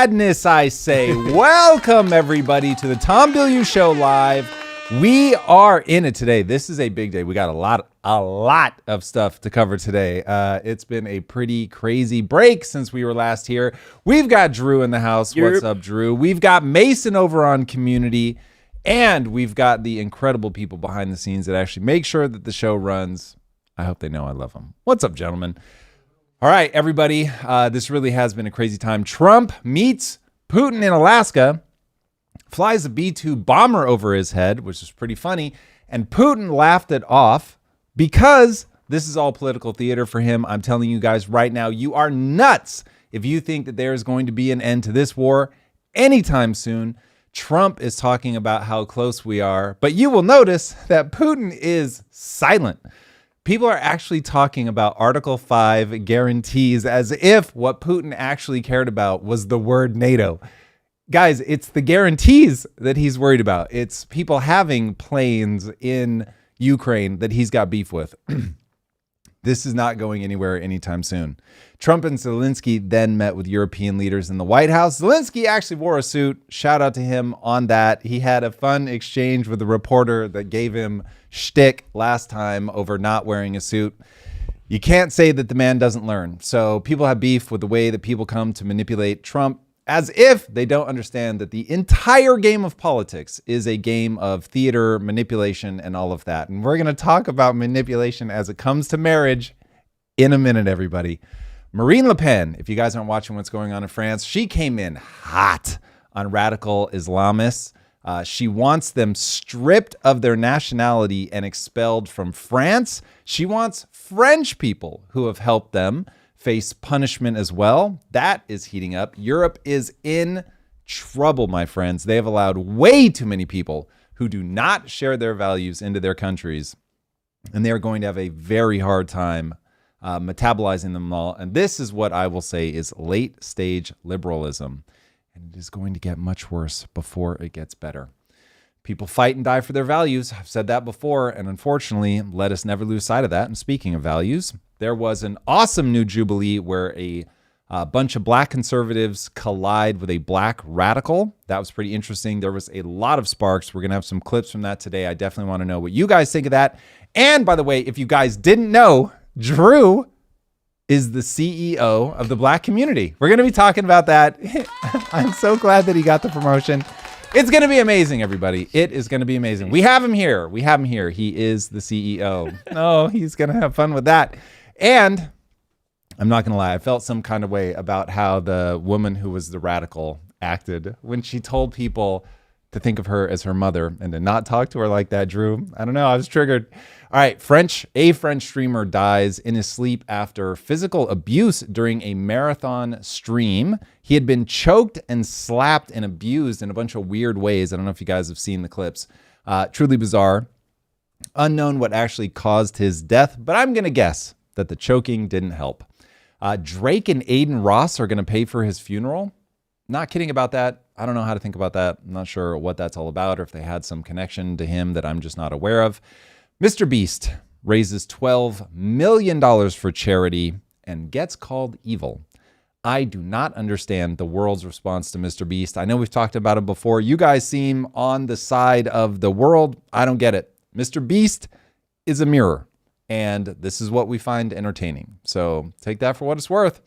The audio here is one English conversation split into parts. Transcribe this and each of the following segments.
madness, I say. Welcome, everybody, to the Tom Bilyeu Show live. We are in it today. This is a big day. We got a lot of stuff to cover today. It's been a pretty crazy break since we were last here. We've got Drew in the house. What's up, Drew? We've got Mason over on Community, and we've got the incredible people behind the scenes that actually make sure that the show runs. I hope they know I love them. What's up, gentlemen? All right, everybody. This really has been a crazy time. Trump meets Putin in Alaska, flies a B-2 bomber over his head, which is pretty funny, and Putin laughed it off because this is all political theater for him. I'm telling you guys right now, you are nuts if you think that there is going to be an end to this war anytime soon. Trump is talking about how close we are, but you will notice that Putin is silent. People are actually talking about Article 5 guarantees as if what Putin actually cared about was the word NATO. Guys, it's the guarantees that he's worried about. It's people having planes in Ukraine that he's got beef with. This is not going anywhere anytime soon. Trump and Zelensky then met with European leaders in the White House. Zelensky actually wore a suit. Shout out to him on that. He had a fun exchange with a reporter that gave him shtick last time over not wearing a suit. You can't say that the man doesn't learn. So people have beef with the way that people come to manipulate Trump, as if they don't understand that the entire game of politics is a game of theater, manipulation, and all of that. And we're going to talk about manipulation as it comes to marriage in a minute, everybody. Marine Le Pen, if you guys aren't watching what's going on in France, she came in hot on radical Islamists. She wants them stripped of their nationality and expelled from France. She wants French people who have helped them face punishment as well. That is heating up. Europe is in trouble, my friends. They have allowed way too many people who do not share their values into their countries, and they are going to have a very hard time metabolizing them all. And this is what I will say is late stage liberalism, and it is going to get much worse before it gets better. People fight and die for their values. I've said that before, and unfortunately, let us never lose sight of that. And speaking of values, there was an awesome new Jubilee where a bunch of black conservatives collide with a black radical. That was pretty interesting. There was a lot of sparks. We're going to have some clips from that today. I definitely want to know what you guys think of that. And by the way, if you guys didn't know, Drew is the CEO of the black community. We're going to be talking about that. I'm so glad that he got the promotion. It's going to be amazing, everybody. It is going to be amazing. We have him here. He is the CEO. Oh, he's going to have fun with that. And I'm not going to lie. I felt some kind of way about how the woman who was the radical acted when she told people to think of her as her mother and to not talk to her like that, Drew. I don't know. I was triggered. All right. A French streamer dies in his sleep after physical abuse during a marathon stream. He had been choked and slapped and abused in a bunch of weird ways. I don't know if you guys have seen the clips. Truly bizarre. Unknown what actually caused his death, but I'm going to guess that the choking didn't help. Drake and Aiden Ross are going to pay for his funeral. Not kidding about that. I don't know how to think about that. I'm not sure what that's all about or if they had some connection to him that I'm just not aware of. Mr. Beast raises $12 million for charity and gets called evil. I do not understand the world's response to Mr. Beast. I know we've talked about it before. You guys seem on the side of the world. I don't get it. Mr. Beast is a mirror, and this is what we find entertaining. So take that for what it's worth.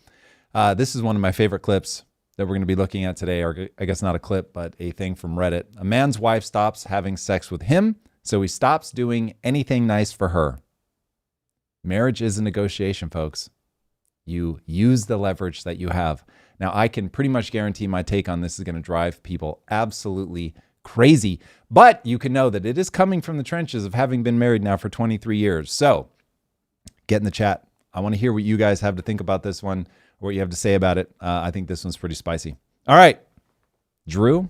This is one of my favorite clips that we're going to be looking at today, or I guess not a clip, but a thing from Reddit. A man's wife stops having sex with him, so he stops doing anything nice for her. Marriage is a negotiation, folks. You use the leverage that you have. Now, I can pretty much guarantee my take on this is going to drive people absolutely crazy, but you can know that it is coming from the trenches of having been married now for 23 years. So get in the chat. I want to hear what you guys have to think about this one, or what you have to say about it. I think this one's pretty spicy. All right, Drew,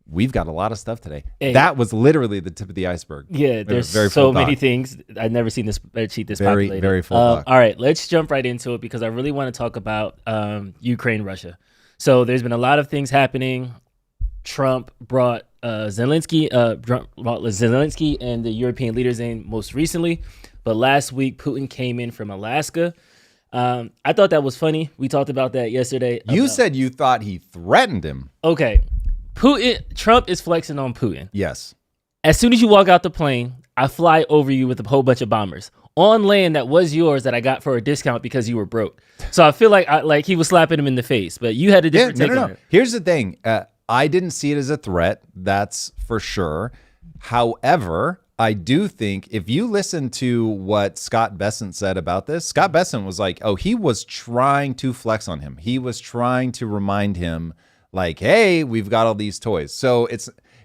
we've got a lot of stuff today. Hey, that was literally the tip of the iceberg. Yeah, there's so many things. I've never seen this spreadsheet this populated. Very full. All right, let's jump right into it because I really want to talk about Ukraine, Russia. So there's been a lot of things happening. Trump brought Zelensky and the European leaders in most recently. But last week, Putin came in from Alaska. I thought that was funny. We talked about that yesterday. You said you thought he threatened him. Okay. Trump is flexing on Putin. Yes. As soon as you walk out the plane, I fly over you with a whole bunch of bombers on land that was yours that I got for a discount because you were broke. So I feel like he was slapping him in the face, but you had a different take on it. Here's the thing. I didn't see it as a threat. That's for sure. However, I do think if you listen to what Scott Bessent said about this, Scott Bessent was like, oh, he was trying to flex on him. He was trying to remind him like, hey, we've got all these toys. So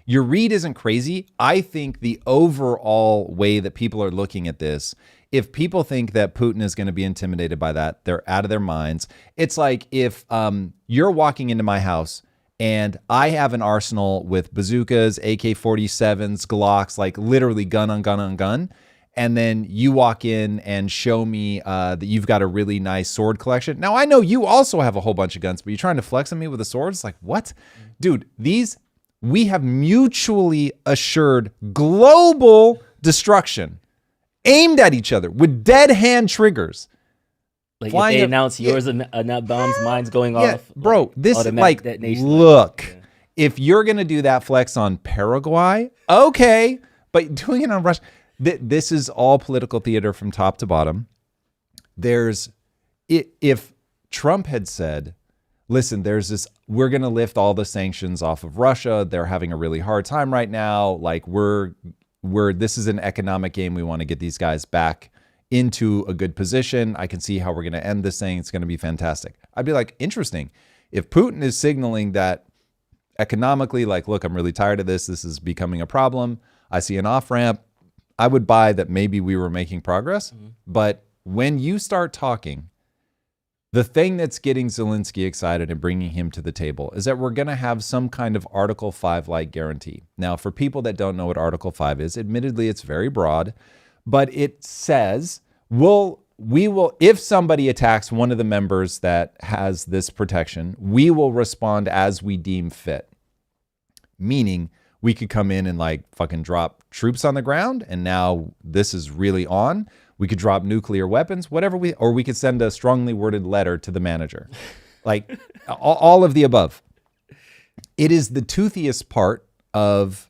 your read isn't crazy. I think the overall way that people are looking at this, if people think that Putin is going to be intimidated by that, they're out of their minds. It's like if you're walking into my house and I have an arsenal with bazookas, AK-47s, Glocks, like literally gun on gun on gun. And then you walk in and show me that you've got a really nice sword collection. Now, I know you also have a whole bunch of guns, but you're trying to flex on me with a sword? It's like, what? Dude, we have mutually assured global destruction aimed at each other with dead hand triggers. Like if they announce yours are not bombs, mine's going off. Bro, this is like, look, if you're going to do that flex on Paraguay, okay, but doing it on Russia, this is all political theater from top to bottom. If Trump had said, listen, we're going to lift all the sanctions off of Russia. They're having a really hard time right now. Like this is an economic game. We want to get these guys back into a good position. I can see how we're going to end this thing. It's going to be fantastic. I'd be like, interesting. If Putin is signaling that economically, like, look, I'm really tired of this. This is becoming a problem. I see an off-ramp. I would buy that maybe we were making progress. Mm-hmm. But when you start talking, the thing that's getting Zelensky excited and bringing him to the table is that we're going to have some kind of Article 5-like guarantee. Now, for people that don't know what Article 5 is, admittedly, it's very broad, but it says we will, if somebody attacks one of the members that has this protection, we will respond as we deem fit. Meaning we could come in and like fucking drop troops on the ground, and now this is really on. We could drop nuclear weapons, whatever or we could send a strongly worded letter to the manager. Like all of the above. It is the toothiest part of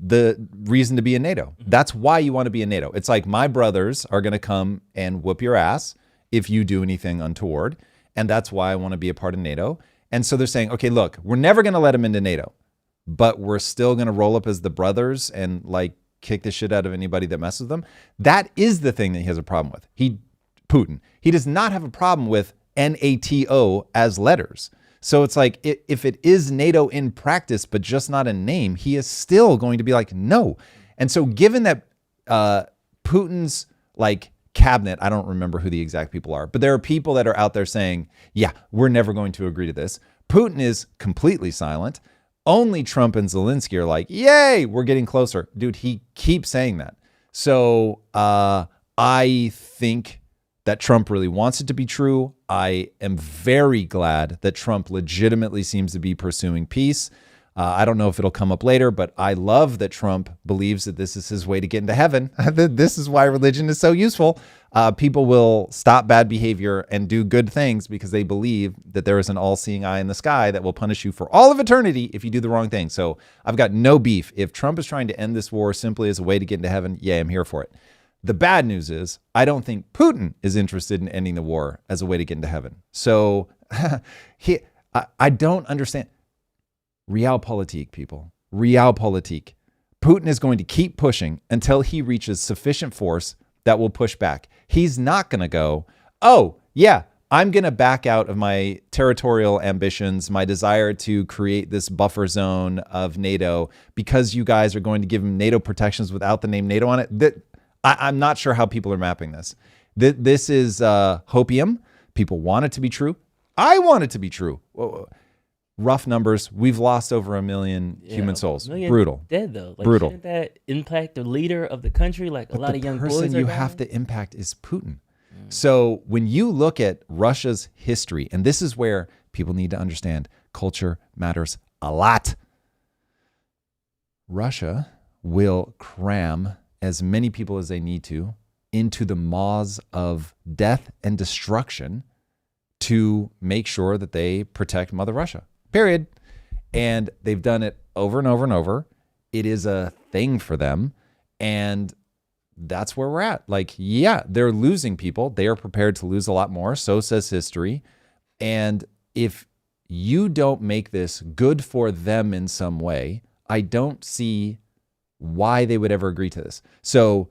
the reason to be in NATO. That's why you want to be in NATO. It's like my brothers are going to come and whoop your ass if you do anything untoward. And that's why I want to be a part of NATO. And so they're saying, okay, look, we're never going to let them into NATO, but we're still going to roll up as the brothers and like kick the shit out of anybody that messes with them. That is the thing that he has a problem with. Putin. He does not have a problem with NATO as letters. So it's like, if it is NATO in practice, but just not in name, he is still going to be like, no. And so given that Putin's like cabinet, I don't remember who the exact people are, but there are people that are out there saying, yeah, we're never going to agree to this. Putin is completely silent. Only Trump and Zelensky are like, yay, we're getting closer. Dude, he keeps saying that. So I think that Trump really wants it to be true. I am very glad that Trump legitimately seems to be pursuing peace. I don't know if it'll come up later, but I love that Trump believes that this is his way to get into heaven. This is why religion is so useful. People will stop bad behavior and do good things because they believe that there is an all-seeing eye in the sky that will punish you for all of eternity if you do the wrong thing. So I've got no beef. If Trump is trying to end this war simply as a way to get into heaven, yeah, I'm here for it. The bad news is I don't think Putin is interested in ending the war as a way to get into heaven. So I don't understand. Realpolitik, people. Realpolitik. Putin is going to keep pushing until he reaches sufficient force that will push back. He's not going to go, oh, yeah, I'm going to back out of my territorial ambitions, my desire to create this buffer zone of NATO because you guys are going to give him NATO protections without the name NATO on it. I'm not sure how people are mapping this. This is hopium. People want it to be true. I want it to be true. Rough numbers, we've lost over 1 million human souls. Brutal. Dead though. Like, brutal. Shouldn't that impact the leader of the country? Like, but a lot of young boys are dying? The person you have to impact is Putin. So when you look at Russia's history, and this is where people need to understand culture matters a lot. Russia will cram as many people as they need to into the maws of death and destruction to make sure that they protect Mother Russia, period. And they've done it over and over and over. It is a thing for them. And that's where we're at. Like, yeah, they're losing people. They are prepared to lose a lot more. So says history. And if you don't make this good for them in some way, I don't see why they would ever agree to this. So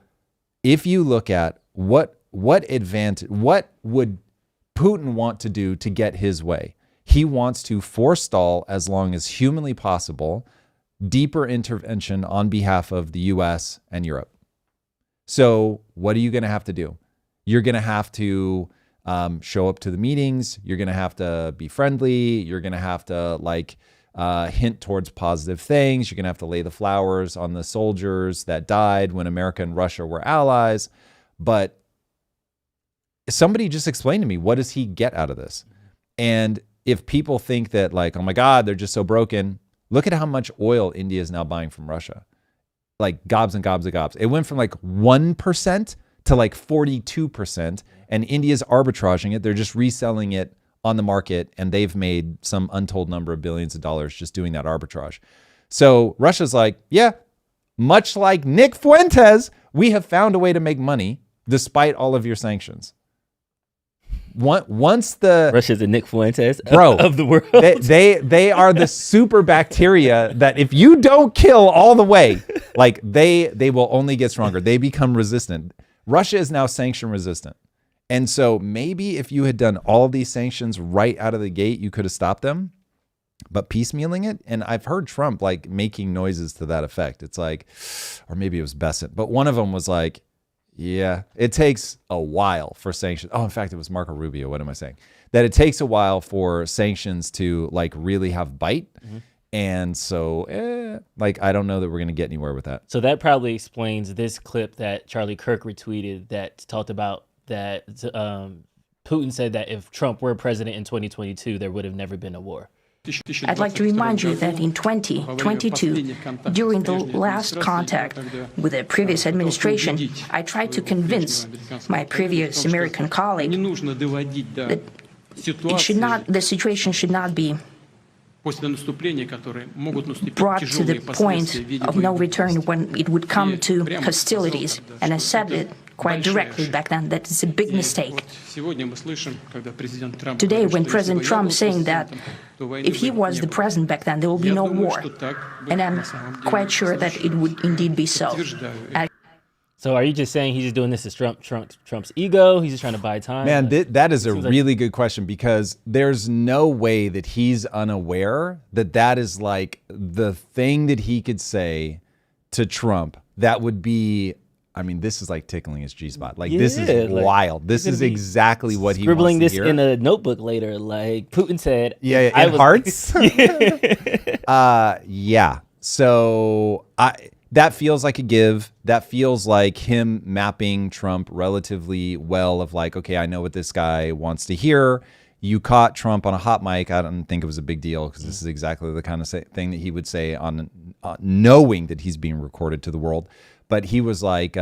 if you look at what would Putin want to do to get his way, he wants to forestall, as long as humanly possible, deeper intervention on behalf of the US and Europe. So what are you going to have to do? You're going to have to show up to the meetings. You're going to have to be friendly. You're going to have to hint towards positive things. You're going to have to lay the flowers on the soldiers that died when America and Russia were allies. But somebody just explained to me, what does he get out of this? And if people think that like, oh my God, they're just so broken, look at how much oil India is now buying from Russia. Like gobs and gobs and gobs. It went from like 1% to like 42%. And India's arbitraging it. They're just reselling it on the market. And they've made some untold number of billions of dollars just doing that arbitrage. So Russia's like, yeah, much like Nick Fuentes, we have found a way to make money despite all of your sanctions. Once the Russia's the Nick Fuentes of the world. They are the super bacteria that if you don't kill all the way, like they will only get stronger. They become resistant. Russia is now sanction resistant. And so maybe if you had done all these sanctions right out of the gate, you could have stopped them. But piecemealing it, and I've heard Trump like making noises to that effect. It's like, or maybe it was Bessent, but one of them was like, yeah, it takes a while for sanctions. Oh, in fact, it was Marco Rubio. What am I saying? That it takes a while for sanctions to like really have bite. Mm-hmm. And so, I don't know that we're going to get anywhere with that. So that probably explains this clip that Charlie Kirk retweeted that talked about that Putin said that if Trump were president in 2022, there would have never been a war. I'd like to remind you that in 2022, during the last contact with the previous administration, I tried to convince my previous American colleague that the situation should not be brought to the point of no return when it would come to hostilities. And I said it quite directly back then that it's a big mistake. Today, when President Trump is saying that if he was the president back then, there will be no war. And I'm quite sure that it would indeed be so. So are you just saying he's just doing this as Trump's ego? He's just trying to buy time? Man, that is a really good question, because there's no way that he's unaware that that is like the thing that he could say to Trump that would be, I mean, this is like tickling his G-spot. Like, this is wild. This is exactly what he wants to hear. Scribbling this in a notebook later, like Putin said. Yeah, in hearts? Yeah. So that feels like a give. That feels like him mapping Trump relatively well of like, okay, I know what this guy wants to hear. You caught Trump on a hot mic. I don't think it was a big deal because this is exactly the kind of thing that he would say on knowing that he's being recorded to the world. But he was like,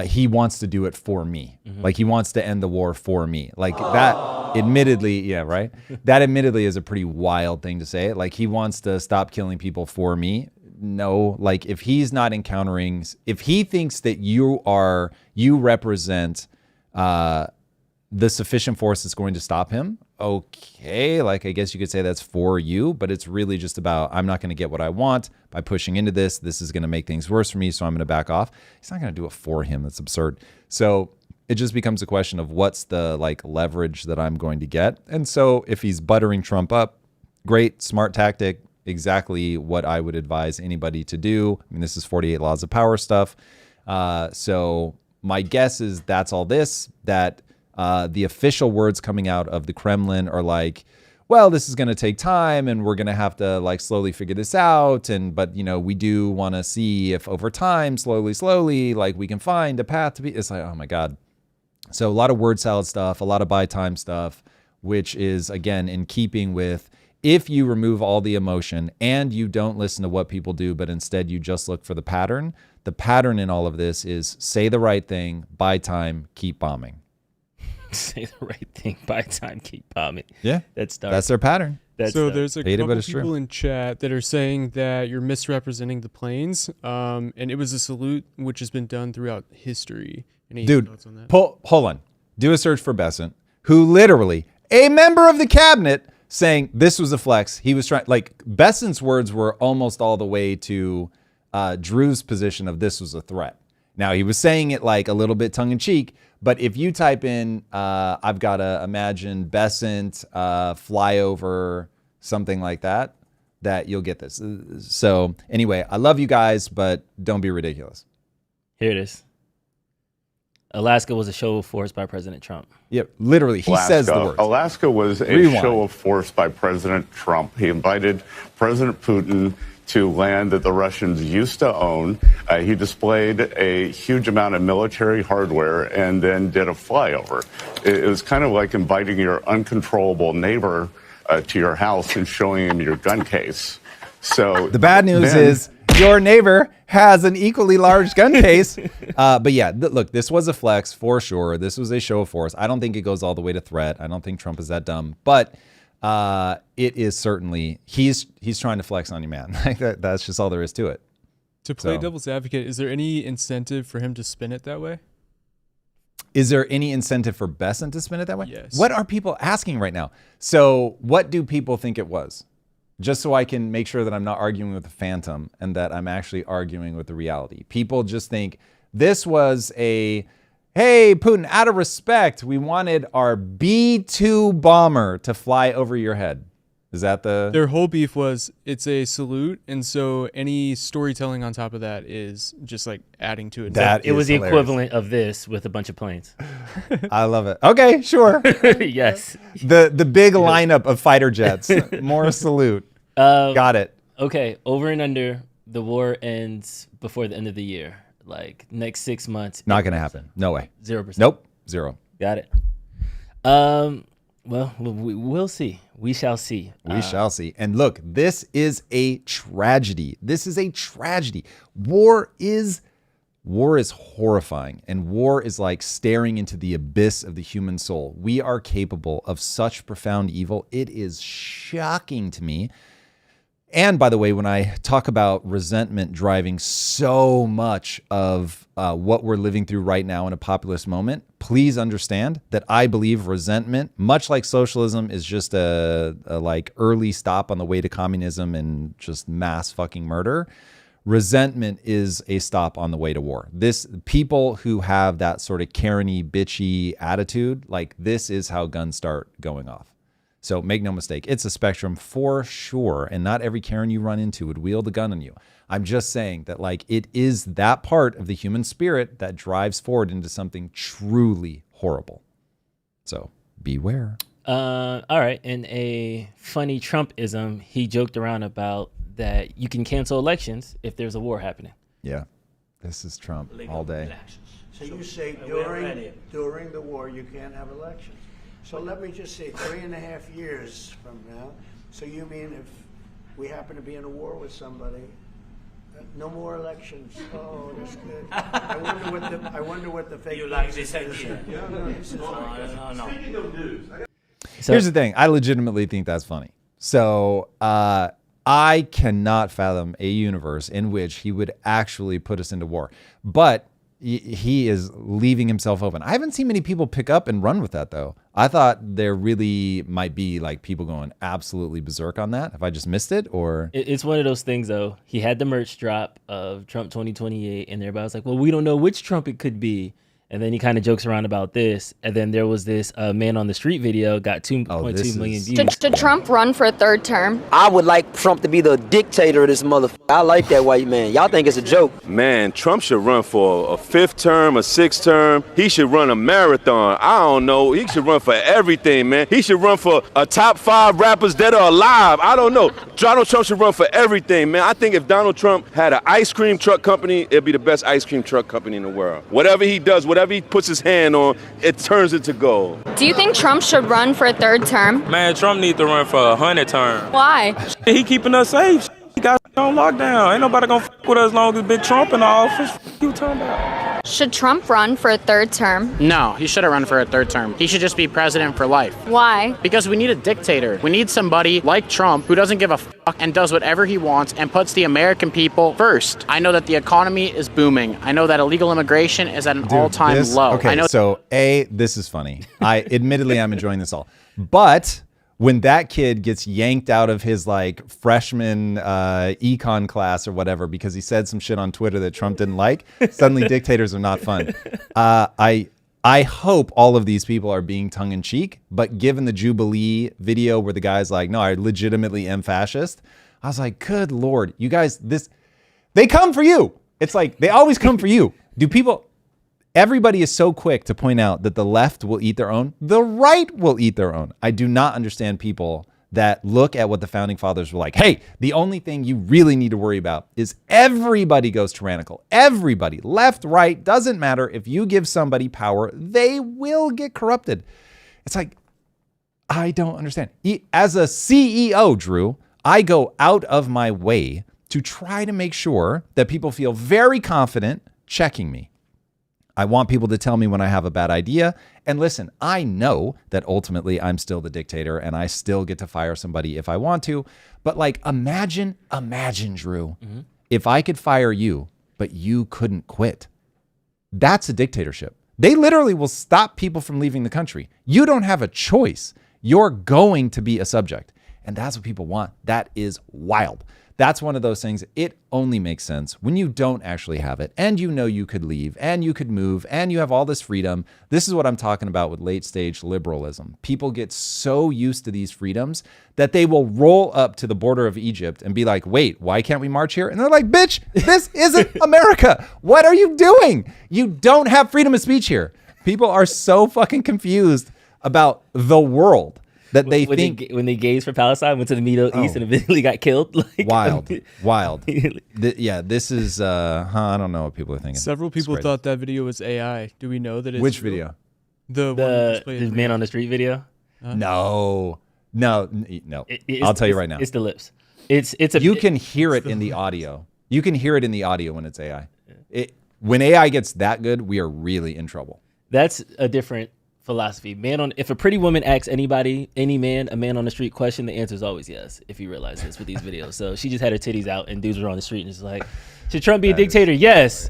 he wants to do it for me. Mm-hmm. Like he wants to end the war for me. Like that admittedly, yeah, right? That admittedly is a pretty wild thing to say. Like he wants to stop killing people for me. No, like if he's not encountering, if he thinks that you represent the sufficient force that's going to stop him, okay, like I guess you could say that's for you, but it's really just about, I'm not going to get what I want by pushing into this. This is going to make things worse for me, so I'm going to back off. He's not going to do it for him. That's absurd. So it just becomes a question of what's the like leverage that I'm going to get. And so if he's buttering Trump up, great, smart tactic, exactly what I would advise anybody to do. I mean, this is 48 laws of power stuff. So my guess is that's all this, that the official words coming out of the Kremlin are like, well, this is going to take time and we're going to have to like slowly figure this out. But you know, we do want to see if over time, slowly, like we can find a path to be, it's like, oh my God. So a lot of word salad stuff, a lot of buy time stuff, which is again, in keeping with if you remove all the emotion and you don't listen to what people do, but instead you just look for the pattern in all of this is say the right thing, buy time, keep bombing. Say the right thing, buy time, keep bombing. Yeah. That's dark. That's their pattern. So there's a couple it's people true. in chat that are saying that you're misrepresenting the planes, and it was a salute which has been done throughout history. Any Dude, thoughts on that? hold on. Do a search for Besant, who literally, a member of the cabinet, saying this was a flex. He was trying, like, Besant's words were almost all the way to Drew's position of this was a threat. Now, he was saying it like a little bit tongue in cheek, but if you type in, I've got to imagine Besant flyover, something like that, that you'll get this. So anyway, I love you guys, but don't be ridiculous. Here it is. Alaska was a show of force by President Trump. Yep, literally, he says the words. Alaska was a show of force by President Trump. He invited President Putin to land that the Russians used to own. He displayed a huge amount of military hardware and then did a flyover. It was kind of like inviting your uncontrollable neighbor to your house and showing him your gun case. So the bad news is your neighbor has an equally large gun case. But yeah, look, this was a flex for sure. This was a show of force. I don't think it goes all the way to threat. I don't think Trump is that dumb, but it is certainly, he's trying to flex on you, man. That's just all there is to it. To play devil's advocate, is there any incentive for him to spin it that way? Is there any incentive for Besant to spin it that way? Yes. What are people asking right now? So what do people think it was? Just so I can make sure that I'm not arguing with the phantom and that I'm actually arguing with the reality. People just think this was a, hey, Putin, out of respect, we wanted our B-2 bomber to fly over your head. Is that the... Their whole beef was it's a salute, and so any storytelling on top of that is just like adding to it. It was the equivalent of this with a bunch of planes. I love it. Okay, sure. Yes. The big lineup of fighter jets. More salute. Got it. Okay, over and under, the war ends before the end of the year. Like next 6 months. Not going to happen. No way. 0%. Nope. 0. Got it. Well, we'll see. We shall see. We shall see. And look, this is a tragedy. This is a tragedy. War is horrifying, and war is like staring into the abyss of the human soul. We are capable of such profound evil. It is shocking to me. And by the way, when I talk about resentment driving so much of what we're living through right now in a populist moment, please understand that I believe resentment, much like socialism, is just a like early stop on the way to communism and just mass fucking murder. Resentment is a stop on the way to war. This people who have that sort of Karen-y, bitchy attitude, like this is how guns start going off. So make no mistake, it's a spectrum for sure. And not every Karen you run into would wield a gun on you. I'm just saying that like it is that part of the human spirit that drives forward into something truly horrible. So beware. All right. In a funny Trumpism, he joked around about that you can cancel elections if there's a war happening. Yeah, this is Trump all day. So you say during the war you can't have elections. So let me just say 3.5 years from now. So you mean if we happen to be in a war with somebody, no more elections? Oh, that's good. I wonder what the fake. You like this idea? No. Speaking of news, Here's the thing. I legitimately think that's funny. So I cannot fathom a universe in which he would actually put us into war. But he is leaving himself open. I haven't seen many people pick up and run with that, though. I thought there really might be like people going absolutely berserk on that. Have I just missed it? Or It's one of those things, though. He had the merch drop of Trump 2028, and everybody was like, well, we don't know which Trump it could be. And then he kind of jokes around about this. And then there was this man on the street video, got 2.2 million views. Should Trump run for a third term? I would like Trump to be the dictator of this motherfucker. I like that white man. Y'all think it's a joke. Man, Trump should run for a 5th term, a 6th term. He should run a marathon. I don't know. He should run for everything, man. He should run for a top 5 rappers that are alive. I don't know. Donald Trump should run for everything, man. I think if Donald Trump had an ice cream truck company, it'd be the best ice cream truck company in the world. Whatever he does, whatever whatever he puts his hand on, it turns into gold. Do you think Trump should run for a third term? Man, Trump need to run for 100 terms. Why? He keeping us safe. He got on lockdown. Ain't nobody gonna fuck with us as long as Big Trump in the office. What you talking about? Should Trump run for a third term? No, he shouldn't run for a third term. He should just be president for life. Why? Because we need a dictator. We need somebody like Trump who doesn't give a fuck and does whatever he wants and puts the American people first. I know that the economy is booming. I know that illegal immigration is at an all-time low. Okay, so this is funny. Admittedly, I'm enjoying this all. But when that kid gets yanked out of his like freshman econ class or whatever because he said some shit on Twitter that Trump didn't like, suddenly dictators are not fun. I hope all of these people are being tongue in cheek, but given the Jubilee video where the guy's like, no, I legitimately am fascist, I was like, good Lord, you guys, they come for you. It's like, they always come for you. Everybody is so quick to point out that the left will eat their own. The right will eat their own. I do not understand people that look at what the founding fathers were like. Hey, the only thing you really need to worry about is everybody goes tyrannical. Everybody, left, right, doesn't matter. If you give somebody power, they will get corrupted. It's like, I don't understand. As a CEO, Drew, I go out of my way to try to make sure that people feel very confident checking me. I want people to tell me when I have a bad idea. And listen, I know that ultimately I'm still the dictator and I still get to fire somebody if I want to. But like, imagine, Drew, if I could fire you, but you couldn't quit. That's a dictatorship. They literally will stop people from leaving the country. You don't have a choice. You're going to be a subject. And that's what people want. That is wild. That's one of those things. It only makes sense when you don't actually have it and you know you could leave and you could move and you have all this freedom. This is what I'm talking about with late stage liberalism. People get so used to these freedoms that they will roll up to the border of Egypt and be like, wait, why can't we march here? And they're like, bitch, this isn't America. What are you doing? You don't have freedom of speech here. People are so fucking confused about the world. That they think when they gays for Palestine went to the Middle East and eventually got killed. Like, wild. This is I don't know what people are thinking. Several people thought that video was AI. Do we know that it's which real? video? The man on the street video. No. I'll tell you right now. It's the lips. You can hear it in the audio. You can hear it in the audio when it's AI. When AI gets that good, we are really in trouble. That's a different philosophy. If a pretty woman asks a man on the street question, the answer is always yes, if you realize this with these videos. So she just had her titties out and dudes were on the street and it's like, should Trump be a dictator? Yes,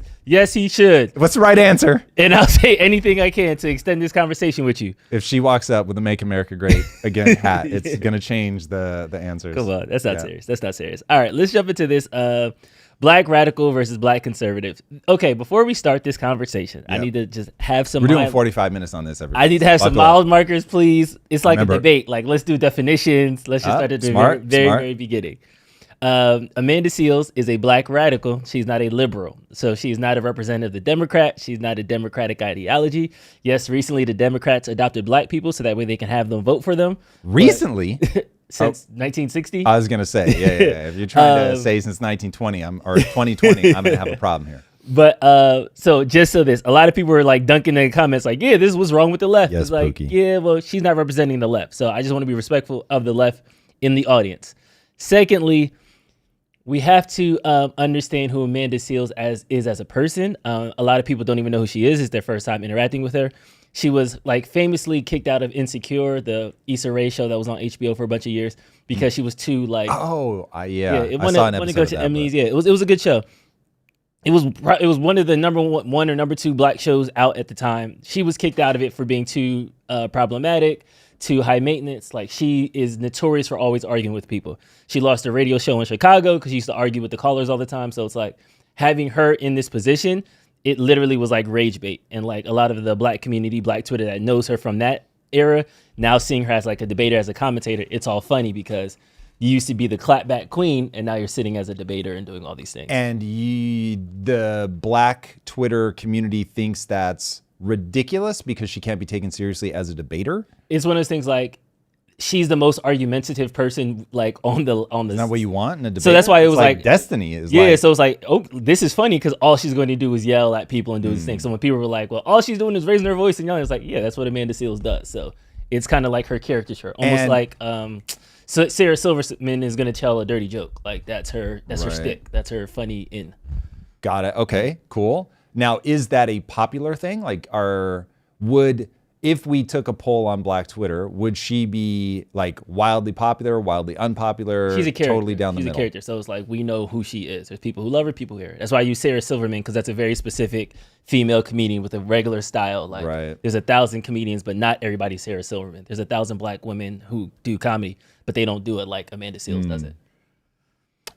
he should. What's the right answer? And I'll say anything I can to extend this conversation with you. If she walks up with a Make America Great Again hat, it's going to change the answers. Come on, that's not serious. That's not serious. All right, let's jump into this. Black radical versus black conservative. Okay, before we start this conversation, I need to just have some. We're doing 45 minutes on this. Everybody. I need to have some mild markers, please. It's like a debate. Like, let's do definitions. Let's just start at the very beginning. Amanda Seales is a black radical. She's not a liberal. So she's not a representative of the Democrat. She's not a Democratic ideology. Yes, recently the Democrats adopted black people so that way they can have them vote for them. Recently? Since 1960? I was going to say, yeah. If you're trying to say since 1920 or 2020, I'm going to have a problem here. But so this, a lot of people were like dunking in the comments like, yeah, this was wrong with the left. Yes, it's like, Pookie. yeah, well, she's not representing the left. So I just want to be respectful of the left in the audience. Secondly, we have to understand who Amanda Seales is as a person. A lot of people don't even know who she is. It's their first time interacting with her. She was like famously kicked out of Insecure, the Issa Rae show that was on HBO for a bunch of years because she was too like. I saw an episode go to of that, Emmys. Yeah, it was a good show. It was one of the number one or number two black shows out at the time. She was kicked out of it for being too problematic, too high maintenance. Like, she is notorious for always arguing with people. She lost a radio show in Chicago because she used to argue with the callers all the time. So it's like having her in this position, it literally was like rage bait. And like a lot of the black community, black Twitter that knows her from that era, now seeing her as like a debater, as a commentator, it's all funny because you used to be the clapback queen and now you're sitting as a debater and doing all these things. And the black Twitter community thinks that's ridiculous because she can't be taken seriously as a debater. It's one of those things like, she's the most argumentative person like on the. Isn't that what you want in a debate? So that's why it was like Destiny is. Yeah, so it's like, oh, this is funny because all she's going to do is yell at people and do these things. So when people were like, well, all she's doing is raising her voice and yelling, it's like, yeah, that's what Amanda Seales does. So it's kind of like her caricature, almost like so Sarah Silverman is going to tell a dirty joke. Like that's her shtick. That's her funny in. Got it. Okay, cool. Now, is that a popular thing? Like, if we took a poll on Black Twitter, would she be like wildly popular, wildly unpopular? She's a character. Totally down the middle. She's a character. So it's like, we know who she is. There's people who love her, people who hate her. That's why I use Sarah Silverman, because that's a very specific female comedian with a regular style. Like, there's 1,000 comedians, but not everybody's Sarah Silverman. There's 1,000 Black women who do comedy, but they don't do it like Amanda Seales does it.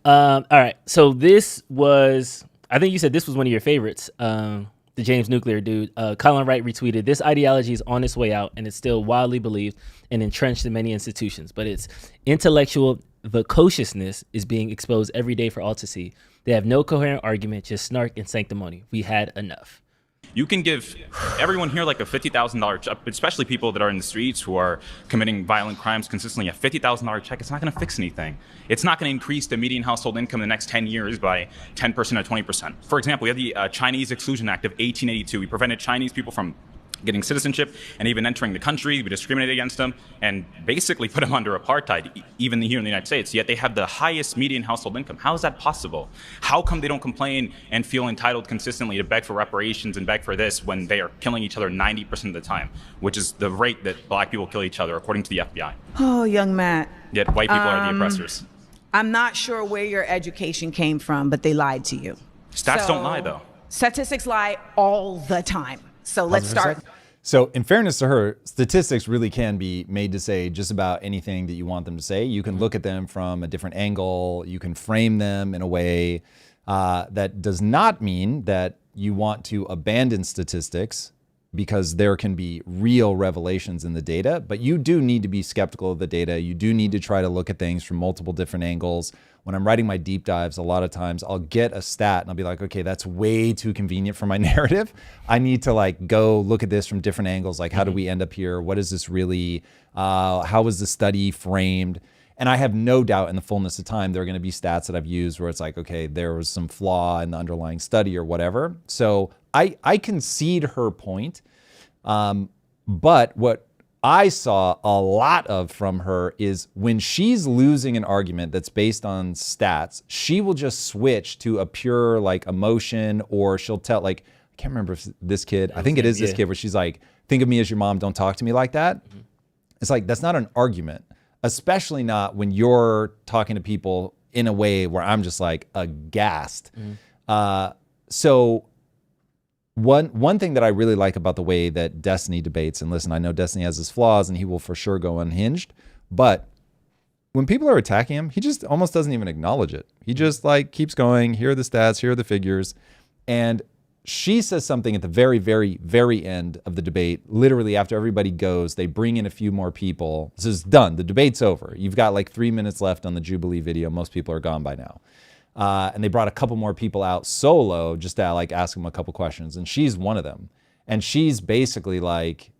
All right. So this was, I think you said this was one of your favorites. The James Nuclear dude, Colin Wright retweeted, this ideology is on its way out and it's still widely believed and entrenched in many institutions, but its intellectual viciousness is being exposed every day for all to see. They have no coherent argument, just snark and sanctimony. We had enough. You can give everyone here like a $50,000 check, especially people that are in the streets who are committing violent crimes consistently, a $50,000 check. It's not going to fix anything. It's not going to increase the median household income in the next 10 years by 10% or 20%. For example, we have the Chinese Exclusion Act of 1882. We prevented Chinese people from getting citizenship and even entering the country. We discriminated against them and basically put them under apartheid, even here in the United States. Yet they have the highest median household income. How is that possible? How come they don't complain and feel entitled consistently to beg for reparations and beg for this when they are killing each other 90% of the time, which is the rate that Black people kill each other, according to the FBI? Oh, young Matt. Yet white people are the oppressors. I'm not sure where your education came from, but they lied to you. Stats don't lie, though. Statistics lie all the time. So let's start. So in fairness to her, statistics really can be made to say just about anything that you want them to say. You can look at them from a different angle. You can frame them in a way that does not mean that you want to abandon statistics, because there can be real revelations in the data, but you do need to be skeptical of the data. You do need to try to look at things from multiple different angles. When I'm writing my deep dives, a lot of times I'll get a stat and I'll be like, okay, that's way too convenient for my narrative. I need to like go look at this from different angles. Like, how do we end up here? What is this really? How was the study framed? And I have no doubt in the fullness of time, there are going to be stats that I've used where it's like, okay, there was some flaw in the underlying study or whatever. So I concede her point. But what I saw a lot of from her is when she's losing an argument that's based on stats, she will just switch to a pure like emotion, or she'll tell, like, I can't remember if this kid, I think it is this kid, where she's like, think of me as your mom, don't talk to me like that. It's like, that's not an argument, especially not when you're talking to people in a way where I'm just like aghast. So one thing that I really like about the way that Destiny debates, and listen, I know Destiny has his flaws and he will for sure go unhinged, but when people are attacking him, he just almost doesn't even acknowledge it. He just like keeps going, here are the stats, here are the figures. And she says something at the very, very, very end of the debate. Literally after everybody goes, they bring in a few more people. This is done, the debate's over. You've got like 3 minutes left on the Jubilee video. Most people are gone by now. And they brought a couple more people out solo just to like ask them a couple questions. And she's one of them. And she's basically like,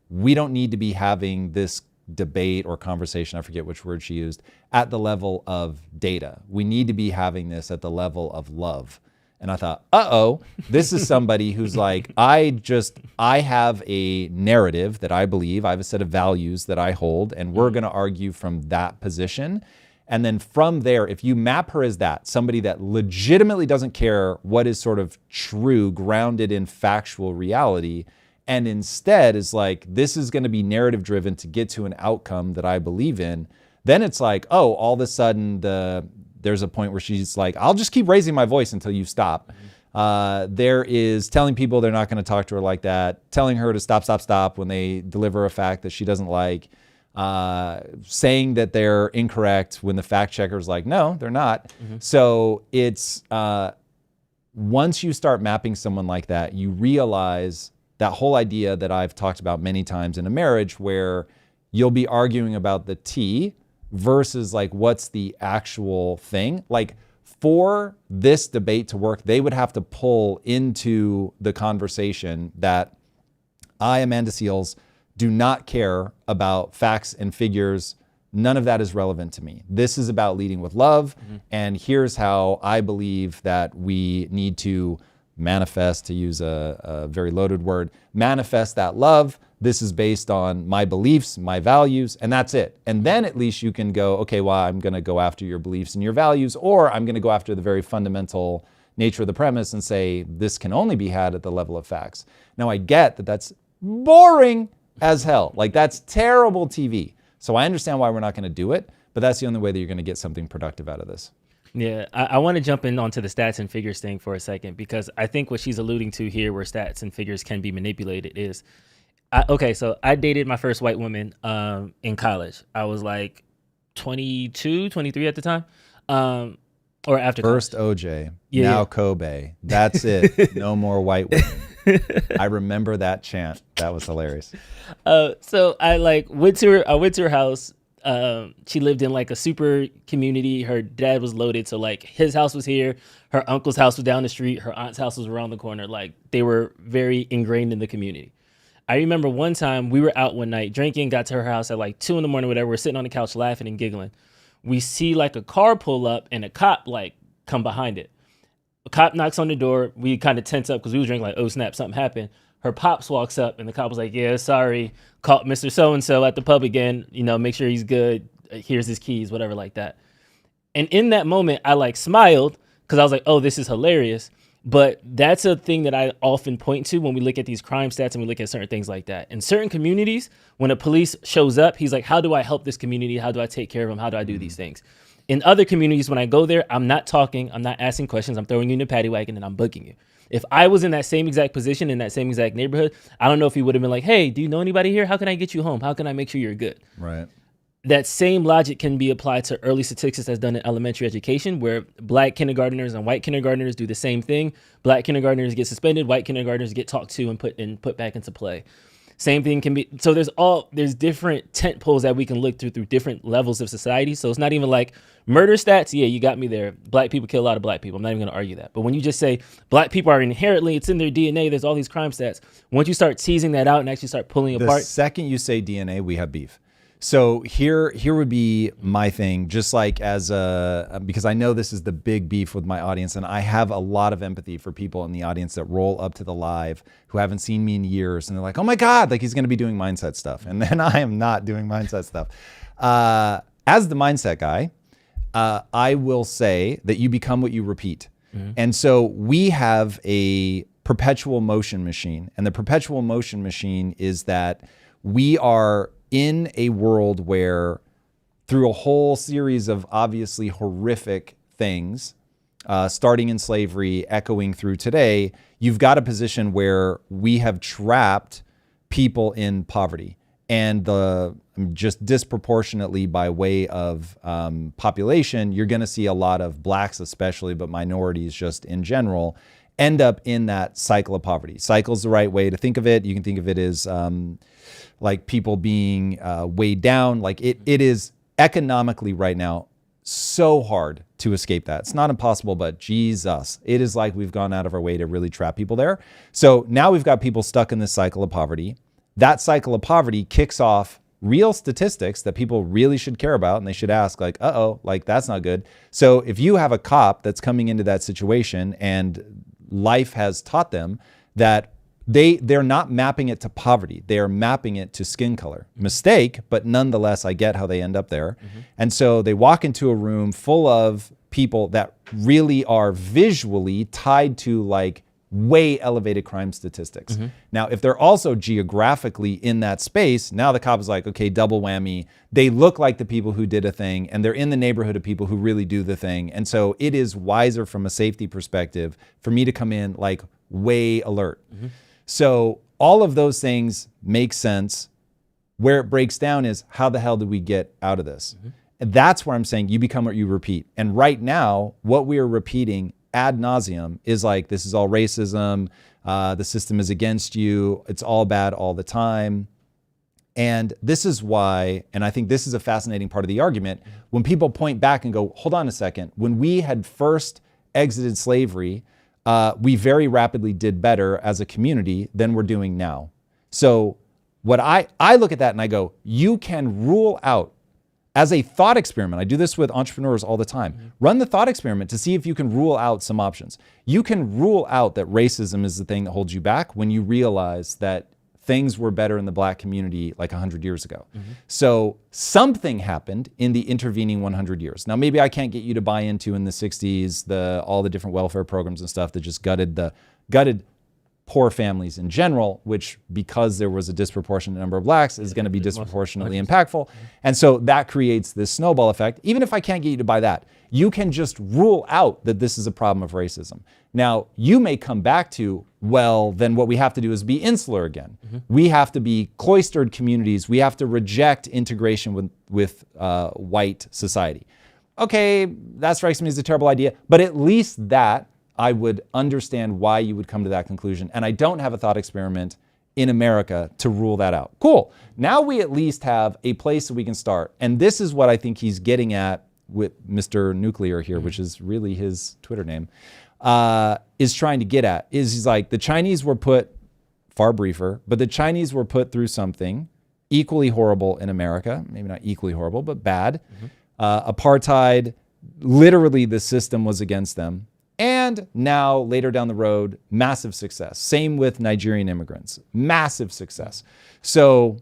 we don't need to be having this debate or conversation, I forget which word she used, at the level of data. We need to be having this at the level of love. And I thought, uh-oh, this is somebody who's like, I have a narrative that I believe, I have a set of values that I hold, and we're going to argue from that position. And then from there, if you map her as that, somebody that legitimately doesn't care what is sort of true, grounded in factual reality, and instead is like, this is going to be narrative driven to get to an outcome that I believe in, then it's like, oh, all of a sudden there's a point where she's like, I'll just keep raising my voice until you stop. There is telling people they're not going to talk to her like that, telling her to stop when they deliver a fact that she doesn't like, saying that they're incorrect when the fact checker's like, no, they're not. So it's, once you start mapping someone like that, you realize that whole idea that I've talked about many times in a marriage, where you'll be arguing about the tea versus like, what's the actual thing? Like, for this debate to work, they would have to pull into the conversation that I, Amanda Seales, do not care about facts and figures. None of that is relevant to me. This is about leading with love. And here's how I believe that we need to manifest, to use a very loaded word, manifest that love. This is based on my beliefs, my values, and that's it. And then at least you can go, okay, well, I'm going to go after your beliefs and your values, or I'm going to go after the very fundamental nature of the premise and say, this can only be had at the level of facts. Now, I get that that's boring as hell. Like, that's terrible TV. So I understand why we're not going to do it, but that's the only way that you're going to get something productive out of this. Yeah, I want to jump in onto the stats and figures thing for a second, because I think what she's alluding to here, where stats and figures can be manipulated, is, so I dated my first white woman in college. I was like 22, 23 at the time, or after First college. OJ, now Kobe. That's it. No more white women. I remember that chant. That was hilarious. So I went to her house. She lived in like a super community. Her dad was loaded, so like his house was here, her uncle's house was down the street, her aunt's house was around the corner. Like, they were very ingrained in the community. I remember one time we were out one night drinking, got to her house at like 2 a.m, whatever. We're sitting on the couch laughing and giggling. We see like a car pull up and a cop like come behind it. A cop knocks on the door. We kind of tense up because we was drinking, like, oh snap, something happened. Her pops walks up and the cop was like, yeah, sorry, caught Mr. So-and-so at the pub again, make sure he's good. Here's his keys, whatever, like that. And in that moment, I like smiled because I was like, oh, this is hilarious. But that's a thing that I often point to when we look at these crime stats and we look at certain things like that. In certain communities, when a police shows up, he's like, how do I help this community? How do I take care of them? How do I do these things? In other communities, when I go there, I'm not talking, I'm not asking questions, I'm throwing you in the paddy wagon and I'm booking you. If I was in that same exact position, in that same exact neighborhood, I don't know if he would have been like, hey, do you know anybody here? How can I get you home? How can I make sure you're good? Right. That same logic can be applied to early statistics that's done in elementary education, where black kindergartners and white kindergartners do the same thing. Black kindergartners get suspended, white kindergartners get talked to and put back into play. Same thing can be, so there's different tent poles that we can look through different levels of society. So it's not even like murder stats. Yeah, you got me there. Black people kill a lot of black people. I'm not even going to argue that. But when you just say black people are inherently, it's in their DNA, there's all these crime stats. Once you start teasing that out and actually start pulling apart. The second you say DNA, we have beef. So here would be my thing, just like because I know this is the big beef with my audience, and I have a lot of empathy for people in the audience that roll up to the live who haven't seen me in years, and they're like, oh my God, like he's going to be doing mindset stuff. And then I am not doing mindset stuff. As the mindset guy, I will say that you become what you repeat. Mm-hmm. And so we have a perpetual motion machine, and the perpetual motion machine is that we are in a world where, through a whole series of obviously horrific things, starting in slavery, echoing through today, you've got a position where we have trapped people in poverty. And just disproportionately by way of population, you're going to see a lot of blacks especially, but minorities just in general, end up in that cycle of poverty. Cycle's the right way to think of it. You can think of it as like people being weighed down. Like it is economically right now so hard to escape that. It's not impossible, but Jesus, it is like we've gone out of our way to really trap people there. So now we've got people stuck in this cycle of poverty. That cycle of poverty kicks off real statistics that people really should care about, and they should ask, like, uh-oh, like that's not good. So if you have a cop that's coming into that situation and life has taught them that they're not mapping it to poverty, they are mapping it to skin color. Mistake, but nonetheless, I get how they end up there. Mm-hmm. And so they walk into a room full of people that really are visually tied to like way elevated crime statistics. Mm-hmm. Now, if they're also geographically in that space, now the cop is like, okay, double whammy. They look like the people who did a thing, and they're in the neighborhood of people who really do the thing. And so it is wiser from a safety perspective for me to come in like way alert. Mm-hmm. So all of those things make sense. Where it breaks down is how the hell did we get out of this? Mm-hmm. And that's where I'm saying you become what you repeat. And right now, what we are repeating ad nauseum is like, this is all racism. The system is against you. It's all bad all the time. And this is why, and I think this is a fascinating part of the argument, when people point back and go, hold on a second, when we had first exited slavery, we very rapidly did better as a community than we're doing now. So what I look at that and I go, you can rule out as a thought experiment. I do this with entrepreneurs all the time. Run the thought experiment to see if you can rule out some options. You can rule out that racism is the thing that holds you back when you realize that things were better in the black community like 100 years ago. So something happened in the intervening 100 years. Now, maybe I can't get you to buy into in the 60s, all the different welfare programs and stuff that just gutted poor families in general, which because there was a disproportionate number of blacks is going to be disproportionately impactful. And so that creates this snowball effect. Even if I can't get you to buy that, you can just rule out that this is a problem of racism. Now, you may come back to, well, then what we have to do is be insular again. We have to be cloistered communities. We have to reject integration with white society. Okay, that strikes me as a terrible idea, but at least that I would understand why you would come to that conclusion. And I don't have a thought experiment in America to rule that out. Cool. Now we at least have a place that we can start. And this is what I think he's getting at with Mr. Nuclear here, which is really his Twitter name, is trying to get at. He's like, the Chinese were put, far briefer, but the Chinese were put through something equally horrible in America. Maybe not equally horrible, but bad. Apartheid, literally the system was against them. And now, later down the road, massive success. Same with Nigerian immigrants, massive success. So,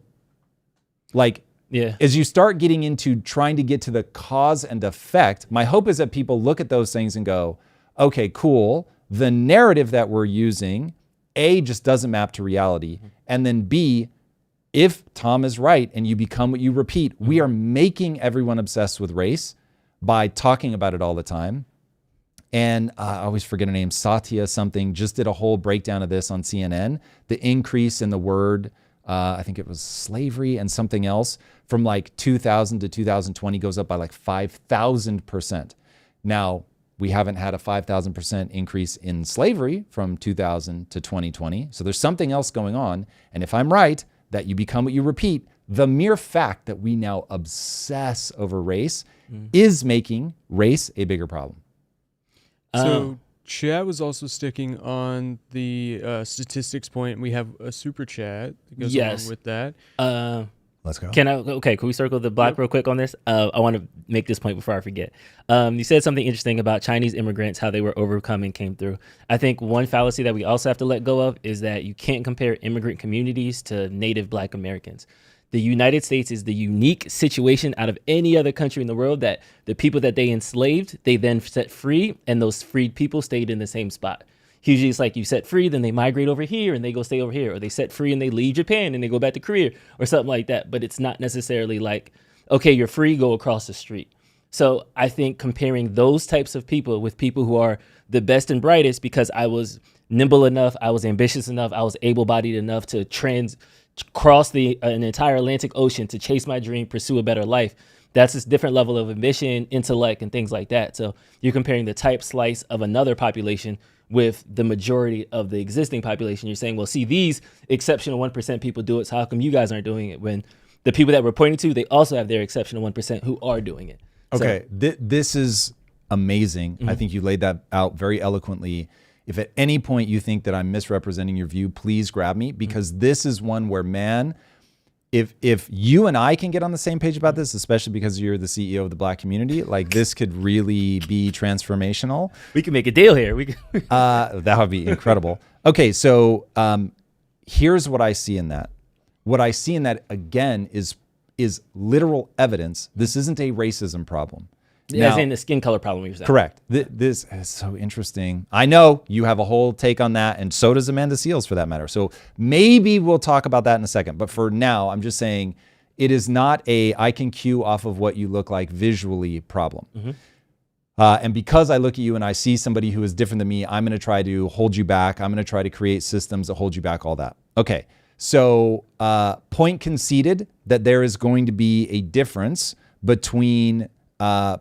like, as you start getting into trying to get to the cause and effect, my hope is that people look at those things and go, okay, cool. The narrative that we're using, A, just doesn't map to reality. And then B, if Tom is right and you become what you repeat, we are making everyone obsessed with race by talking about it all the time. And I always forget her name, Satya something, just did a whole breakdown of this on CNN. The increase in the word, I think it was slavery and something else, from like 2000 to 2020 goes up by like 5,000%. Now, we haven't had a 5,000% increase in slavery from 2000 to 2020. So there's something else going on. And if I'm right, that you become what you repeat, the mere fact that we now obsess over race is making race a bigger problem. So Chad was also sticking on the statistics point. We have a super chat that goes along with that. Let's go. Can we circle the block real quick on this? I want to make this point before I forget. You said something interesting about Chinese immigrants, how they were overcome and came through. I think one fallacy that we also have to let go of is that you can't compare immigrant communities to native black Americans. The United States is the unique situation out of any other country in the world that the people that they enslaved, they then set free, and those freed people stayed in the same spot. Usually it's like you set free, then they migrate over here and they go stay over here, or they set free and they leave Japan and they go back to Korea or something like that. But it's not necessarily like, okay, you're free, go across the street. So I think comparing those types of people with people who are the best and brightest because I was nimble enough, I was ambitious enough, I was able-bodied enough to cross an entire Atlantic Ocean to chase my dream, pursue a better life. That's a different level of ambition, intellect, and things like that. So you're comparing the type slice of another population with the majority of the existing population. You're saying, well, see, these exceptional 1% people do it, so how come you guys aren't doing it? When the people that we're pointing to, they also have their exceptional 1% who are doing it. Okay, this is amazing. I think you laid that out very eloquently. If at any point you think that I'm misrepresenting your view, please grab me, because this is one where, man, if you and I can get on the same page about this, especially because you're the CEO of the black community, like this could really be transformational. We can make a deal here. That would be incredible. Okay, so here's what I see in that. What I see in that, again, is literal evidence. This isn't a racism problem. As in the skin color problem you're saying. Correct. This is so interesting. I know you have a whole take on that, and so does Amanda Seales for that matter. So maybe we'll talk about that in a second. But for now, I'm just saying it is not I can cue off of what you look like visually problem. And because I look at you and I see somebody who is different than me, I'm going to try to hold you back. I'm going to try to create systems that hold you back, all that. Okay. So point conceded that there is going to be a difference between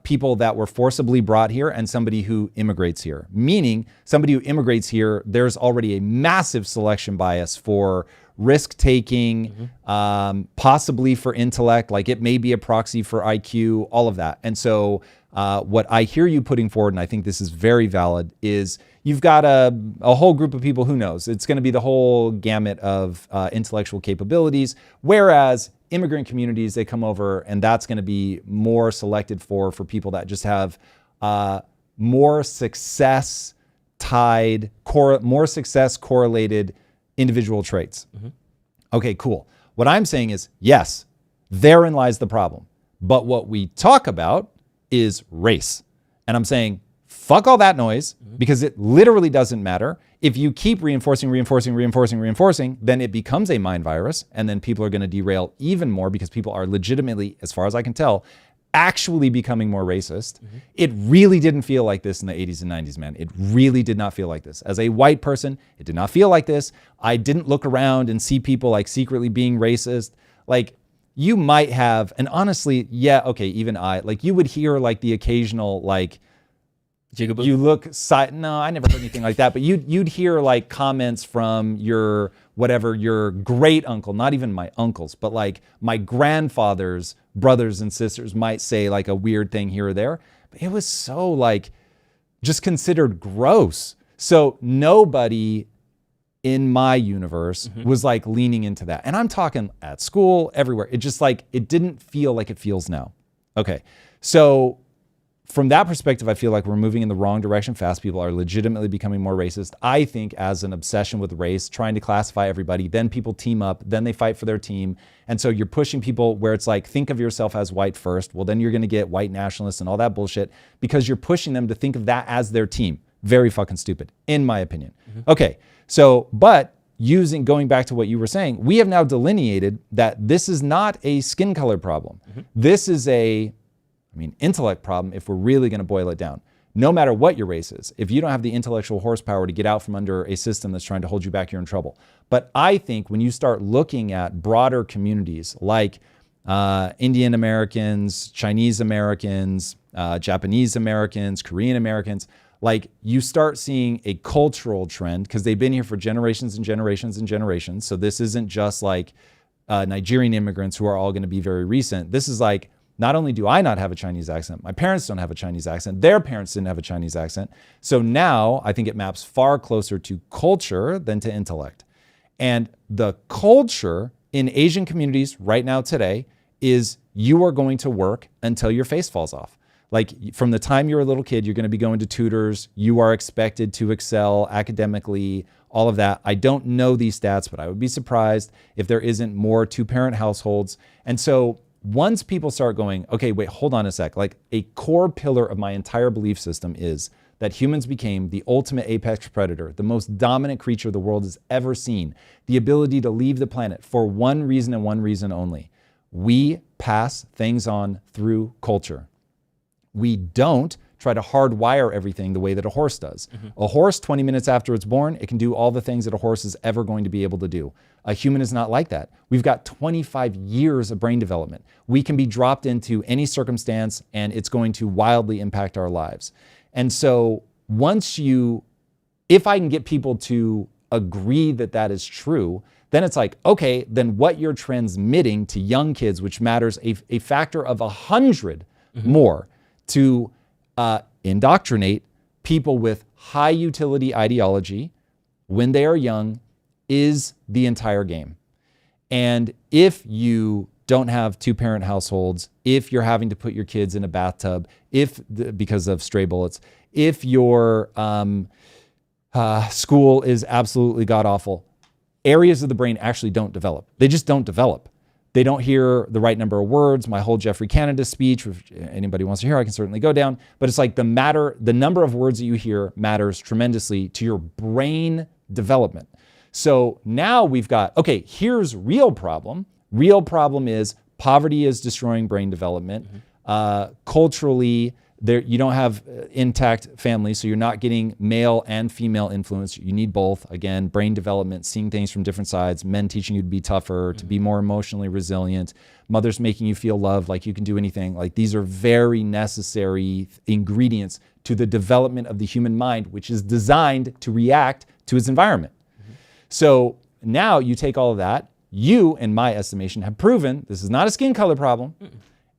people that were forcibly brought here and somebody who immigrates here. Meaning somebody who immigrates here, there's already a massive selection bias for risk-taking, possibly for intellect, like it may be a proxy for IQ, all of that. And so What I hear you putting forward, and I think this is very valid, is you've got a whole group of people, who knows? It's going to be the whole gamut of intellectual capabilities, whereas immigrant communities, they come over and that's going to be more selected for people that just have more success correlated individual traits. Okay, cool. What I'm saying is, yes, therein lies the problem. But what we talk about is race. And I'm saying, fuck all that noise, because it literally doesn't matter. If you keep reinforcing, then it becomes a mind virus. And then people are going to derail even more, because people are legitimately, as far as I can tell, actually becoming more racist. It really didn't feel like this in the 80s and 90s, man. It really did not feel like this. As a white person, it did not feel like this. I didn't look around and see people like secretly being racist. Like, you might have, and honestly, yeah, okay, even like you would hear like the occasional like, Jigaboo? You look, no, I never heard anything like that, but you'd hear like comments from your great uncle, not even my uncles, but like my grandfather's brothers and sisters might say like a weird thing here or there. But it was so like just considered gross. So nobody in my universe was like leaning into that. And I'm talking at school, everywhere. It just like, it didn't feel like it feels now. Okay. So from that perspective, I feel like we're moving in the wrong direction fast. People are legitimately becoming more racist. I think as an obsession with race, trying to classify everybody, then people team up, then they fight for their team. And so you're pushing people where it's like, think of yourself as white first. Well, then you're going to get white nationalists and all that bullshit, because you're pushing them to think of that as their team. Very fucking stupid, in my opinion. Okay. So, but going back to what you were saying, we have now delineated that this is not a skin color problem. This is intellect problem, if we're really going to boil it down. No matter what your race is, if you don't have the intellectual horsepower to get out from under a system that's trying to hold you back, you're in trouble. But I think when you start looking at broader communities like Indian Americans, Chinese Americans, Japanese Americans, Korean Americans, like you start seeing a cultural trend, because they've been here for generations and generations and generations. So this isn't just like Nigerian immigrants who are all going to be very recent. This is like, not only do I not have a Chinese accent, my parents don't have a Chinese accent, their parents didn't have a Chinese accent. So now I think it maps far closer to culture than to intellect. And the culture in Asian communities right now today is you are going to work until your face falls off. Like from the time you're a little kid, you're going to be going to tutors. You are expected to excel academically, all of that. I don't know these stats, but I would be surprised if there isn't more two-parent households. And so once people start going, okay, wait, hold on a sec. Like a core pillar of my entire belief system is that humans became the ultimate apex predator, the most dominant creature the world has ever seen, the ability to leave the planet for one reason and one reason only. We pass things on through culture. We don't try to hardwire everything the way that a horse does. A horse, 20 minutes after it's born, it can do all the things that a horse is ever going to be able to do. A human is not like that. We've got 25 years of brain development. We can be dropped into any circumstance and it's going to wildly impact our lives. And so if I can get people to agree that that is true, then it's like, okay, then what you're transmitting to young kids, which matters a factor of 100 more, to indoctrinate people with high utility ideology when they are young, is the entire game. And if you don't have two-parent households, if you're having to put your kids in a bathtub, because of stray bullets, if your school is absolutely god-awful, areas of the brain actually don't develop. They just don't develop. They don't hear the right number of words. My whole Jeffrey Canada speech, if anybody wants to hear, I can certainly go down. But it's like the number of words that you hear matters tremendously to your brain development. So now we've got, okay, here's real problem. Real problem is poverty is destroying brain development. Culturally, you don't have intact families, so you're not getting male and female influence. You need both. Again, brain development, seeing things from different sides, men teaching you to be tougher, to be more emotionally resilient, mothers making you feel loved, like you can do anything. Like these are very necessary ingredients to the development of the human mind, which is designed to react to its environment. So now you take all of that. You, in my estimation, have proven this is not a skin color problem.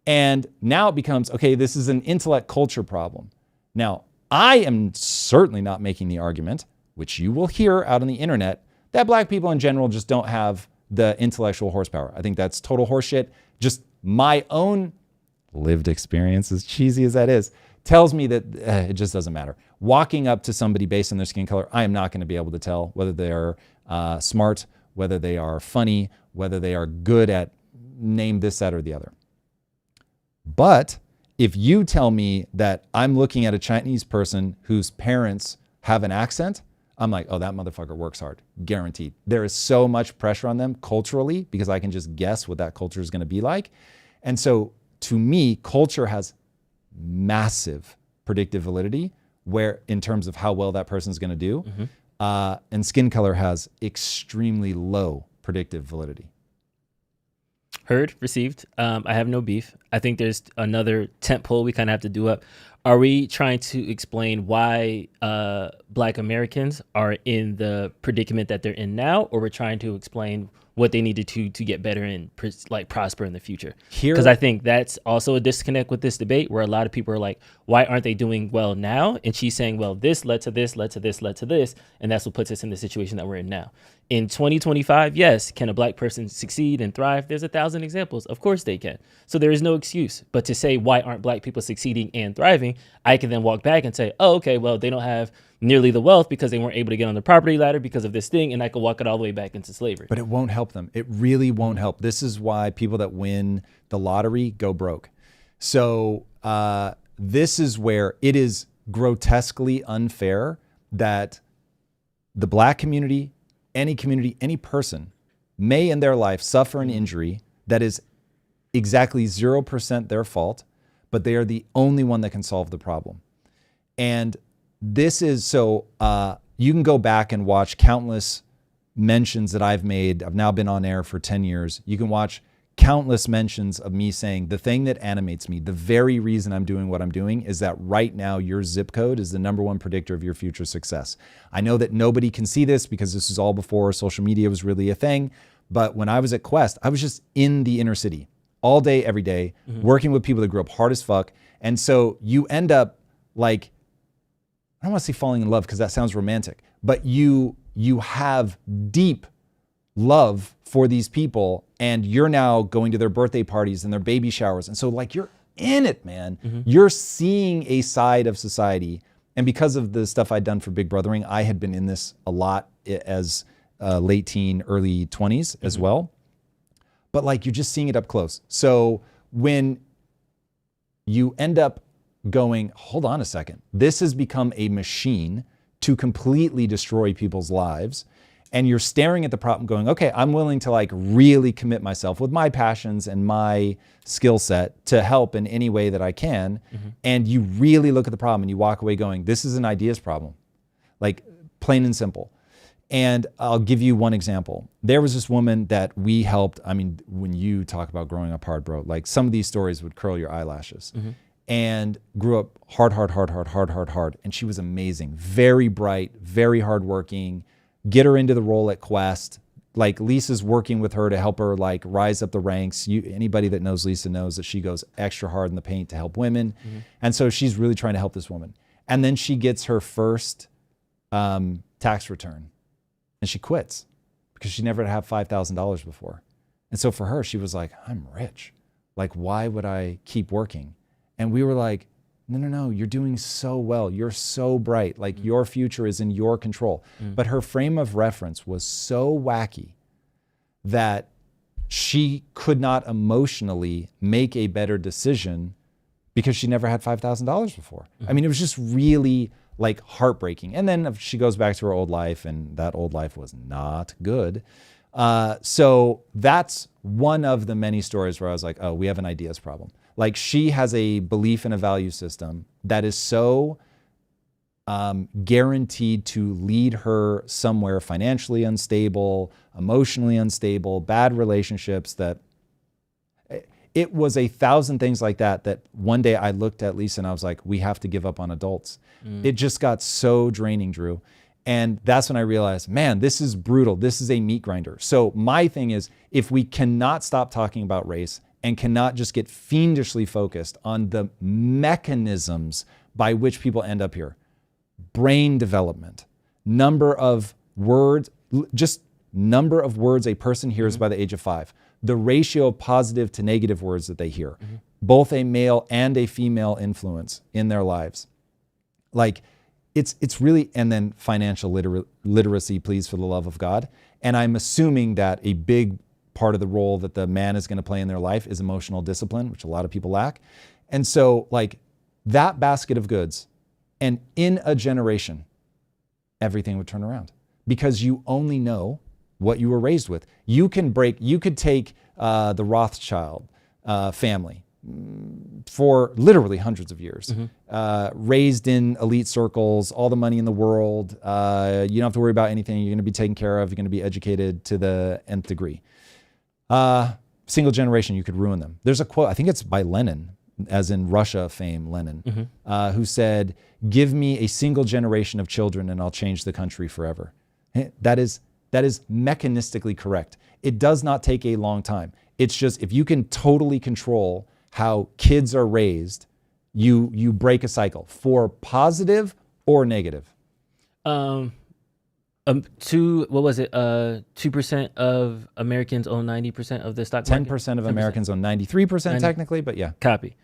And now it becomes, okay, this is an intellect culture problem. Now, I am certainly not making the argument, which you will hear out on the internet, that black people in general just don't have the intellectual horsepower. I think that's total horseshit. Just my own lived experience, as cheesy as that is, tells me that it just doesn't matter. Walking up to somebody based on their skin color, I am not going to be able to tell whether they're smart, whether they are funny, whether they are good at name this, that, or the other. But if you tell me that I'm looking at a Chinese person whose parents have an accent, I'm like, oh, that motherfucker works hard, guaranteed. There is so much pressure on them culturally because I can just guess what that culture is going to be like. And so to me, culture has massive predictive validity where in terms of how well that person's going to do. And skin color has extremely low predictive validity. Heard, received. I have no beef. I think there's another tent pole we kind of have to do up. Are we trying to explain why Black Americans are in the predicament that they're in now, or we're trying to explain what they needed to get better and like prosper in the future? Because I think that's also a disconnect with this debate where a lot of people are like, why aren't they doing well now? And she's saying, well, this led to this, led to this, led to this. And that's what puts us in the situation that we're in now. In 2025, yes, can a Black person succeed and thrive? There's 1,000 examples. Of course they can. So there is no excuse. But to say, why aren't Black people succeeding and thriving? I can then walk back and say, oh, okay, well, they don't have nearly the wealth because they weren't able to get on the property ladder because of this thing, and I could walk it all the way back into slavery. But it won't help them. It really won't help. This is why people that win the lottery go broke. So this is where it is grotesquely unfair that the Black community, any person may in their life suffer an injury that is exactly 0% their fault, but they are the only one that can solve the problem. And this is so you can go back and watch countless mentions that I've made. I've now been on air for 10 years. You can watch countless mentions of me saying the thing that animates me, the very reason I'm doing what I'm doing is that right now your zip code is the #1 predictor of your future success. I know that nobody can see this because this is all before social media was really a thing. But when I was at Quest, I was just in the inner city all day, every day, working with people that grew up hard as fuck. And so you end up like, I don't want to say falling in love because that sounds romantic, but you have deep love for these people and you're now going to their birthday parties and their baby showers. And so like you're in it, man. You're seeing a side of society. And because of the stuff I'd done for Big Brothering, I had been in this a lot as late teen, early 20s as well. But like you're just seeing it up close. So when you end up going, hold on a second, this has become a machine to completely destroy people's lives. And you're staring at the problem going, okay, I'm willing to like really commit myself with my passions and my skill set to help in any way that I can. And you really look at the problem and you walk away going, this is an ideas problem, like plain and simple. And I'll give you one example. There was this woman that we helped. I mean, when you talk about growing up hard, bro, like some of these stories would curl your eyelashes. And grew up hard. And she was amazing, very bright, very hardworking. Get her into the role at Quest. Like Lisa's working with her to help her like rise up the ranks. Anybody that knows Lisa knows that she goes extra hard in the paint to help women. And so she's really trying to help this woman. And then she gets her first tax return and she quits because she never had $5,000 before. And so for her, she was like, I'm rich. Like, why would I keep working? And we were like, no, you're doing so well. You're so bright. Like your future is in your control. But her frame of reference was so wacky that she could not emotionally make a better decision because she never had $5,000 before. I mean, it was just really like heartbreaking. And then she goes back to her old life and that old life was not good. So that's one of the many stories where I was like, oh, we have an ideas problem. Like she has a belief in a value system that is so guaranteed to lead her somewhere financially unstable, emotionally unstable, bad relationships, that it was 1,000 things like that, that one day I looked at Lisa and I was like, we have to give up on adults. It just got so draining, Drew. And that's when I realized, man, this is brutal. This is a meat grinder. So my thing is, if we cannot stop talking about race and cannot just get fiendishly focused on the mechanisms by which people end up here. Brain development, number of words, just number of words a person hears by the age of 5, the ratio of positive to negative words that they hear, both a male and a female influence in their lives. Like it's really, and then financial literacy, please, for the love of God. And I'm assuming that a big part of the role that the man is going to play in their life is emotional discipline, which a lot of people lack. And so like that basket of goods, and in a generation, everything would turn around because you only know what you were raised with. You could take the Rothschild family for literally hundreds of years, raised in elite circles, all the money in the world. You don't have to worry about anything. You're going to be taken care of. You're going to be educated to the nth degree. Single generation, you could ruin them. There's a quote, I think it's by Lenin, as in Russia fame Lenin, who said, "Give me a single generation of children and I'll change the country forever." That is mechanistically correct. It does not take a long time. It's just, if you can totally control how kids are raised, you break a cycle for positive or negative. 2% of Americans own 90% of the stock market. 10% of Americans own 93% technically, but yeah. Copy.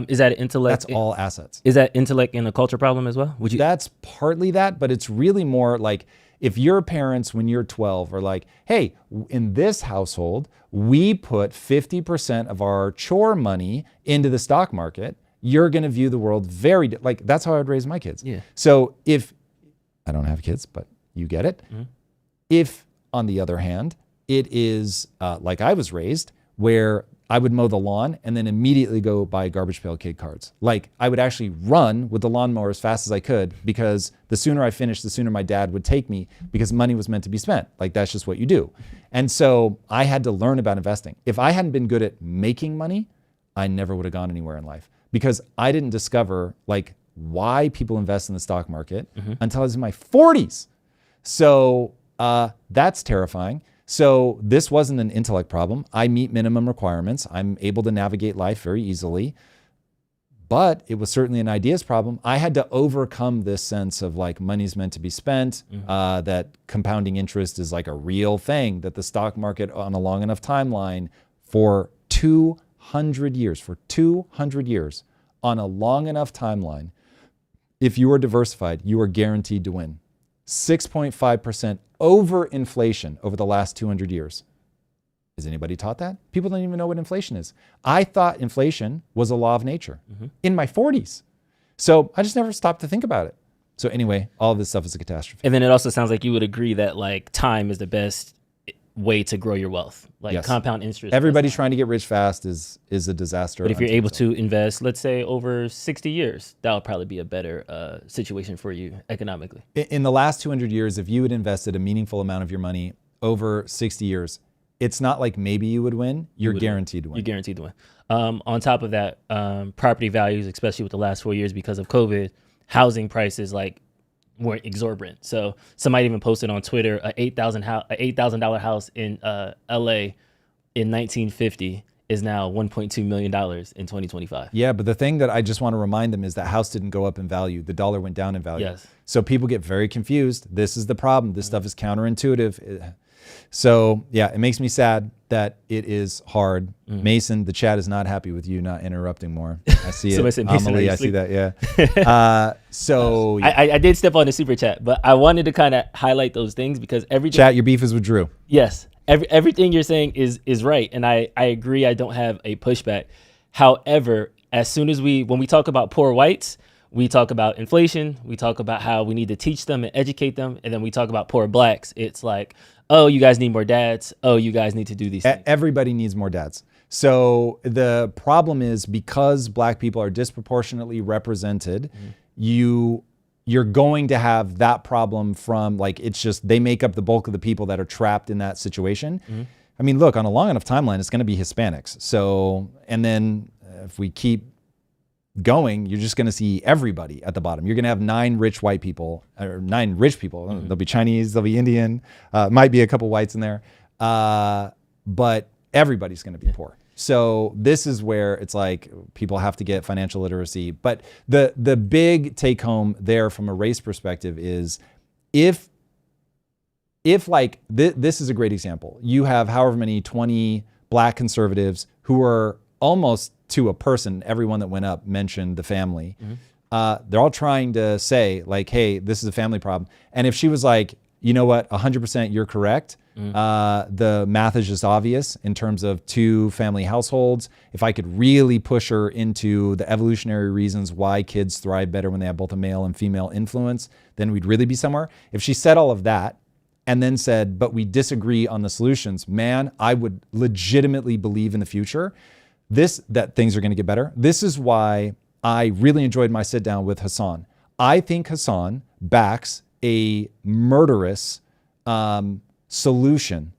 Is that intellect? That's all assets. Is that intellect and a culture problem as well? That's partly that, but it's really more like, if your parents, when you're 12, are like, hey, in this household, we put 50% of our chore money into the stock market, you're going to view the world like, that's how I would raise my kids. Yeah. So if, I don't have kids, but you get it. If, on the other hand, it is like I was raised, where I would mow the lawn and then immediately go buy garbage pail kid cards. Like, I would actually run with the lawnmower as fast as I could, because the sooner I finished, the sooner my dad would take me, because money was meant to be spent. Like, that's just what you do. And so I had to learn about investing. If I hadn't been good at making money, I never would have gone anywhere in life, because I didn't discover like why people invest in the stock market until I was in my 40s. So that's terrifying. So this wasn't an intellect problem. I meet minimum requirements. I'm able to navigate life very easily. But it was certainly an ideas problem. I had to overcome this sense of like money's meant to be spent, that compounding interest is like a real thing, that the stock market on a long enough timeline for 200 years, on a long enough timeline, if you are diversified, you are guaranteed to win. 6.5% over inflation over the last 200 years. Has anybody taught that? People don't even know what inflation is. I thought inflation was a law of nature in my 40s. So I just never stopped to think about it. So anyway, all of this stuff is a catastrophe. And then it also sounds like you would agree that like time is the best way to grow your wealth. Like compound interest. Everybody trying to get rich fast is a disaster. But if you're able to invest, let's say over 60 years, that'll probably be a better situation for you economically. In the last 200 years, if you had invested a meaningful amount of your money over 60 years, it's not like maybe you would win. You're guaranteed to win. You're guaranteed to win. On top of that, property values, especially with the last 4 years because of COVID, housing prices like weren't exorbitant. So somebody even posted on Twitter a $8,000 house in LA in 1950 is now $1.2 million in 2025. Yeah, but the thing that I just want to remind them is that house didn't go up in value. The dollar went down in value. Yes. So people get very confused. This is the problem. This stuff is counterintuitive. So yeah, it makes me sad that it is hard. Mason, the chat is not happy with you not interrupting more. I see it. Said, Mason, Amelie, I see that. Yeah. So yeah. I did step on the super chat, but I wanted to kind of highlight those things because everything. Chat, your beef is with Drew. Yes, everything you're saying is right, and I agree. I don't have a pushback. However, as soon as when we talk about poor whites, we talk about inflation. We talk about how we need to teach them and educate them, and then we talk about poor blacks. It's like, oh, you guys need more dads. Oh, you guys need to do these things. Everybody needs more dads. So the problem is because black people are disproportionately represented, you're going to have that problem from like, it's just, they make up the bulk of the people that are trapped in that situation. I mean, look, on a long enough timeline, it's going to be Hispanics. So, and then if we keep going, you're just going to see everybody at the bottom. You're going to have 9 rich people. There'll be Chinese, there'll be Indian, might be a couple whites in there, but everybody's going to be poor. So this is where it's like people have to get financial literacy. But the big take home there from a race perspective is if like this is a great example. You have however many 20 black conservatives who are almost to a person, everyone that went up mentioned the family. They're all trying to say like, hey, this is a family problem. And if she was like, you know what, 100% you're correct. The math is just obvious in terms of 2 family households. If I could really push her into the evolutionary reasons why kids thrive better when they have both a male and female influence, then we'd really be somewhere. If she said all of that and then said, but we disagree on the solutions, man, I would legitimately believe in the future that things are going to get better. This is why I really enjoyed my sit down with Hassan. I think Hassan backs a murderous solution,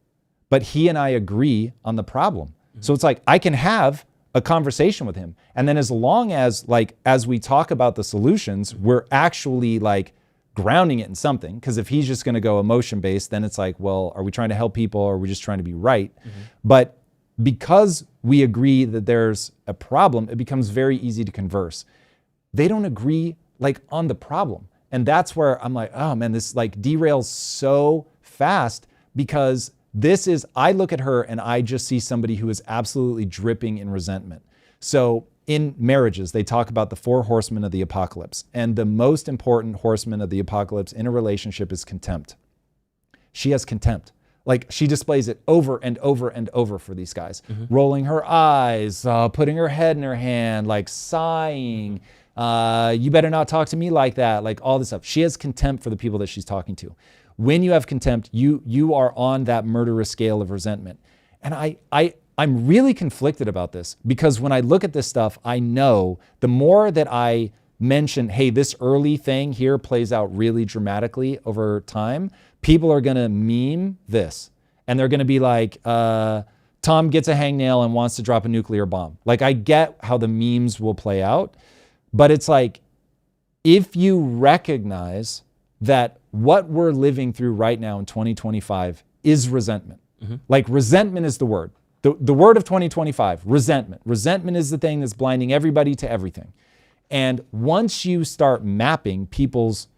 but he and I agree on the problem. So it's like, I can have a conversation with him. And then as long as like, as we talk about the solutions, we're actually like grounding it in something. Because if he's just going to go emotion based, then it's like, well, are we trying to help people or are we just trying to be right? But because we agree that there's a problem, it becomes very easy to converse. They don't agree like on the problem. And that's where I'm like, oh man, this like derails so fast, because I look at her and I just see somebody who is absolutely dripping in resentment. So in marriages, they talk about the 4 horsemen of the apocalypse. And the most important horseman of the apocalypse in a relationship is contempt. She has contempt. Like she displays it over and over and over for these guys, rolling her eyes, putting her head in her hand, like sighing, you better not talk to me like that, like all this stuff. She has contempt for the people that she's talking to. When you have contempt, you are on that murderous scale of resentment. And I'm really conflicted about this, because when I look at this stuff, I know the more that I mention, hey, this early thing here plays out really dramatically over time, people are going to meme this. And they're going to be like, Tom gets a hangnail and wants to drop a nuclear bomb. Like, I get how the memes will play out, but it's like, if you recognize that what we're living through right now in 2025 is resentment. Like resentment is the word. The word of 2025, resentment. Resentment is the thing that's blinding everybody to everything. And once you start mapping people's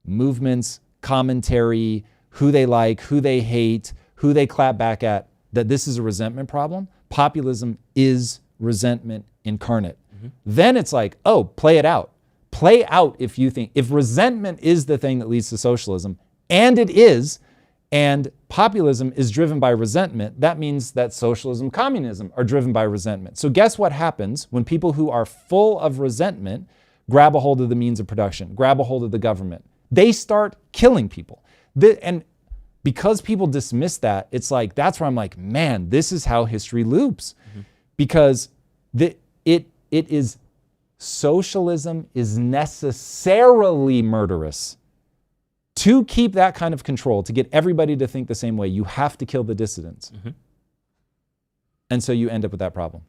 movements, commentary, who they like, who they hate, who they clap back at, that this is a resentment problem, populism is resentment incarnate. Then it's like, oh, play it out. Play out if you think, if resentment is the thing that leads to socialism, and it is, and populism is driven by resentment, that means that socialism, communism are driven by resentment. So guess what happens when people who are full of resentment grab a hold of the means of production, grab a hold of the government? They start killing people. And because people dismiss that, it's like, that's where I'm like, man, this is how history loops. Because it is, socialism is necessarily murderous. To keep that kind of control, to get everybody to think the same way, you have to kill the dissidents. And so you end up with that problem.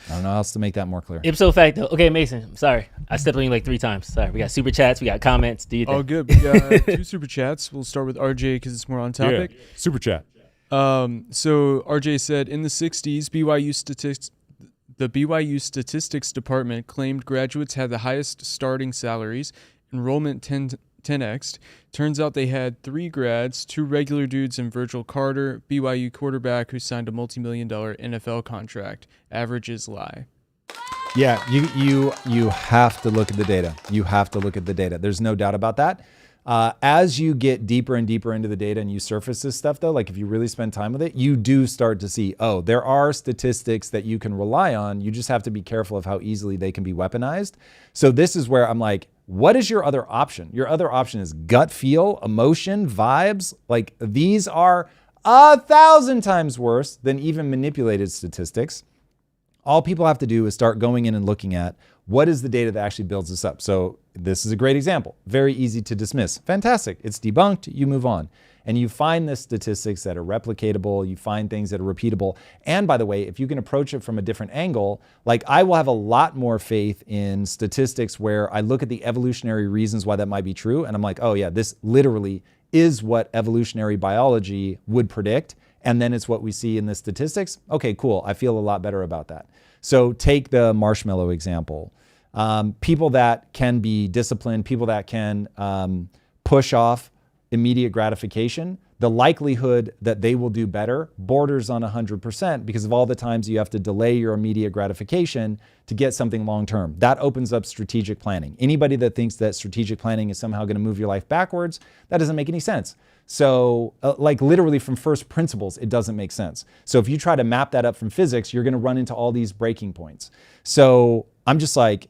I don't know how else to make that more clear. Ipso facto. Okay, Mason, I'm sorry. I stepped on you like 3 times. Sorry. We got super chats, we got comments. Do you think? Oh, good. We got 2 super chats. We'll start with RJ because it's more on topic. Yeah. Super chat. So RJ said, in the 60s, the BYU Statistics Department claimed graduates had the highest starting salaries. Enrollment 10x'd. Turns out they had 3 grads, 2 regular dudes, and Virgil Carter, BYU quarterback who signed a multi-million-dollar NFL contract. Averages lie. Yeah, you have to look at the data. You have to look at the data. There's no doubt about that. As you get deeper and deeper into the data and you surface this stuff, though, like if you really spend time with it, you do start to see, oh, there are statistics that you can rely on. You just have to be careful of how easily they can be weaponized. So this is where I'm like, what is your other option? Your other option is gut feel, emotion, vibes. Like these are 1,000 times worse than even manipulated statistics. All people have to do is start going in and looking at what is the data that actually builds this up. So this is a great example. Very easy to dismiss. Fantastic. It's debunked. You move on. And you find the statistics that are replicatable. You find things that are repeatable. And by the way, if you can approach it from a different angle, like I will have a lot more faith in statistics where I look at the evolutionary reasons why that might be true. And I'm like, oh yeah, this literally is what evolutionary biology would predict. and then it's what we see in the statistics, okay, cool. I feel a lot better about that. So take the marshmallow example. People that can be disciplined, people that can push off immediate gratification, the likelihood that they will do better borders on 100% because of all the times you have to delay your immediate gratification to get something long-term. That opens up strategic planning. Anybody that thinks that strategic planning is somehow going to move your life backwards, that doesn't make any sense. So like literally from first principles, it doesn't make sense. So if you try to map that up from physics, you're going to run into all these breaking points. So I'm just like,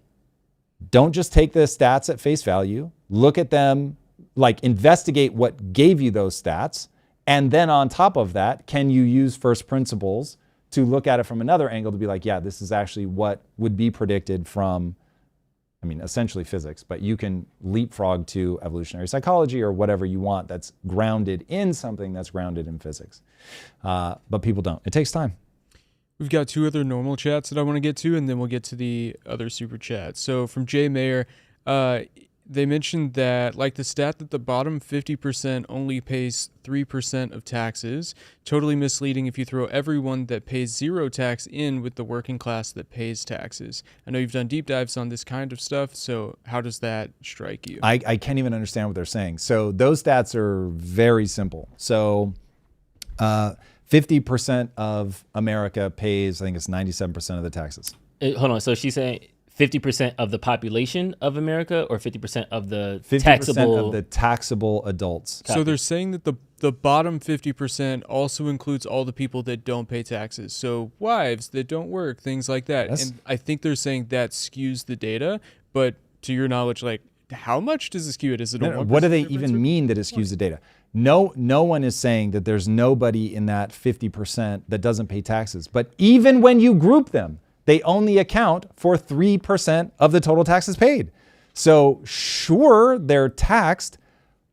don't just take the stats at face value, look at them, like investigate what gave you those stats. And then on top of that, can you use first principles to look at it from another angle to be like, yeah, this is actually what would be predicted from, I mean, essentially physics, but you can leapfrog to evolutionary psychology or whatever you want that's grounded in something that's grounded in physics. But people don't. It takes time. We've got 2 other normal chats that I want to get to, and then we'll get to the other super chats. So from Jay Mayer, they mentioned that, like the stat that the bottom 50% only pays 3% of taxes, totally misleading if you throw everyone that pays 0 tax in with the working class that pays taxes. I know you've done deep dives on this kind of stuff, so how does that strike you? I can't even understand what they're saying. So those stats are very simple. So 50% of America pays, I think it's 97% of the taxes. Hold on, so she's saying 50% of the population of America or 50% of the 50% taxable of the taxable adults. So they're saying that the bottom 50% also includes all the people that don't pay taxes. So wives that don't work, things like that. Yes. And I think they're saying that skews the data, but to your knowledge, like how much does it skew it? Is it a 1% what do they difference even or- mean that it skews the data? No one is saying that there's nobody in that 50% that doesn't pay taxes. But even when you group them, they only account for 3% of the total taxes paid. So sure, they're taxed,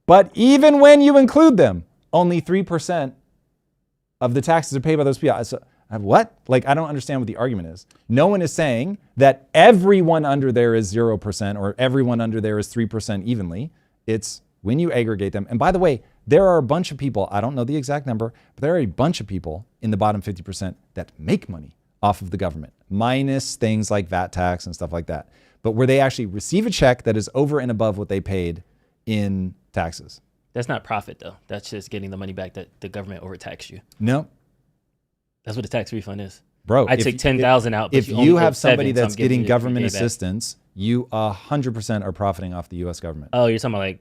but even when you include them, only 3% of the taxes are paid by those people. So, what? Like, I don't understand what the argument is. No one is saying that everyone under there is 0% or everyone under there is 3% evenly. It's when you aggregate them. And by the way, there are a bunch of people, I don't know the exact number, but there are a bunch of people in the bottom 50% that make money off of the government, minus things like VAT tax and stuff like that. But where they actually receive a check that is over and above what they paid in taxes. That's not profit though. That's just getting the money back that the government overtaxed you. No. That's what a tax refund is. Bro, I take 10,000 out. But if you only you have give 7, somebody so I'm that's giving getting you government the day back. assistance, you 100% are profiting off the U.S. government. Oh, you're talking about like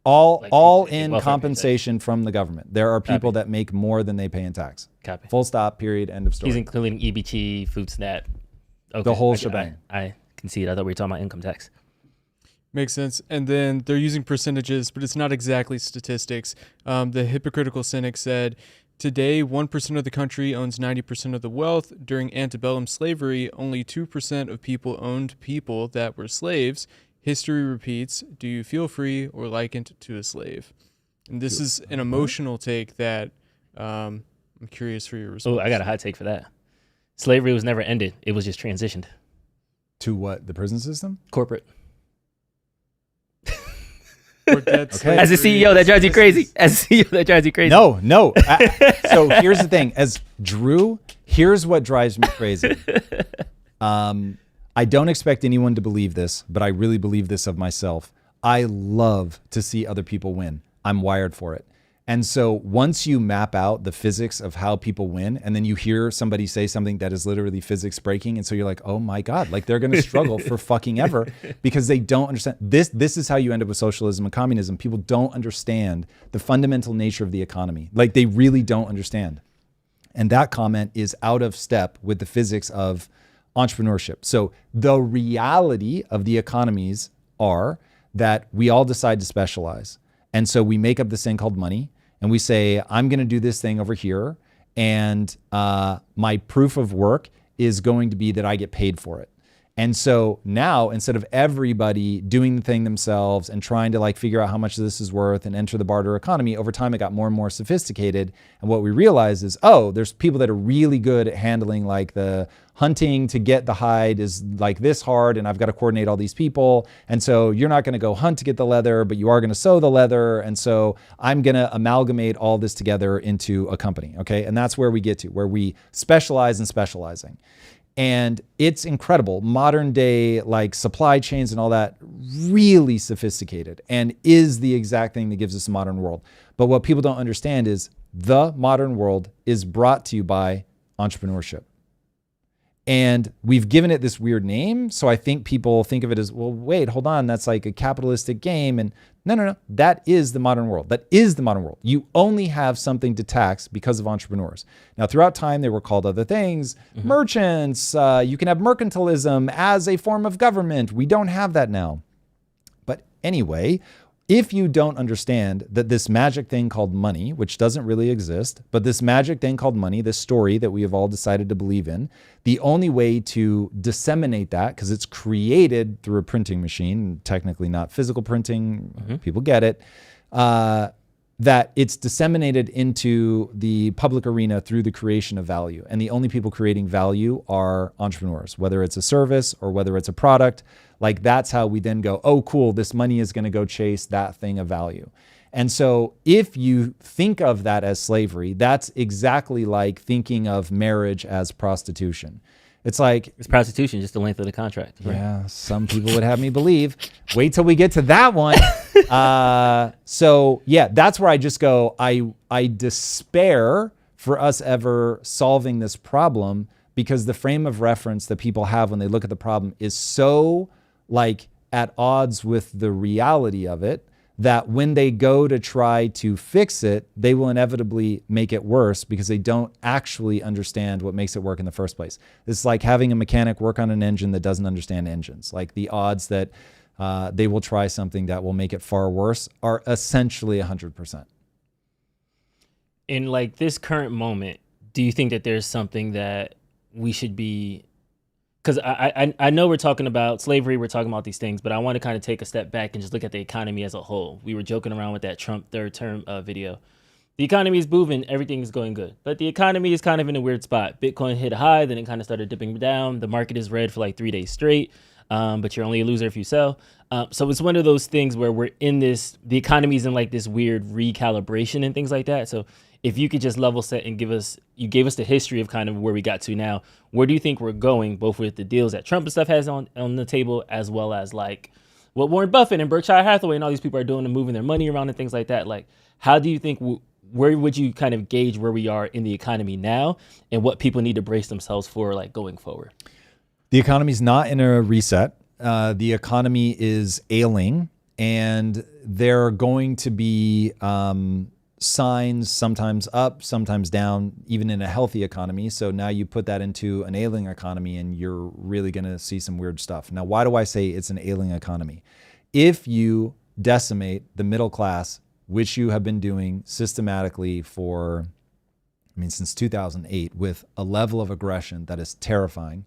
all in welfare compensation from the government. There are people that make more than they pay in tax. Copy. Full stop, period, end of story. He's including EBT, food snap. Okay. The whole shebang. I concede. I thought we were talking about income tax. Makes sense. And then they're using percentages, but it's not exactly statistics. The hypocritical cynic said, today, 1% of the country owns 90% of the wealth. During antebellum slavery, only 2% of people owned people that were slaves. History repeats. Do you feel free or likened to a slave? And this is an emotional take that I'm curious for your response. Oh, I got a hot take for that. Slavery was never ended. It was just transitioned. To what? The prison system? Corporate. Okay. As a CEO, that drives you crazy. As a CEO, that drives you crazy. No. So here's the thing. As Drew, here's what drives me crazy. I don't expect anyone to believe this, but I really believe this of myself. I love to see other people win. I'm wired for it. And so once you map out the physics of how people win, and then you hear somebody say something that is literally physics breaking, and so you're like, oh my God, like they're going to struggle for fucking ever because they don't understand. This is how you end up with socialism and communism. People don't understand the fundamental nature of the economy. Like they really don't understand. And that comment is out of step with the physics of entrepreneurship. So the reality of the economies are that we all decide to specialize. And so we make up this thing called money. And we say, I'm going to do this thing over here. And my proof of work is going to be that I get paid for it. And so now, instead of everybody doing the thing themselves and trying to like figure out how much this is worth and enter the barter economy, over time it got more and more sophisticated. And what we realized is, oh, there's people that are really good at handling like the hunting to get the hide is like this hard, and I've got to coordinate all these people. And so you're not going to go hunt to get the leather, but you are going to sew the leather. And so I'm going to amalgamate all this together into a company. Okay. And that's where we get to, where we specialize in specializing. And it's incredible. Modern day, like supply chains and all that, really sophisticated and is the exact thing that gives us a modern world. But what people don't understand is the modern world is brought to you by entrepreneurship. And we've given it this weird name. So I think people think of it as, well, wait, hold on. That's like a capitalistic game. And no. That is the modern world. That is the modern world. You only have something to tax because of entrepreneurs. Now, throughout time, they were called other things. Merchants, you can have mercantilism as a form of government. We don't have that now. But anyway, if you don't understand that this magic thing called money, which doesn't really exist, but this magic thing called money, this story that we have all decided to believe in, the only way to disseminate that, because it's created through a printing machine, technically not physical printing, people get it, that it's disseminated into the public arena through the creation of value. And the only people creating value are entrepreneurs, whether it's a service or whether it's a product. Like that's how we then go, oh, cool, this money is going to go chase that thing of value. And so if you think of that as slavery, that's exactly like thinking of marriage as prostitution. It's like... It's prostitution, just the length of the contract. Right? Yeah, some people would have me believe. Wait till we get to that one. So yeah, that's where I just go, I despair for us ever solving this problem, because the frame of reference that people have when they look at the problem is so like at odds with the reality of it, that when they go to try to fix it, they will inevitably make it worse because they don't actually understand what makes it work in the first place. It's like having a mechanic work on an engine that doesn't understand engines. Like the odds that they will try something that will make it far worse are essentially 100%. In like this current moment, do you think that there's something that we should be... Because I know we're talking about slavery, we're talking about these things, but I want to kind of take a step back and just look at the economy as a whole. We were joking around with that Trump third term video. The economy is booming, everything is going good, but the economy is kind of in a weird spot. Bitcoin hit a high, then it kind of started dipping down. The market is red for like 3 days straight, but you're only a loser if you sell. So it's one of those things where we're in this, the economy's in like this weird recalibration and things like that. So if you could just level set and you gave us the history of kind of where we got to now, where do you think we're going, both with the deals that Trump and stuff has on the table, as well as like what Warren Buffett and Berkshire Hathaway and all these people are doing and moving their money around and things like that? Like, how do you think, where would you kind of gauge where we are in the economy now and what people need to brace themselves for like going forward? The economy's not in a reset. The economy is ailing, and there are going to be signs, sometimes up, sometimes down, even in a healthy economy. So now you put that into an ailing economy and you're really going to see some weird stuff. Now, why do I say it's an ailing economy? If you decimate the middle class, which you have been doing systematically for, since 2008, with a level of aggression that is terrifying,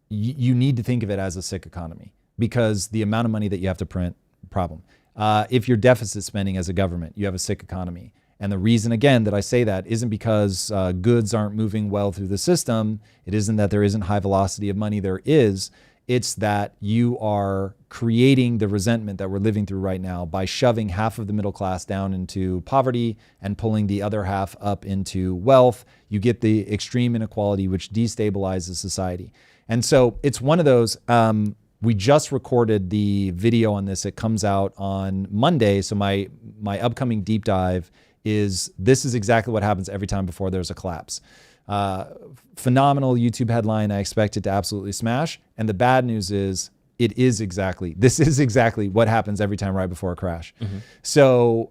you need to think of it as a sick economy, because the amount of money that you have to print, problem. If you're deficit spending as a government, you have a sick economy. And the reason, again, that I say that isn't because goods aren't moving well through the system. It isn't that there isn't high velocity of money. There is. It's that you are creating the resentment that we're living through right now by shoving half of the middle class down into poverty and pulling the other half up into wealth. You get the extreme inequality, which destabilizes society. And so it's one of those... we just recorded the video on this. It comes out on Monday. So my upcoming deep dive is, this is exactly what happens every time before there's a collapse. Phenomenal YouTube headline. I expect it to absolutely smash. And the bad news is, this is exactly what happens every time right before a crash. So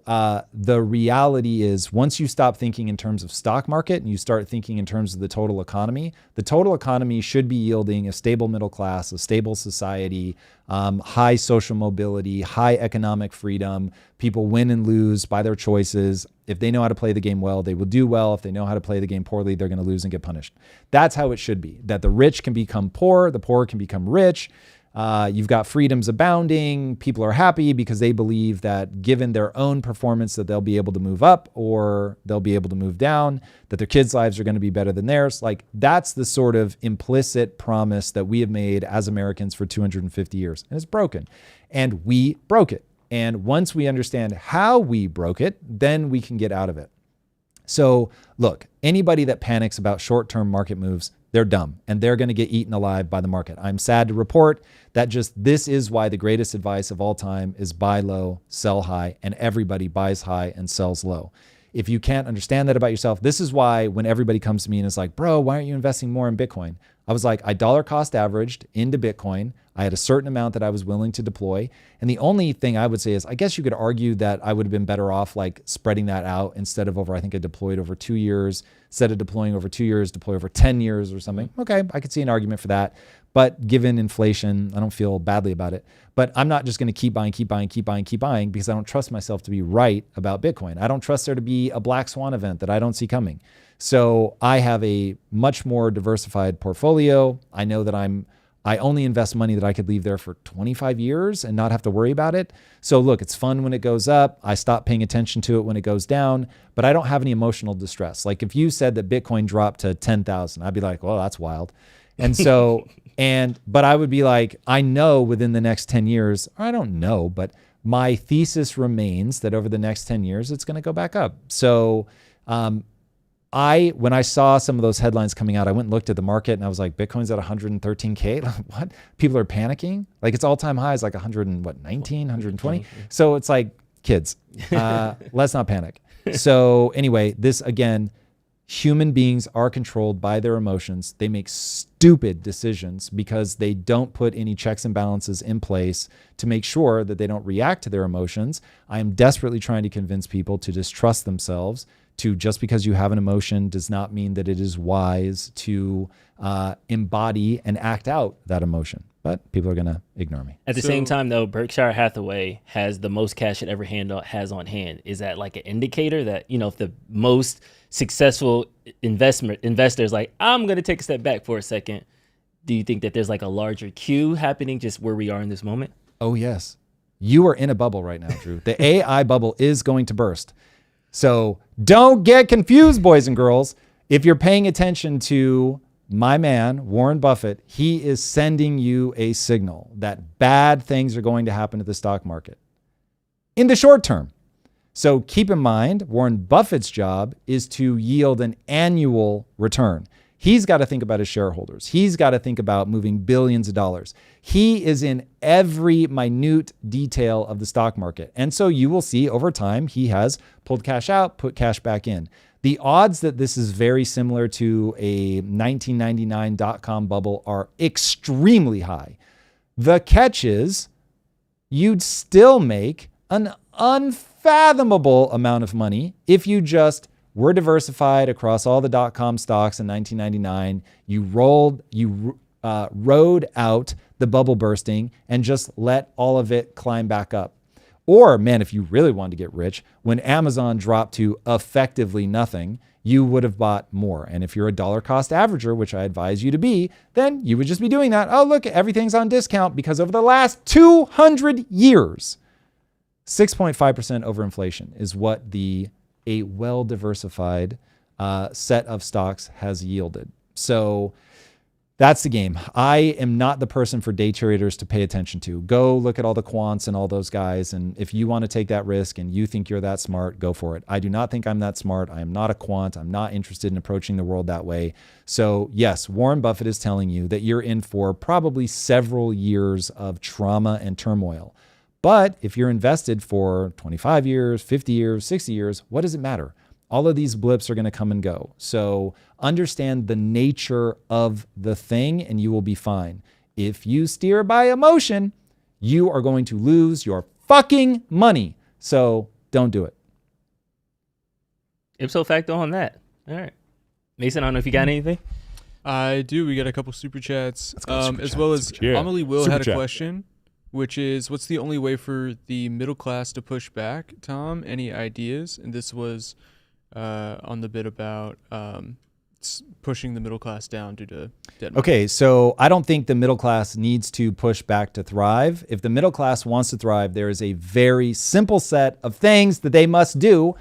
the reality is, once you stop thinking in terms of stock market and you start thinking in terms of the total economy should be yielding a stable middle class, a stable society, high social mobility, high economic freedom. People win and lose by their choices. If they know how to play the game well, they will do well. If they know how to play the game poorly, they're going to lose and get punished. That's how it should be, that the rich can become poor, the poor can become rich. You've got freedoms abounding. People are happy because they believe that given their own performance that they'll be able to move up or they'll be able to move down, that their kids' lives are going to be better than theirs. Like, that's the sort of implicit promise that we have made as Americans for 250 years. And it's broken. And we broke it. And once we understand how we broke it, then we can get out of it. So look, anybody that panics about short-term market moves, they're dumb and they're going to get eaten alive by the market. I'm sad to report that this is why the greatest advice of all time is buy low, sell high, and everybody buys high and sells low. If you can't understand that about yourself, this is why when everybody comes to me and is like, bro, why aren't you investing more in Bitcoin? I was like, I dollar cost averaged into Bitcoin. I had a certain amount that I was willing to deploy. And the only thing I would say is, I guess you could argue that I would have been better off like spreading that out instead of over, I think I deployed over 2 years, instead of deploying over 2 years, deploy over 10 years or something. Okay, I could see an argument for that. But given inflation, I don't feel badly about it. But I'm not just going to keep buying because I don't trust myself to be right about Bitcoin. I don't trust there to be a black swan event that I don't see coming. So I have a much more diversified portfolio. I know that I only invest money that I could leave there for 25 years and not have to worry about it. So look, it's fun when it goes up. I stop paying attention to it when it goes down, but I don't have any emotional distress. Like if you said that Bitcoin dropped to 10,000, I'd be like, well, that's wild. And so, but I would be like, I know within the next 10 years, or I don't know, but my thesis remains that over the next 10 years, it's going to go back up. So, when I saw some of those headlines coming out, I went and looked at the market and I was like, Bitcoin's at 113K. What? People are panicking. Like its all-time high is like 119, 120. So it's like, kids, let's not panic. So anyway, this again, human beings are controlled by their emotions. They make stupid decisions because they don't put any checks and balances in place to make sure that they don't react to their emotions. I am desperately trying to convince people to distrust themselves. To just because you have an emotion does not mean that it is wise to embody and act out that emotion. But people are going to ignore me. At the same time, though, Berkshire Hathaway has the most cash it ever has on hand. Is that like an indicator that, if the most successful investors like, I'm going to take a step back for a second. Do you think that there's like a larger queue happening just where we are in this moment? Oh, yes. You are in a bubble right now, Drew. The AI bubble is going to burst. So don't get confused, boys and girls. If you're paying attention to my man, Warren Buffett, he is sending you a signal that bad things are going to happen to the stock market in the short term. So keep in mind, Warren Buffett's job is to yield an annual return. He's got to think about his shareholders. He's got to think about moving billions of dollars. He is in every minute detail of the stock market. And so you will see over time, he has pulled cash out, put cash back in. The odds that this is very similar to a 1999 dot-com bubble are extremely high. The catch is you'd still make an unfathomable amount of money if you just were diversified across all the dot-com stocks in 1999. You rode out the bubble bursting and just let all of it climb back up. Or, man, if you really wanted to get rich, when Amazon dropped to effectively nothing, you would have bought more. And if you're a dollar cost averager, which I advise you to be, then you would just be doing that. Oh, look, everything's on discount because over the last 200 years, 6.5% over inflation is what a well-diversified set of stocks has yielded. So that's the game. I am not the person for day traders to pay attention to. Go look at all the quants and all those guys. And if you want to take that risk and you think you're that smart, go for it. I do not think I'm that smart. I am not a quant. I'm not interested in approaching the world that way. So yes, Warren Buffett is telling you that you're in for probably several years of trauma and turmoil. But if you're invested for 25 years, 50 years, 60 years, what does it matter? All of these blips are going to come and go. So understand the nature of the thing and you will be fine. If you steer by emotion, you are going to lose your fucking money. So don't do it. Ipso facto on that. All right. Mason, I don't know if you got anything. I do. We got a couple super chats. As well as Amelie Will had a question. which is, what's the only way for the middle class to push back? Tom, any ideas? And this was on the bit about pushing the middle class down due to debt. Okay, so I don't think the middle class needs to push back to thrive. If the middle class wants to thrive, there is a very simple set of things that they must do,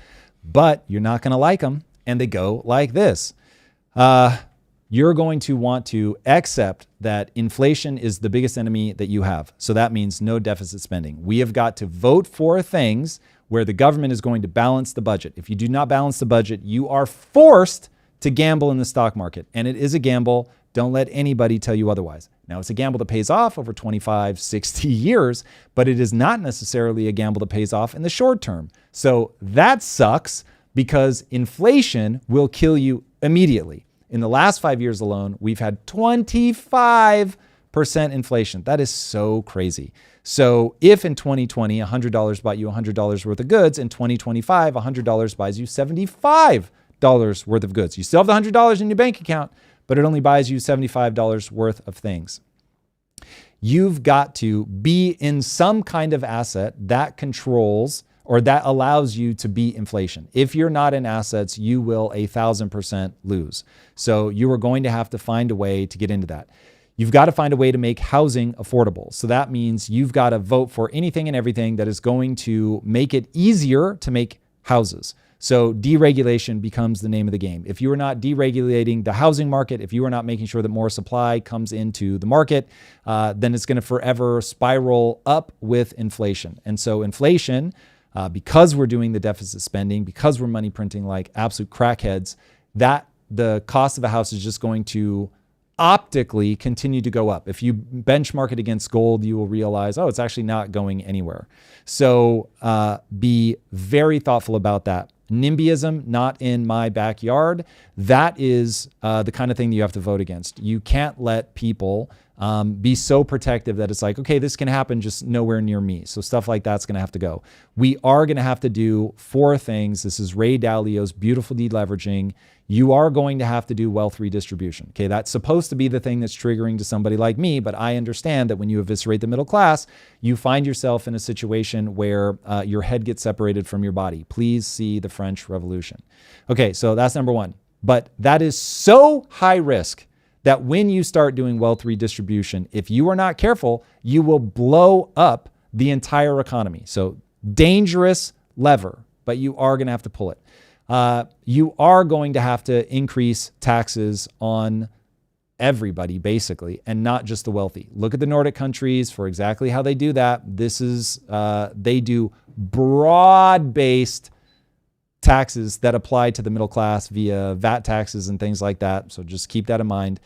but you're not going to like them, and they go like this. You're going to want to accept that inflation is the biggest enemy that you have. So that means no deficit spending. We have got to vote for things where the government is going to balance the budget. If you do not balance the budget, you are forced to gamble in the stock market. And it is a gamble. Don't let anybody tell you otherwise. Now, it's a gamble that pays off over 25, 60 years, but it is not necessarily a gamble that pays off in the short term. So that sucks because inflation will kill you immediately. In the last 5 years alone, we've had 25% inflation. That is so crazy. So if in 2020, $100 bought you $100 worth of goods, in 2025, $100 buys you $75 worth of goods. You still have the $100 in your bank account, but it only buys you $75 worth of things. You've got to be in some kind of asset that controls or that allows you to beat inflation. If you're not in assets, you will 1,000% lose. So you are going to have to find a way to get into that. You've got to find a way to make housing affordable. So that means you've got to vote for anything and everything that is going to make it easier to make houses. So deregulation becomes the name of the game. If you are not deregulating the housing market, if you are not making sure that more supply comes into the market, then it's going to forever spiral up with inflation. And so inflation, because we're doing the deficit spending, because we're money printing like absolute crackheads, that the cost of a house is just going to optically continue to go up. If you benchmark it against gold, you will realize, oh, it's actually not going anywhere. So be very thoughtful about that. NIMBYism, not in my backyard. That is the kind of thing that you have to vote against. You can't let people be so protective that it's like, okay, this can happen just nowhere near me. So stuff like that's going to have to go. We are going to have to do 4 things. This is Ray Dalio's beautiful deleveraging. You are going to have to do wealth redistribution. Okay, that's supposed to be the thing that's triggering to somebody like me, but I understand that when you eviscerate the middle class, you find yourself in a situation where your head gets separated from your body. Please see the French Revolution. Okay, so that's number 1. But that is so high risk that when you start doing wealth redistribution, if you are not careful, you will blow up the entire economy. So dangerous lever, but you are going to have to pull it. You are going to have to increase taxes on everybody, basically, and not just the wealthy. Look at the Nordic countries for exactly how they do that. This is, they do broad-based taxes that apply to the middle class via VAT taxes and things like that. So just keep that in mind.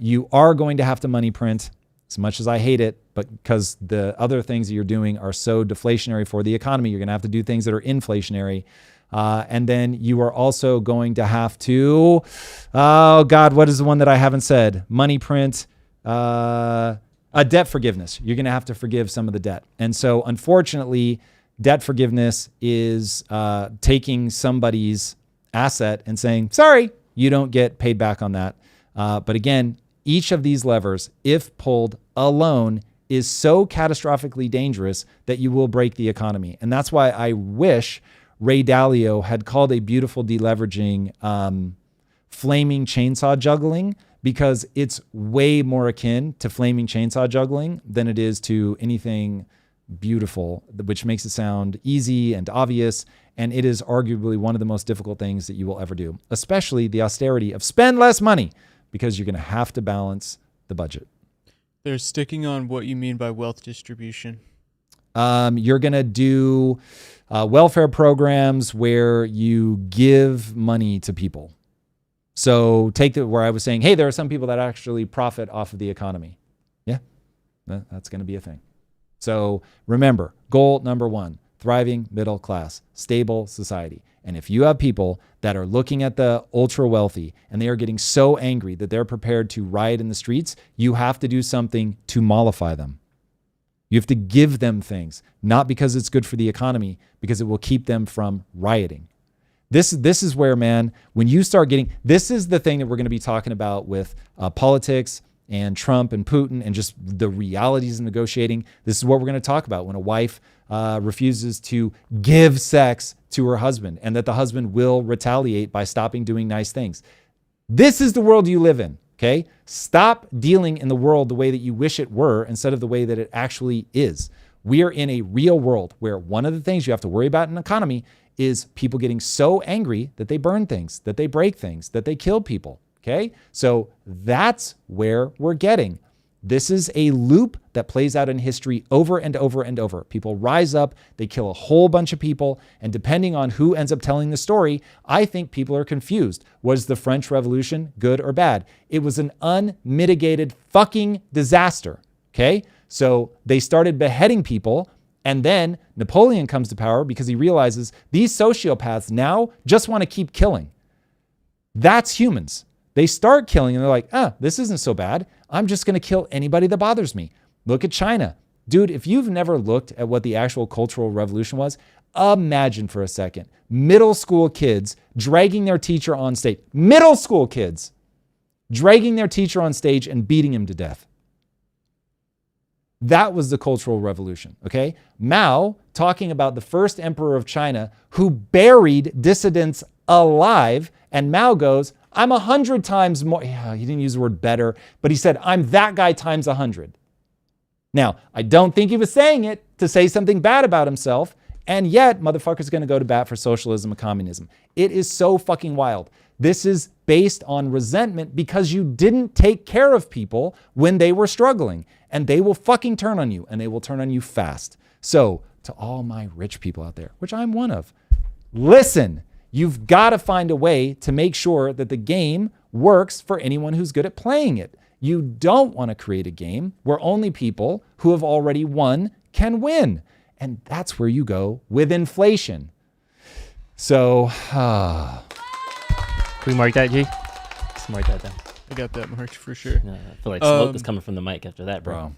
You are going to have to money print, as much as I hate it, but because the other things that you're doing are so deflationary for the economy, you're going to have to do things that are inflationary. And then you are also going to have to, oh God, what is the one that I haven't said? Money print, a debt forgiveness. You're going to have to forgive some of the debt. And so unfortunately, debt forgiveness is taking somebody's asset and saying, sorry, you don't get paid back on that. But again, each of these levers, if pulled alone, is so catastrophically dangerous that you will break the economy. And that's why I wish Ray Dalio had called a beautiful deleveraging flaming chainsaw juggling, because it's way more akin to flaming chainsaw juggling than it is to anything beautiful, which makes it sound easy and obvious. And it is arguably one of the most difficult things that you will ever do, especially the austerity of spend less money, because you're going to have to balance the budget. They're sticking on what you mean by wealth distribution. You're going to do welfare programs where you give money to people. So take where I was saying, hey, there are some people that actually profit off of the economy. Yeah, that's going to be a thing. So remember, goal number 1, thriving middle class, stable society. And if you have people that are looking at the ultra wealthy and they are getting so angry that they're prepared to riot in the streets, you have to do something to mollify them. You have to give them things, not because it's good for the economy, because it will keep them from rioting. This is where, man, when you start getting, this is the thing that we're going to be talking about with politics and Trump and Putin and just the realities of negotiating. This is what we're going to talk about when a wife refuses to give sex to her husband and that the husband will retaliate by stopping doing nice things. This is the world you live in, okay? Stop dealing in the world the way that you wish it were instead of the way that it actually is. We are in a real world where one of the things you have to worry about in an economy is people getting so angry that they burn things, that they break things, that they kill people, okay? So that's where we're getting. This is a loop that plays out in history over and over and over. People rise up, they kill a whole bunch of people, and depending on who ends up telling the story, I think people are confused. Was the French Revolution good or bad? It was an unmitigated fucking disaster, okay? So they started beheading people, and then Napoleon comes to power because he realizes these sociopaths now just want to keep killing. That's humans. They start killing and they're like, this isn't so bad. I'm just going to kill anybody that bothers me. Look at China. Dude, if you've never looked at what the actual Cultural Revolution was, imagine for a second, middle school kids dragging their teacher on stage. Middle school kids dragging their teacher on stage and beating him to death. That was the Cultural Revolution, okay? Mao talking about the first emperor of China who buried dissidents alive, and Mao goes, I'm 100 times more. Yeah, he didn't use the word better, but he said, I'm that guy times 100. Now, I don't think he was saying it to say something bad about himself, and yet motherfucker's going to go to bat for socialism and communism. It is so fucking wild. This is based on resentment because you didn't take care of people when they were struggling, and they will fucking turn on you, and they will turn on you fast. So to all my rich people out there, which I'm one of, listen. You've got to find a way to make sure that the game works for anyone who's good at playing it. You don't want to create a game where only people who have already won can win. And that's where you go with inflation. So, Can we mark that, G? Let's mark that down. I got that marked for sure. No, I feel like smoke is coming from the mic after that, bro.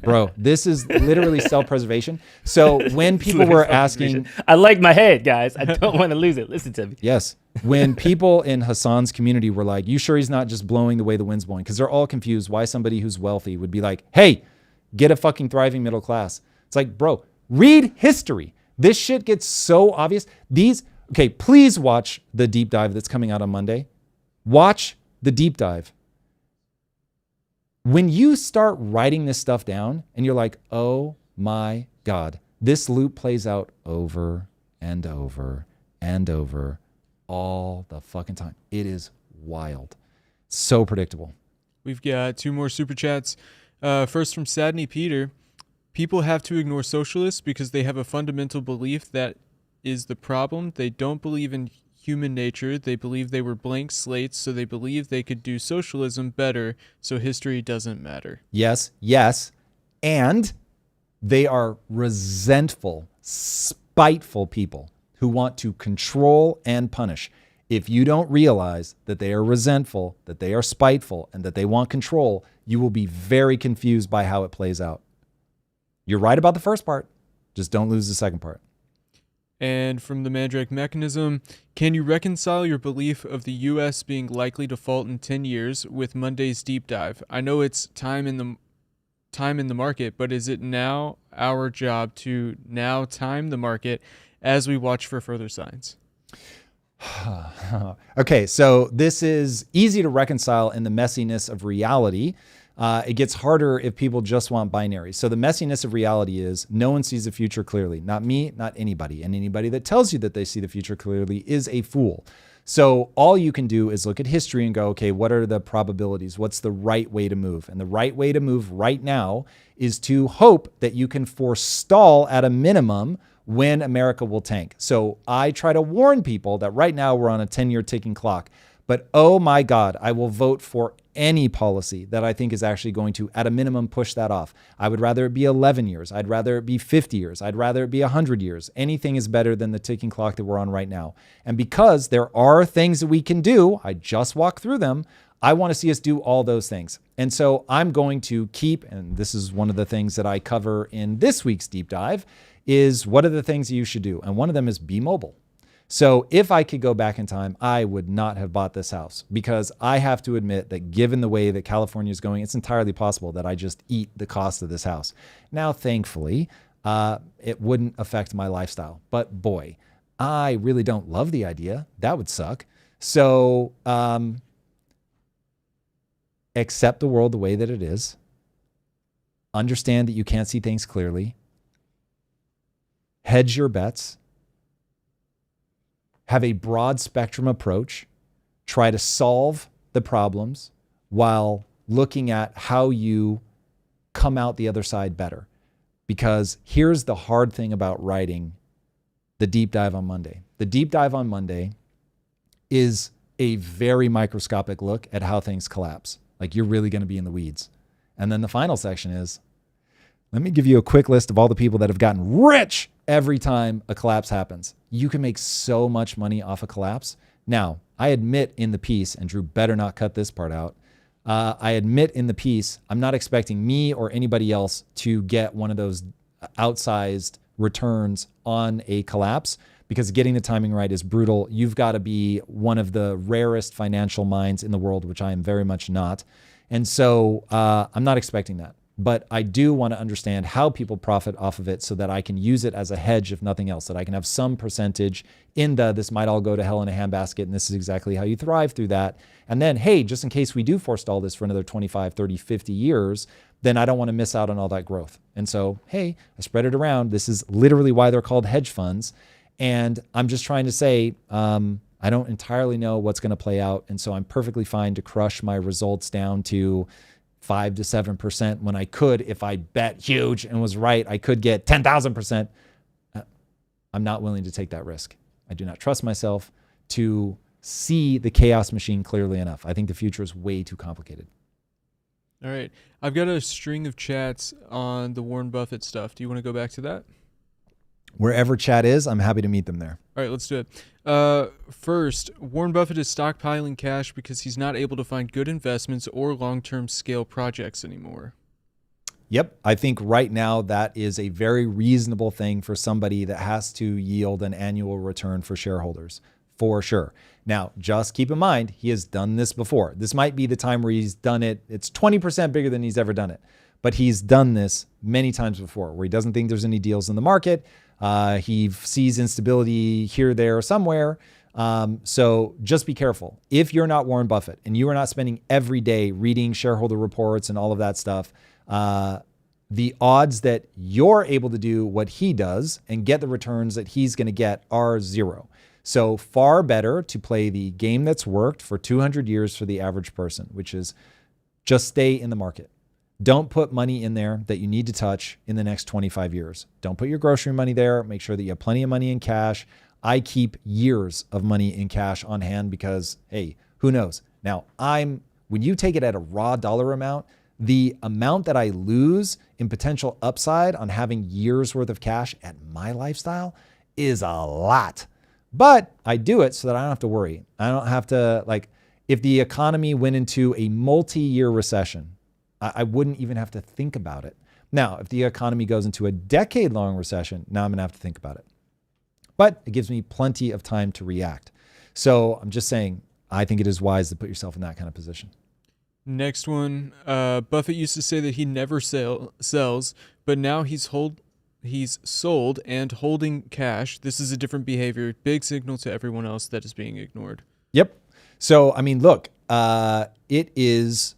Bro, this is literally self-preservation. So when people were asking... I like my head, guys. I don't want to lose it. Listen to me. Yes. When people in Hassan's community were like, you sure he's not just blowing the way the wind's blowing? Because they're all confused why somebody who's wealthy would be like, hey, get a fucking thriving middle class. It's like, bro, read history. This shit gets so obvious. Okay, please watch the deep dive that's coming out on Monday. Watch the deep dive. When you start writing this stuff down and you're like, oh my God, this loop plays out over and over and over all the fucking time. It is wild. So predictable. We've got 2 more super chats. First from Sadney Peter. People have to ignore socialists because they have a fundamental belief that is the problem. They don't believe in human nature. They believe they were blank slates, so they believe they could do socialism better, so history doesn't matter. Yes, yes. And they are resentful, spiteful people who want to control and punish. If you don't realize that they are resentful, that they are spiteful, and that they want control, you will be very confused by how it plays out. You're right about the first part. Just don't lose the second part. And from the Mandrake Mechanism, can you reconcile your belief of the U.S. being likely to default in 10 years with Monday's deep dive? I know it's time in the market, but is it now our job to now time the market as we watch for further signs? Okay, so this is easy to reconcile in the messiness of reality. It gets harder if people just want binary. So the messiness of reality is no one sees the future clearly. Not me, not anybody. And anybody that tells you that they see the future clearly is a fool. So all you can do is look at history and go, okay, what are the probabilities? What's the right way to move? And the right way to move right now is to hope that you can forestall at a minimum when America will tank. So I try to warn people that right now we're on a 10-year ticking clock. But oh my God, I will vote for any policy that I think is actually going to, at a minimum, push that off. I would rather it be 11 years. I'd rather it be 50 years. I'd rather it be 100 years. Anything is better than the ticking clock that we're on right now. And because there are things that we can do, I just walked through them, I want to see us do all those things. And so I'm going to keep, and this is one of the things that I cover in this week's deep dive, is what are the things that you should do? And one of them is be mobile. So if I could go back in time, I would not have bought this house, because I have to admit that given the way that California is going, it's entirely possible that I just eat the cost of this house. Now, thankfully, it wouldn't affect my lifestyle. But boy, I really don't love the idea. That would suck. So accept the world the way that it is. Understand that you can't see things clearly. Hedge your bets. Have a broad spectrum approach. Try to solve the problems while looking at how you come out the other side better. Because here's the hard thing about writing the deep dive on Monday. The deep dive on Monday is a very microscopic look at how things collapse. Like, you're really going to be in the weeds. And then the final section is, let me give you a quick list of all the people that have gotten rich every time a collapse happens. You can make so much money off a collapse. Now, I admit in the piece, and Drew better not cut this part out, I admit in the piece, I'm not expecting me or anybody else to get one of those outsized returns on a collapse, because getting the timing right is brutal. You've got to be one of the rarest financial minds in the world, which I am very much not. And so I'm not expecting that. But I do want to understand how people profit off of it so that I can use it as a hedge, if nothing else, that I can have some percentage in this might all go to hell in a handbasket, and this is exactly how you thrive through that. And then, hey, just in case we do forestall this for another 25, 30, 50 years, then I don't want to miss out on all that growth. And so, hey, I spread it around. This is literally why they're called hedge funds. And I'm just trying to say, I don't entirely know what's going to play out. And so I'm perfectly fine to crush my results down to 5 to 7% when I could, if I bet huge and was right, I could get 10,000%. I'm not willing to take that risk. I do not trust myself to see the chaos machine clearly enough. I think the future is way too complicated. All right. I've got a string of chats on the Warren Buffett stuff. Do you want to go back to that? Wherever chat is, I'm happy to meet them there. All right, let's do it. First, Warren Buffett is stockpiling cash because he's not able to find good investments or long-term scale projects anymore. Yep. I think right now that is a very reasonable thing for somebody that has to yield an annual return for shareholders, for sure. Now, just keep in mind, he has done this before. This might be the time where he's done it. It's 20% bigger than he's ever done it. But he's done this many times before, where he doesn't think there's any deals in the market. He sees instability here, there, somewhere. So just be careful. If you're not Warren Buffett and you are not spending every day reading shareholder reports and all of that stuff, the odds that you're able to do what he does and get the returns that he's going to get are zero. So far better to play the game that's worked for 200 years for the average person, which is just stay in the market. Don't put money in there that you need to touch in the next 25 years. Don't put your grocery money there. Make sure that you have plenty of money in cash. I keep years of money in cash on hand because, hey, who knows? Now, when you take it at a raw dollar amount, the amount that I lose in potential upside on having years worth of cash at my lifestyle is a lot. But I do it so that I don't have to worry. I don't have to, if the economy went into a multi-year recession, I wouldn't even have to think about it. Now, if the economy goes into a decade-long recession, now I'm going to have to think about it. But it gives me plenty of time to react. So I'm just saying, I think it is wise to put yourself in that kind of position. Next one, Buffett used to say that he never sells, but now he's sold and holding cash. This is a different behavior. Big signal to everyone else that is being ignored. Yep. So, I mean, look, it is...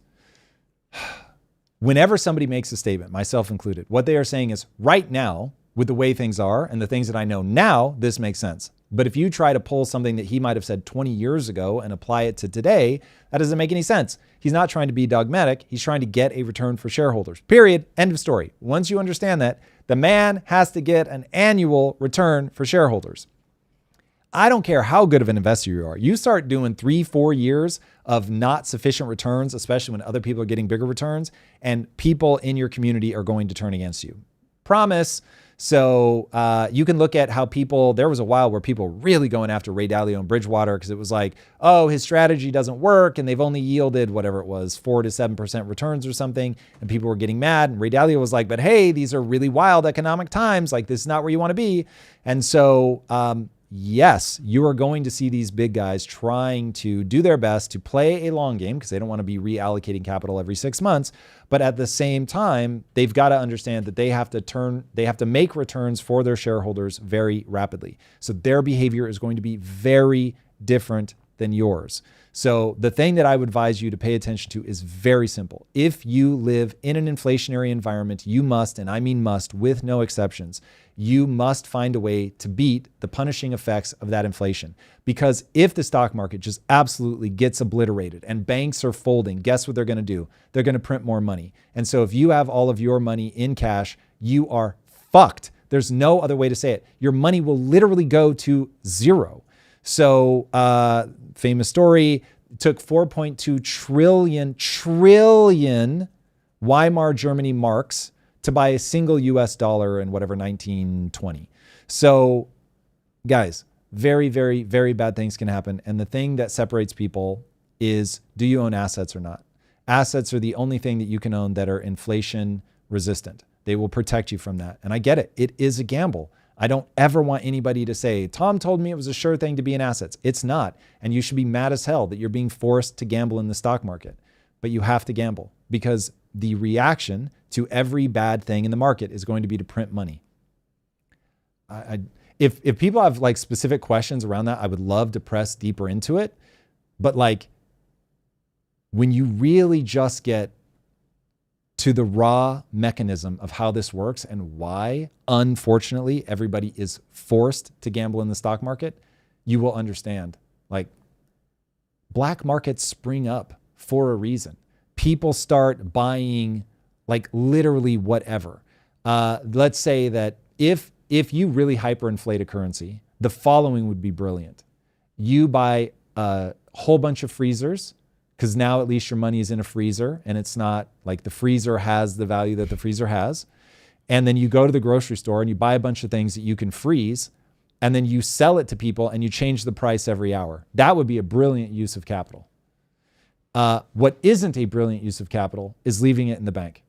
Whenever somebody makes a statement, myself included, what they are saying is right now, with the way things are and the things that I know now, this makes sense. But if you try to pull something that he might have said 20 years ago and apply it to today, that doesn't make any sense. He's not trying to be dogmatic. He's trying to get a return for shareholders. Period. End of story. Once you understand that, the man has to get an annual return for shareholders. I don't care how good of an investor you are. You start doing 3-4 years of not sufficient returns, especially when other people are getting bigger returns, and people in your community are going to turn against you. Promise. So you can look at how there was a while where people were really going after Ray Dalio and Bridgewater because it was like, oh, his strategy doesn't work and they've only yielded whatever it was, 4 to 7% returns or something. And people were getting mad. And Ray Dalio was like, but hey, these are really wild economic times. Like, this is not where you want to be. And so yes, you are going to see these big guys trying to do their best to play a long game because they don't want to be reallocating capital every 6 months. But at the same time, they've got to understand that they have to make returns for their shareholders very rapidly. So their behavior is going to be very different than yours. So the thing that I would advise you to pay attention to is very simple. If you live in an inflationary environment, you must, and I mean must, with no exceptions, you must find a way to beat the punishing effects of that inflation. Because if the stock market just absolutely gets obliterated and banks are folding, guess what they're going to do? They're going to print more money. And so if you have all of your money in cash, you are fucked. There's no other way to say it. Your money will literally go to zero. So famous story, took 4.2 trillion Weimar Germany marks to buy a single US dollar in whatever 1920. So guys, very, very, very bad things can happen. And the thing that separates people is, do you own assets or not? Assets are the only thing that you can own that are inflation resistant. They will protect you from that. And I get it. It is a gamble. I don't ever want anybody to say, Tom told me it was a sure thing to be in assets. It's not. And you should be mad as hell that you're being forced to gamble in the stock market. But you have to gamble because the reaction to every bad thing in the market is going to be to print money. If people have like specific questions around that, I would love to press deeper into it. But like when you really just get to the raw mechanism of how this works and why, unfortunately, everybody is forced to gamble in the stock market, you will understand. Like, black markets spring up for a reason. People start buying like literally whatever. Let's say that if you really hyperinflate a currency, the following would be brilliant. You buy a whole bunch of freezers, because now at least your money is in a freezer and it's not like the freezer has the value that the freezer has. And then you go to the grocery store and you buy a bunch of things that you can freeze, and then you sell it to people and you change the price every hour. That would be a brilliant use of capital. What isn't a brilliant use of capital is leaving it in the bank.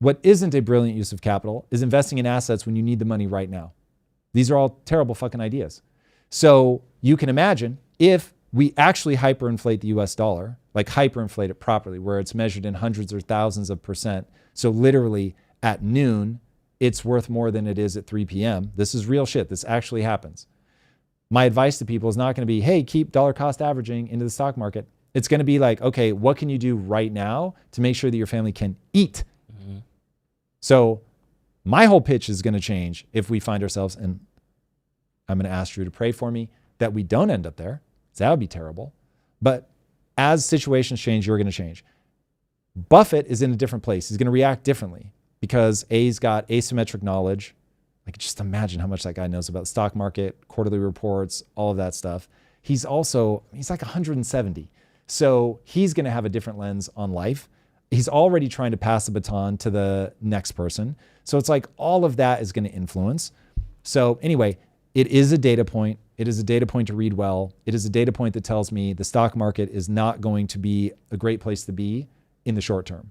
What isn't a brilliant use of capital is investing in assets when you need the money right now. These are all terrible fucking ideas. So you can imagine if we actually hyperinflate the US dollar, like hyperinflate it properly, where it's measured in hundreds or thousands of percent. So literally at noon, it's worth more than it is at 3 p.m. This is real shit. This actually happens. My advice to people is not going to be, hey, keep dollar cost averaging into the stock market. It's going to be like, okay, what can you do right now to make sure that your family can eat? Mm-hmm. So my whole pitch is going to change if we find ourselves, and I'm going to ask Drew to pray for me, that we don't end up there. So that would be terrible. But as situations change, you're going to change. Buffett is in a different place. He's going to react differently because A's got asymmetric knowledge. Like, just imagine how much that guy knows about the stock market, quarterly reports, all of that stuff. He's like 170. So he's going to have a different lens on life. He's already trying to pass the baton to the next person. So it's like all of that is going to influence. So anyway, it is a data point. It is a data point to read well. It is a data point that tells me the stock market is not going to be a great place to be in the short term.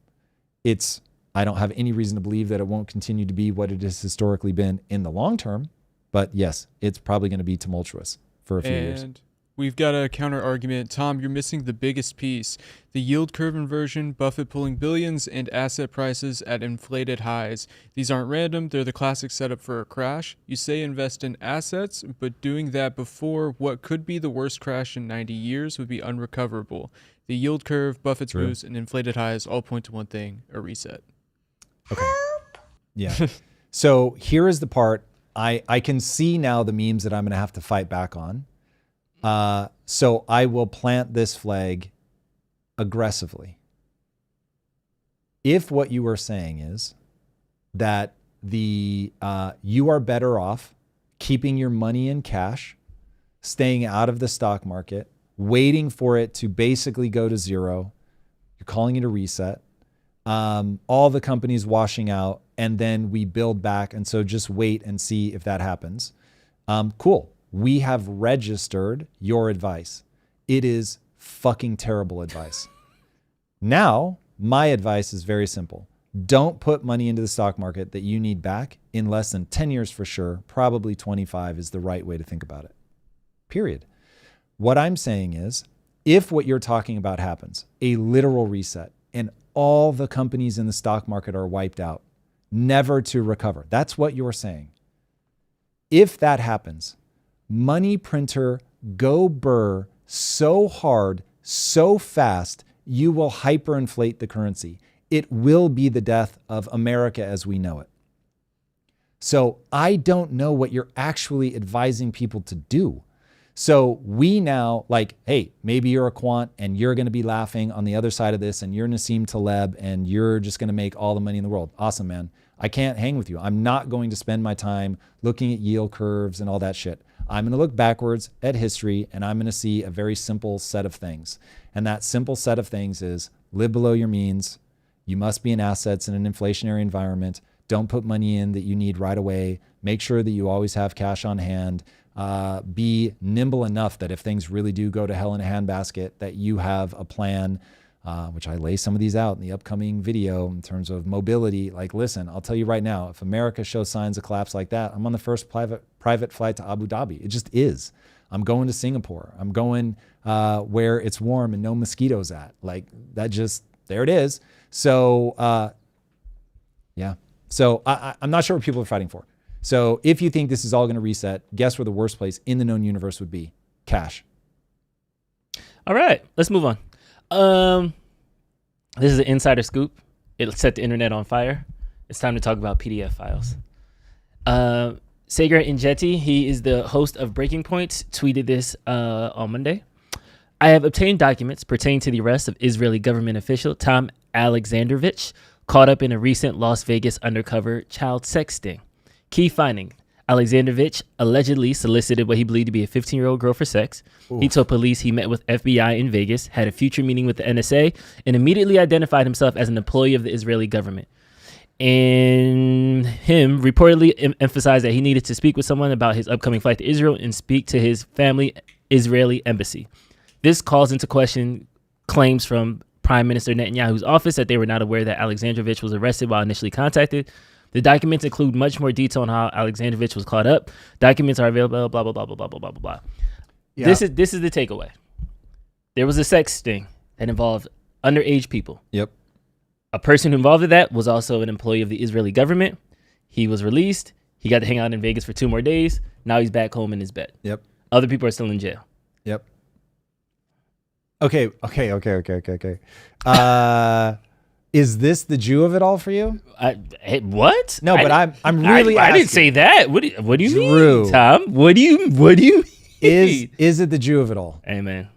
I don't have any reason to believe that it won't continue to be what it has historically been in the long term. But yes, it's probably going to be tumultuous for a few years. We've got a counter argument. Tom, you're missing the biggest piece. The yield curve inversion, Buffett pulling billions, and asset prices at inflated highs. These aren't random. They're the classic setup for a crash. You say invest in assets, but doing that before what could be the worst crash in 90 years would be unrecoverable. The yield curve, Buffett's moves, and inflated highs all point to one thing, a reset. Okay. Yeah. So here is the part. I can see now the memes that I'm going to have to fight back on. So I will plant this flag aggressively. If what you are saying is that you are better off keeping your money in cash, staying out of the stock market, waiting for it to basically go to zero, you're calling it a reset, all the companies washing out, and then we build back. And so just wait and see if that happens. Cool. We have registered your advice. It is fucking terrible advice. Now, my advice is very simple. Don't put money into the stock market that you need back in less than 10 years for sure. Probably 25 is the right way to think about it. period. What I'm saying is, if what you're talking about happens, a literal reset, and all the companies in the stock market are wiped out, never to recover. That's what you're saying. If that happens, money printer go burr so hard, so fast, you will hyperinflate the currency. It will be the death of America as we know it. So I don't know what you're actually advising people to do. So we now like, hey, maybe you're a quant and you're going to be laughing on the other side of this and you're Nassim Taleb and you're just going to make all the money in the world. Awesome, man. I can't hang with you. I'm not going to spend my time looking at yield curves and all that shit. I'm going to look backwards at history and I'm going to see a very simple set of things. And that simple set of things is live below your means. You must be in assets in an inflationary environment. Don't put money in that you need right away. Make sure that you always have cash on hand. Be nimble enough that if things really do go to hell in a handbasket, that you have a plan, which I lay some of these out in the upcoming video in terms of mobility. Like, listen, I'll tell you right now, if America shows signs of collapse like that, I'm on the first private flight to Abu Dhabi. It just is. I'm going to Singapore. I'm going where it's warm and no mosquitoes at. Like that just, there it is. So, yeah. So I'm not sure what people are fighting for. So if you think this is all going to reset, guess where the worst place in the known universe would be? Cash. All right, let's move on. This is an insider scoop. It'll set the internet on fire. It's time to talk about PDF files. Sagar Injeti, he is the host of Breaking Points, tweeted this on Monday. I have obtained documents pertaining to the arrest of Israeli government official Tom Alexandrovich, caught up in a recent Las Vegas undercover child sex sting. Key finding, Alexandrovich allegedly solicited what he believed to be a 15-year-old girl for sex. Oof. He told police he met with FBI in Vegas, had a future meeting with the NSA, and immediately identified himself as an employee of the Israeli government. And him reportedly emphasized that he needed to speak with someone about his upcoming flight to Israel and speak to his family Israeli embassy. This calls into question claims from Prime Minister Netanyahu's office that they were not aware that Alexandrovich was arrested while initially contacted. The documents include much more detail on how Alexandrovich was caught up. Documents are available, blah, blah, blah, blah, blah, blah, blah, blah. Yeah. This is the takeaway. There was a sex sting that involved underage people. Yep. A person involved in that was also an employee of the Israeli government. He was released. He got to hang out in Vegas for 2 more days. Now he's back home in his bed. Yep. Other people are still in jail. Yep. Okay. Is this the Jew of it all for you? What? No, but I'm really. I didn't say that. What do you Drew, mean, Tom? What do you mean? Is it the Jew of it all? Amen.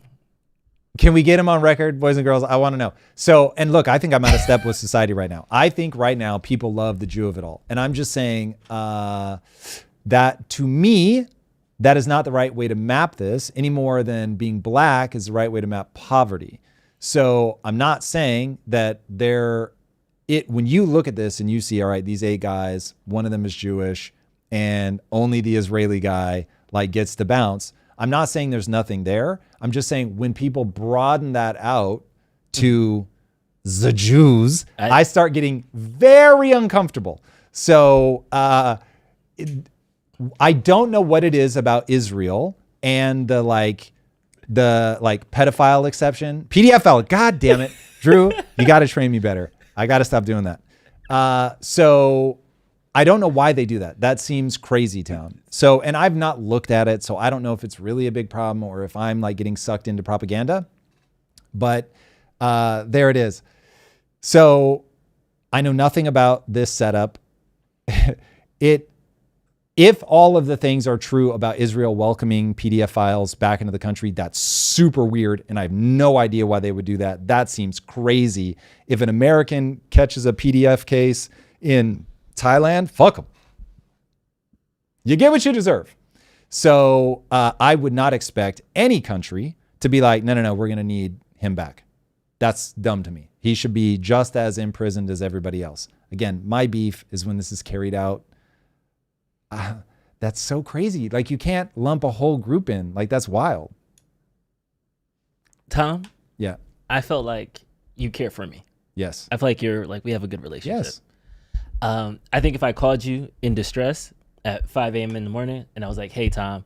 Can we get him on record, boys and girls? I want to know. So, and look, I think I'm out of step with society right now. I think right now people love the Jew of it all, and I'm just saying that to me, that is not the right way to map this any more than being black is the right way to map poverty. So I'm not saying that when you look at this and you see, all right, these 8 guys, one of them is Jewish and only the Israeli guy like gets to bounce. I'm not saying there's nothing there. I'm just saying when people broaden that out to the Jews, I start getting very uncomfortable. So I don't know what it is about Israel and the pedophile exception. PDF file. God damn it. Drew, you got to train me better. I got to stop doing that. So I don't know why they do that. That seems crazy town. So, and I've not looked at it, so I don't know if it's really a big problem or if I'm like getting sucked into propaganda, but there it is. So I know nothing about this setup. If all of the things are true about Israel welcoming PDF files back into the country, that's super weird. And I have no idea why they would do that. That seems crazy. If an American catches a PDF case in Thailand, fuck them. You get what you deserve. So I would not expect any country to be like, no, we're going to need him back. That's dumb to me. He should be just as imprisoned as everybody else. Again, my beef is when this is carried out. That's so crazy. Like you can't lump a whole group in. Like that's wild. Tom? Yeah. I felt like you care for me. Yes. I feel like we have a good relationship. Yes. I think if I called you in distress at 5 a.m. in the morning and I was like, hey, Tom,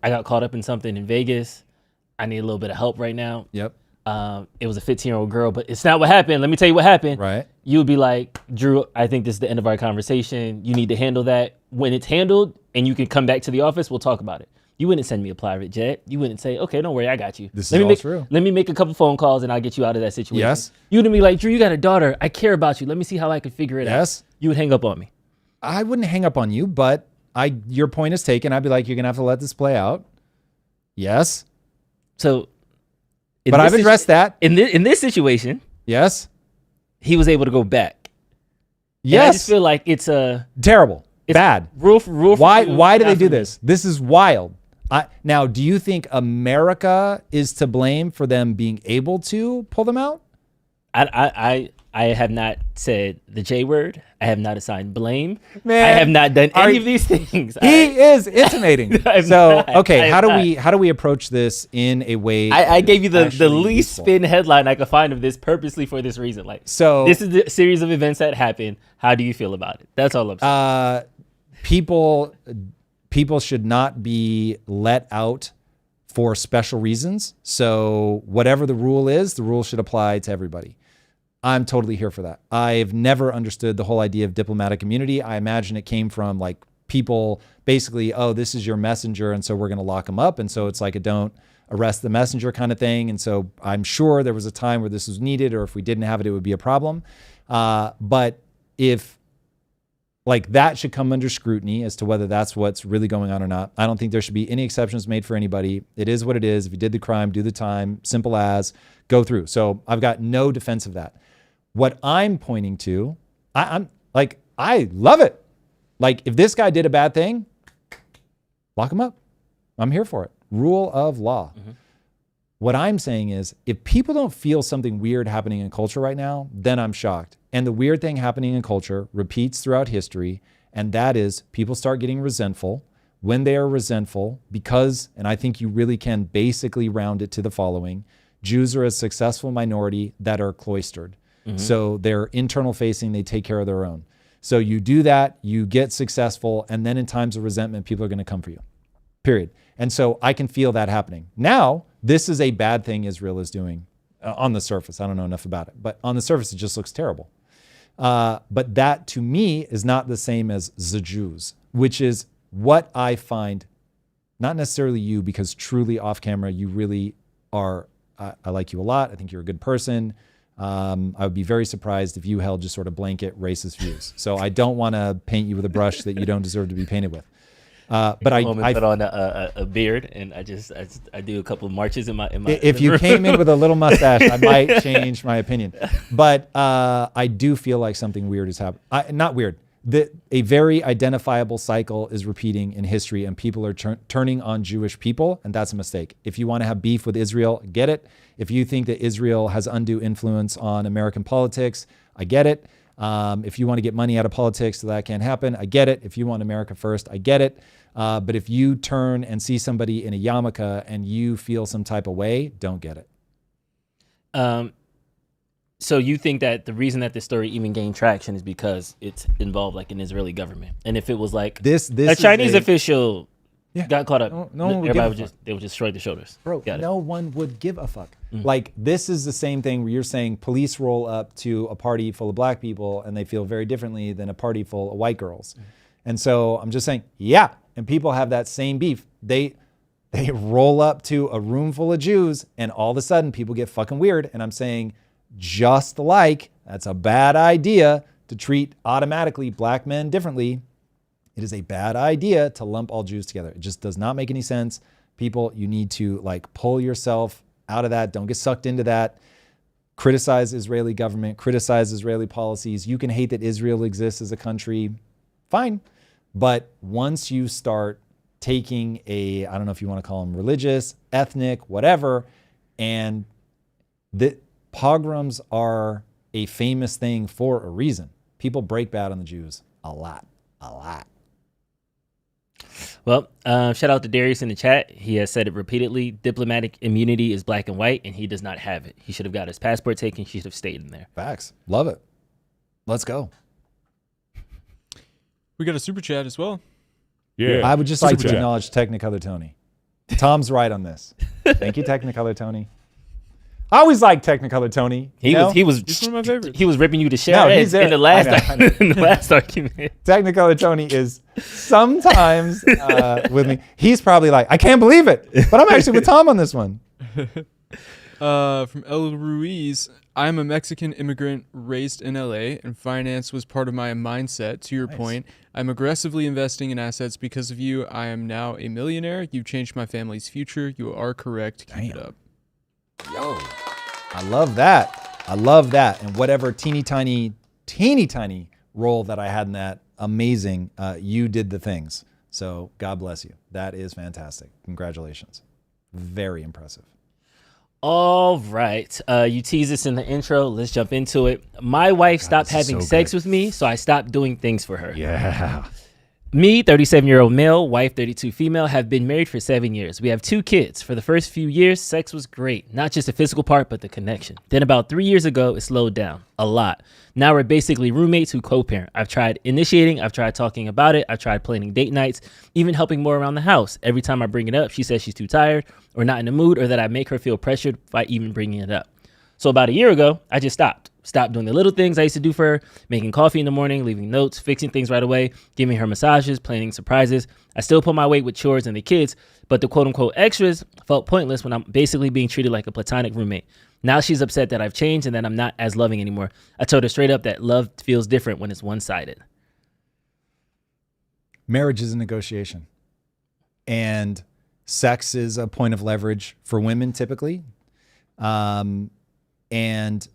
I got caught up in something in Vegas. I need a little bit of help right now. Yep. It was a 15-year-old girl, but it's not what happened. Let me tell you what happened. Right. You would be like, Drew, I think this is the end of our conversation. You need to handle that. When it's handled and you can come back to the office, we'll talk about it. You wouldn't send me a private jet. You wouldn't say, okay, don't worry, I got you. This is all true. Let me make a couple phone calls and I'll get you out of that situation. Yes. You wouldn't be like, Drew, you got a daughter. I care about you. Let me see how I can figure it out. Yes. You would hang up on me. I wouldn't hang up on you, but your point is taken. I'd be like, you're going to have to let this play out. Yes. So, but I've addressed that. In this situation, yes, he was able to go back. Yes. And I just feel like it's terrible. It's bad. Rule Why do they do this? This is wild. Now, do you think America is to blame for them being able to pull them out? I have not said the J word. I have not assigned blame. Man, I have not done any of these things. He is intimating. So, okay, how do we approach this in a way? I gave you the least useful? spin headline I could find of this purposely for this reason. Like, so this is the series of events that happened. How do you feel about it? That's all I'm saying. People should not be let out for special reasons. So whatever the rule is, the rule should apply to everybody. I'm totally here for that. I've never understood the whole idea of diplomatic immunity. I imagine it came from like people basically, oh, this is your messenger, and so we're going to lock him up. And so it's like a don't arrest the messenger kind of thing. And so I'm sure there was a time where this was needed, or if we didn't have it, it would be a problem. But if like that should come under scrutiny as to whether that's what's really going on or not. I don't think there should be any exceptions made for anybody. It is what it is. If you did the crime, do the time, simple as, go through. So I've got no defense of that. What I'm pointing to, I'm like, I love it. Like if this guy did a bad thing, lock him up. I'm here for it. Rule of law. Mm-hmm. What I'm saying is if people don't feel something weird happening in culture right now, then I'm shocked. And the weird thing happening in culture repeats throughout history, and that is people start getting resentful. When they are resentful, because, and I think you really can basically round it to the following, Jews are a successful minority that are cloistered. Mm-hmm. So they're internal facing, they take care of their own. So you do that, you get successful, and then in times of resentment, people are going to come for you, period. And so I can feel that happening. Now, this is a bad thing Israel is doing on the surface. I don't know enough about it, but on the surface, it just looks terrible. But that to me is not the same as the Jews, which is what I find, not necessarily you, because truly off camera, you really are, I like you a lot. I think you're a good person. I would be very surprised if you held just sort of blanket racist views. So I don't want to paint you with a brush that you don't deserve to be painted with. But I put on a beard and I do a couple of marches in my. If you came in with a little mustache, I might change my opinion. But I do feel like something weird is happening. Not weird. A very identifiable cycle is repeating in history, and people are turning on Jewish people, and that's a mistake. If you want to have beef with Israel, get it. If you think that Israel has undue influence on American politics, I get it. If you want to get money out of politics so that can't happen, I get it. If you want America first, I get it. But if you turn and see somebody in a yarmulke and you feel some type of way, don't get it. So you think that the reason that this story even gained traction is because it's involved like an Israeli government, and if it was like this a Chinese official got caught up, no one would everybody would just shrug their shoulders. Bro, no one would give a fuck. Mm-hmm. Like this is the same thing where you're saying police roll up to a party full of black people and they feel very differently than a party full of white girls. Mm-hmm. And so I'm just saying, yeah, and people have that same beef. They roll up to a room full of Jews and all of a sudden people get fucking weird. And I'm saying, just like that's a bad idea to treat automatically black men differently. It is a bad idea to lump all Jews together. It just does not make any sense. People, you need to like pull yourself out of that. Don't get sucked into that. Criticize Israeli government, criticize Israeli policies. You can hate that Israel exists as a country. Fine. But once you start taking I don't know if you want to call them religious, ethnic, whatever, and the pogroms are a famous thing for a reason. People break bad on the Jews a lot. Well, shout out to Darius in the chat. He has said it repeatedly. Diplomatic immunity is black and white, and he does not have it. He should have got his passport taken. He should have stayed in there. Facts. Love it. Let's go. We got a super chat as well. Yeah. I would just like to acknowledge Technicolor Tony. Tom's right on this. Thank you, Technicolor Tony. I always like Technicolor Tony. He's one of my favorites. He was ripping you to shreds in the last in the last argument. Technicolor Tony is sometimes with me. He's probably like, I can't believe it, but I'm actually with Tom on this one. From El Ruiz, I'm a Mexican immigrant raised in LA, and finance was part of my mindset. To your point, I'm aggressively investing in assets because of you. I am now a millionaire. You've changed my family's future. You are correct. Keep it up. Yo, I love that. I love that. And whatever teeny tiny role that I had in that, amazing. You did the things. So God bless you. That is fantastic. Congratulations. Very impressive. All right. You teased this in the intro. Let's jump into it. My wife stopped having sex with me, so I stopped doing things for her. Yeah. Me, 37-year-old male, wife, 32 female, have been married for 7 years. We have 2 kids. For the first few years, sex was great. Not just the physical part, but the connection. Then about 3 years ago, it slowed down a lot. Now we're basically roommates who co-parent. I've tried initiating. I've tried talking about it. I've tried planning date nights, even helping more around the house. Every time I bring it up, she says she's too tired or not in the mood, or that I make her feel pressured by even bringing it up. So about a year ago, I just stopped doing the little things I used to do for her, making coffee in the morning, leaving notes, fixing things right away, giving her massages, planning surprises. I still pull my weight with chores and the kids, but the quote unquote extras felt pointless when I'm basically being treated like a platonic roommate. Now she's upset that I've changed and that I'm not as loving anymore. I told her straight up that love feels different when it's one-sided. Marriage is a negotiation, and sex is a point of leverage for women typically. And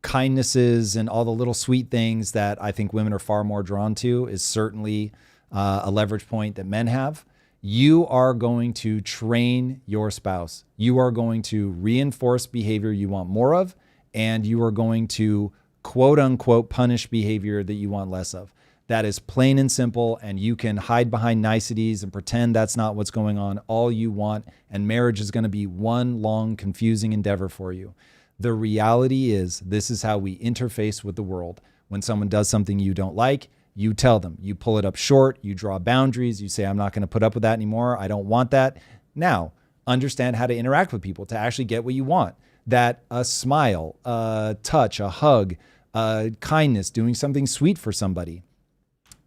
kindnesses and all the little sweet things that I think women are far more drawn to is certainly a leverage point that men have. You are going to train your spouse. You are going to reinforce behavior you want more of, and you are going to quote unquote punish behavior that you want less of. That is plain and simple, and you can hide behind niceties and pretend that's not what's going on all you want, and marriage is going to be one long confusing endeavor for you. The reality is, this is how we interface with the world. When someone does something you don't like, you tell them, you pull it up short, you draw boundaries, you say, I'm not going to put up with that anymore. I don't want that. Now, understand how to interact with people to actually get what you want. That a smile, a touch, a hug, kindness, doing something sweet for somebody.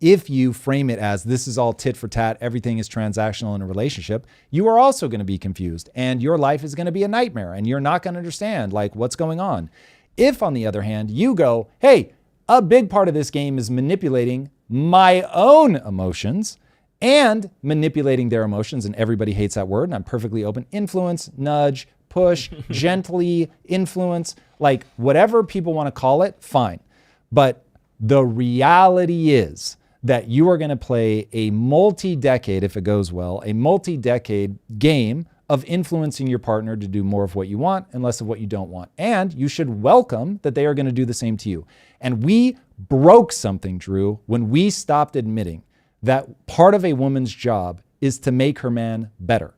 If you frame it as this is all tit for tat, everything is transactional in a relationship, you are also going to be confused, and your life is going to be a nightmare, and you're not going to understand like what's going on. If, on the other hand, you go, hey, a big part of this game is manipulating my own emotions and manipulating their emotions, and everybody hates that word, and I'm perfectly open. Influence, nudge, push, gently influence, like whatever people want to call it, fine. But the reality is that you are going to play a multi-decade, if it goes well, a multi-decade game of influencing your partner to do more of what you want and less of what you don't want. And you should welcome that they are going to do the same to you. And we broke something, Drew, when we stopped admitting that part of a woman's job is to make her man better.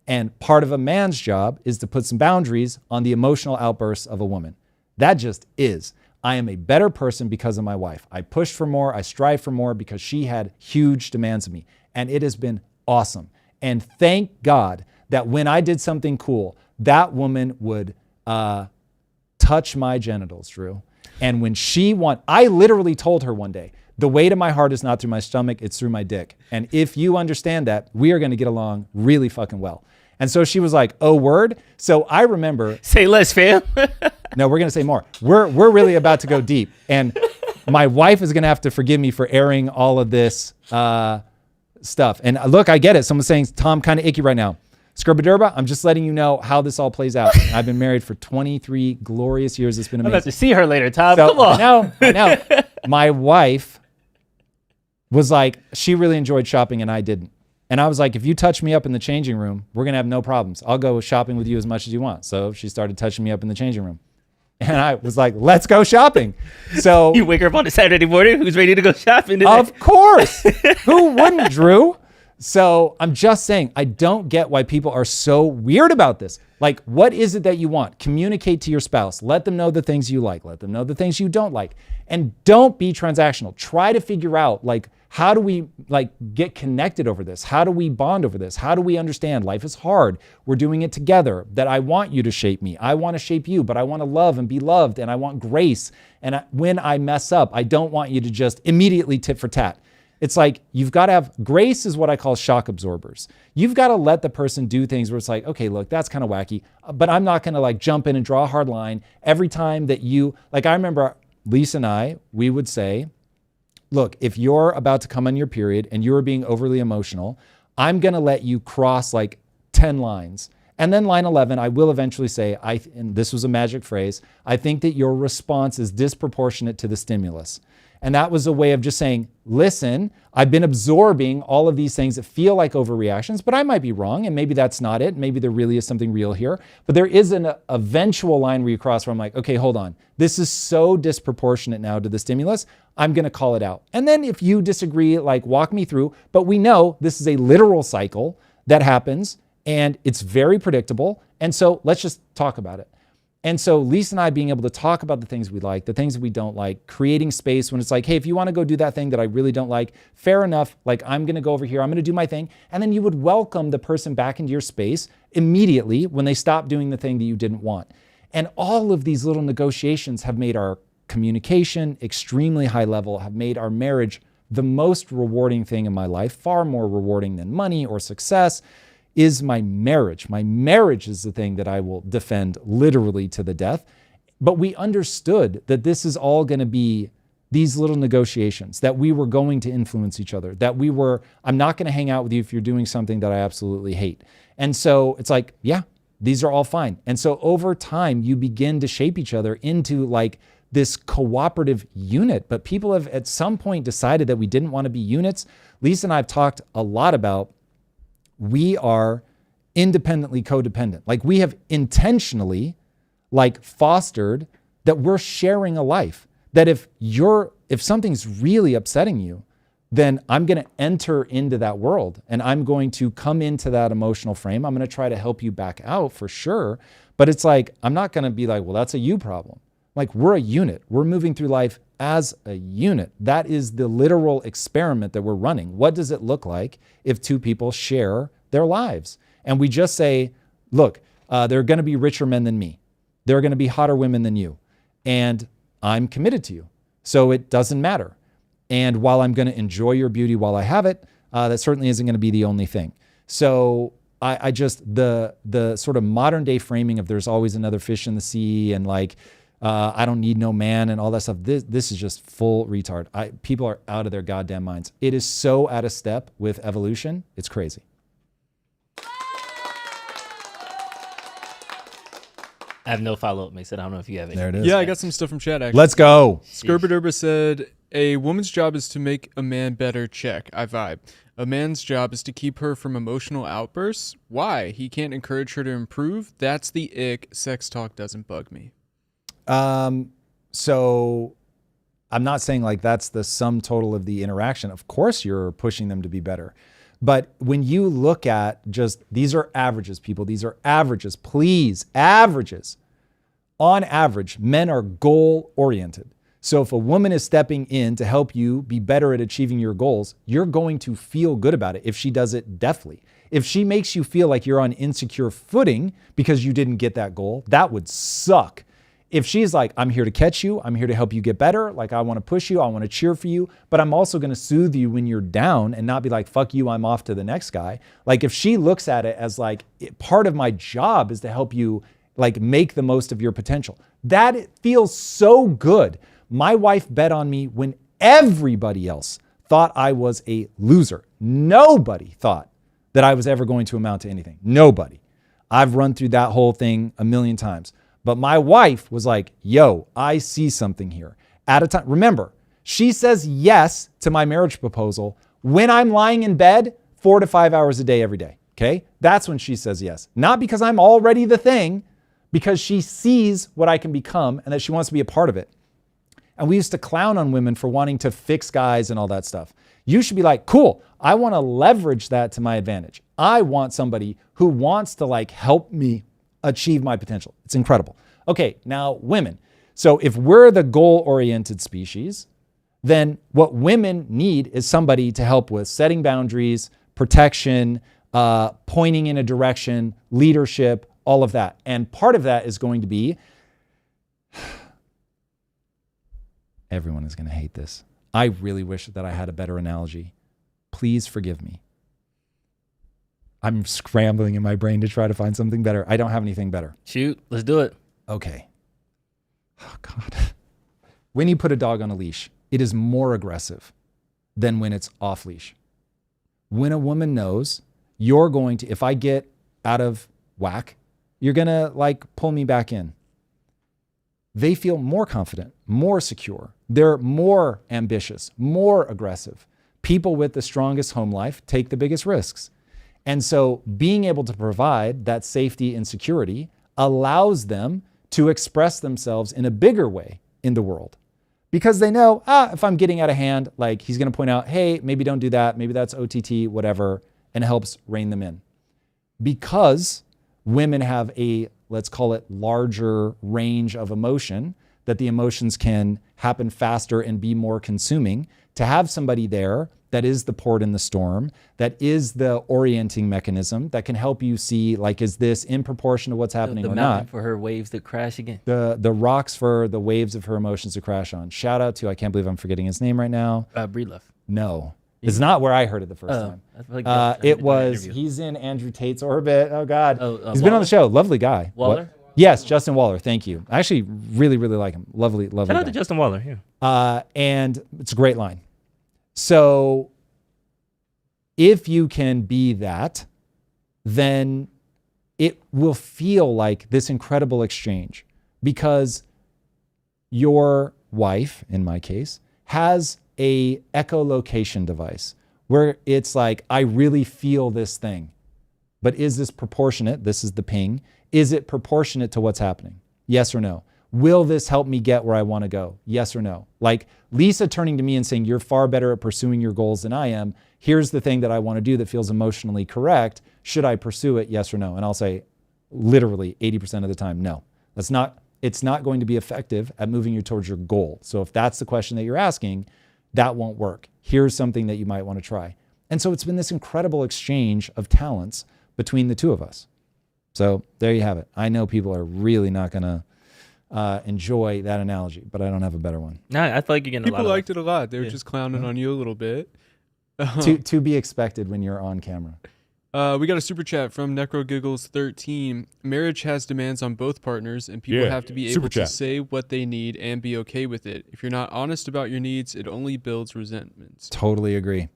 And part of a man's job is to put some boundaries on the emotional outbursts of a woman. That just is. I am a better person because of my wife. I pushed for more. I strive for more because she had huge demands of me. And it has been awesome. And thank God that when I did something cool, that woman would touch my genitals, Drew. And when I literally told her one day, the weight of my heart is not through my stomach, it's through my dick. And if you understand that, we are going to get along really fucking well. And so she was like, oh, word? So I remember... Say less, fam. No, we're going to say more. We're really about to go deep. And my wife is going to have to forgive me for airing all of this stuff. And look, I get it. Someone's saying, Tom, kind of icky right now. Scurbadurba, I'm just letting you know how this all plays out. I've been married for 23 glorious years. It's been amazing. I'm about to see her later, Tom. So, come on. I know. My wife was like, she really enjoyed shopping and I didn't. And I was like, if you touch me up in the changing room, we're going to have no problems. I'll go shopping with you as much as you want. So she started touching me up in the changing room. And I was like, let's go shopping. So you wake her up on a Saturday morning, who's ready to go shopping today? Of course. Who wouldn't, Drew? So I'm just saying, I don't get why people are so weird about this. Like, what is it that you want? Communicate to your spouse. Let them know the things you like. Let them know the things you don't like. And don't be transactional. Try to figure out, like, how do we get connected over this? How do we bond over this? How do we understand life is hard? We're doing it together. That I want you to shape me. I want to shape you, but I want to love and be loved, and I want grace. And when I mess up, I don't want you to just immediately tit for tat. It's like, you've got to have, grace is what I call shock absorbers. You've got to let the person do things where it's like, okay, look, that's kind of wacky, but I'm not going to like jump in and draw a hard line every time that you, like, I remember Lisa and I, we would say, look, if you're about to come on your period and you're being overly emotional, I'm going to let you cross like 10 lines. And then line 11, I will eventually say, and this was a magic phrase, I think that your response is disproportionate to the stimulus. And that was a way of just saying, listen, I've been absorbing all of these things that feel like overreactions, but I might be wrong, and maybe that's not it. Maybe there really is something real here. But there is an eventual line where you cross where I'm like, okay, hold on. This is so disproportionate now to the stimulus. I'm going to call it out. And then if you disagree, like, walk me through. But we know this is a literal cycle that happens, and it's very predictable. And so let's just talk about it. And so Lisa and I being able to talk about the things we like, the things that we don't like, creating space when it's like, hey, if you want to go do that thing that I really don't like, fair enough. Like, I'm going to go over here. I'm going to do my thing. And then you would welcome the person back into your space immediately when they stop doing the thing that you didn't want. And all of these little negotiations have made our communication extremely high level, have made our marriage the most rewarding thing in my life, far more rewarding than money or success. Is my marriage. My marriage is the thing that I will defend literally to the death. But we understood that this is all going to be these little negotiations, that we were going to influence each other, that I'm not going to hang out with you if you're doing something that I absolutely hate. And so it's like, yeah, these are all fine. And so over time, you begin to shape each other into like this cooperative unit. But people have at some point decided that we didn't want to be units. Lisa and I have talked a lot about we are independently codependent. Like, we have intentionally like fostered that we're sharing a life, that if something's really upsetting you, then I'm going to enter into that world and I'm going to come into that emotional frame. I'm going to try to help you back out for sure. But it's like, I'm not going to be like, well, that's a you problem. Like, we're a unit. We're moving through life as a unit. That is the literal experiment that we're running. What does it look like if two people share their lives? And we just say, look, there are going to be richer men than me. There are going to be hotter women than you. And I'm committed to you. So it doesn't matter. And while I'm going to enjoy your beauty while I have it, that certainly isn't going to be the only thing. So I just, the sort of modern day framing of there's always another fish in the sea and like, I don't need no man and all that stuff. This is just full retard. People are out of their goddamn minds. It is so out of step with evolution. It's crazy. I have no follow-up, Mason. I don't know if you have any. There it is. Yeah, I got some stuff from chat, actually. Let's go. Skurbaderba said, a woman's job is to make a man better. Check. I vibe. A man's job is to keep her from emotional outbursts. Why? He can't encourage her to improve? That's the ick. Sex talk doesn't bug me. So I'm not saying like that's the sum total of the interaction. Of course you're pushing them to be better. But when you look at just, these are averages, people. These are averages. Please, averages. On average, men are goal-oriented. So if a woman is stepping in to help you be better at achieving your goals, you're going to feel good about it if she does it deftly. If she makes you feel like you're on insecure footing because you didn't get that goal, that would suck. If she's like, I'm here to catch you, I'm here to help you get better, like I want to push you, I want to cheer for you, but I'm also going to soothe you when you're down and not be like, fuck you, I'm off to the next guy. Like if she looks at it as like, part of my job is to help you like make the most of your potential. That feels so good. My wife bet on me when everybody else thought I was a loser. Nobody thought that I was ever going to amount to anything. Nobody. I've run through that whole thing a million times. But my wife was like, yo, I see something here. At a time, remember, she says yes to my marriage proposal when I'm lying in bed 4 to 5 hours a day every day, okay? That's when she says yes. Not because I'm already the thing, because she sees what I can become and that she wants to be a part of it. And we used to clown on women for wanting to fix guys and all that stuff. You should be like, cool, I want to leverage that to my advantage. I want somebody who wants to like help me achieve my potential. It's incredible. Okay, now women. So if we're the goal-oriented species, then what women need is somebody to help with setting boundaries, protection, pointing in a direction, leadership, all of that. And part of that is going to be, everyone is going to hate this. I really wish that I had a better analogy. Please forgive me. I'm scrambling in my brain to try to find something better. I don't have anything better. Shoot, let's do it. Okay. Oh, God. When you put a dog on a leash, it is more aggressive than when it's off leash. When a woman knows you're going to, if I get out of whack, you're going to like pull me back in. They feel more confident, more secure. They're more ambitious, more aggressive. People with the strongest home life take the biggest risks. And so being able to provide that safety and security allows them to express themselves in a bigger way in the world. Because they know, if I'm getting out of hand, like he's going to point out, hey, maybe don't do that. Maybe that's OTT, whatever, and helps rein them in. Because women have a, let's call it, larger range of emotion, that the emotions can happen faster and be more consuming, to have somebody there that is the port in the storm, that is the orienting mechanism that can help you see, like, is this in proportion to what's happening or not? For her waves to crash again. The rocks for the waves of her emotions to crash on. Shout out to, I can't believe I'm forgetting his name right now. Breedlove. No. It's not where I heard it the first time. It was, he's in Andrew Tate's orbit. Oh, God. He's been on the show. Lovely guy. Waller? Yes, Justin Waller. Thank you. I actually really, really like him. Lovely Shout guy. out to Justin Waller. Yeah. And it's a great line. So if you can be that, then it will feel like this incredible exchange, because your wife, in my case, has a echolocation device where it's like, I really feel this thing, but is this proportionate? This is the ping. Is it proportionate to what's happening? Yes or no? Will this help me get where I want to go? Yes or no? Like Lisa turning to me and saying, you're far better at pursuing your goals than I am. Here's the thing that I want to do that feels emotionally correct. Should I pursue it? Yes or no? And I'll say literally 80% of the time, no. It's not going to be effective at moving you towards your goal. So if that's the question that you're asking, that won't work. Here's something that you might want to try. And so it's been this incredible exchange of talents between the two of us. So there you have it. I know people are really not going to enjoy that analogy, but I don't have a better one. No, I feel like you're getting people liked it a lot. They were just clowning on you a little bit. To be expected when you're on camera. We got a super chat from NecroGiggles13. Marriage has demands on both partners, and people have to be able to say what they need and be okay with it. If you're not honest about your needs, it only builds resentments. Totally agree.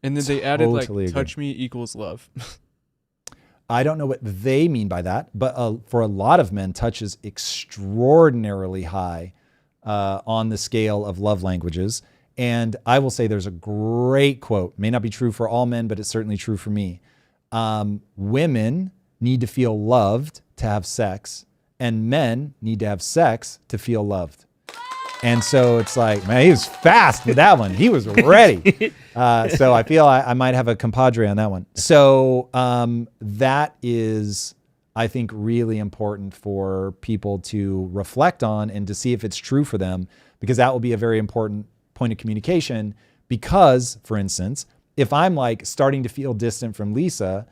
And then they added touch me equals love. I don't know what they mean by that, but for a lot of men, touch is extraordinarily high on the scale of love languages. And I will say there's a great quote, may not be true for all men, but it's certainly true for me. Women need to feel loved to have sex, and men need to have sex to feel loved. And so it's like, man, he was fast with that one. He was ready. So I feel I might have a compadre on that one. So that is, I think, really important for people to reflect on and to see if it's true for them, because that will be a very important point of communication. Because, for instance, if I'm like starting to feel distant from Lisa,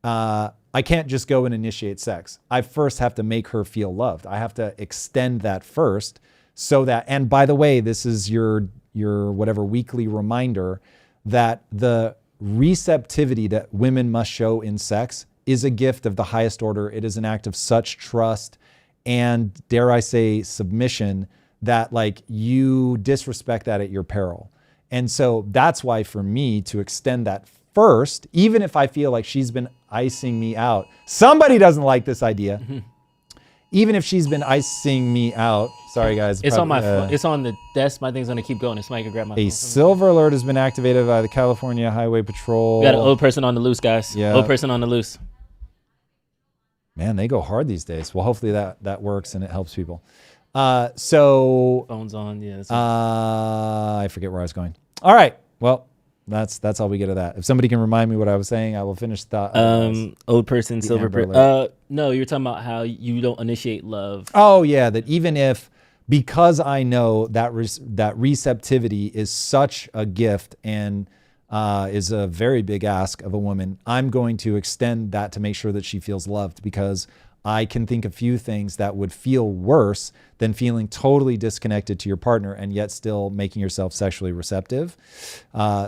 I can't just go and initiate sex. I first have to make her feel loved. I have to extend that first. So that, and by the way, this is your whatever weekly reminder that the receptivity that women must show in sex is a gift of the highest order. It is an act of such trust and, dare I say, submission, that like you disrespect that at your peril. And so that's why for me to extend that first, even if I feel like she's been icing me out, somebody doesn't like this idea. Even if she's been icing me out, sorry guys. It's on my phone. It's on the desk. My thing's gonna keep going. Somebody can grab my phone. A silver alert has been activated by the California Highway Patrol. We got an old person on the loose, guys. Yeah. Old person on the loose. Man, they go hard these days. Well, hopefully that works and it helps people. So phone's on. Yeah. I forget where I was going. All right. Well, That's all we get of that. If somebody can remind me what I was saying, I will finish the old person silver. No, you're talking about how you don't initiate love. Oh yeah, that even if, because I know that that receptivity is such a gift and is a very big ask of a woman, I'm going to extend that to make sure that she feels loved, because I can think a few things that would feel worse than feeling totally disconnected to your partner and yet still making yourself sexually receptive.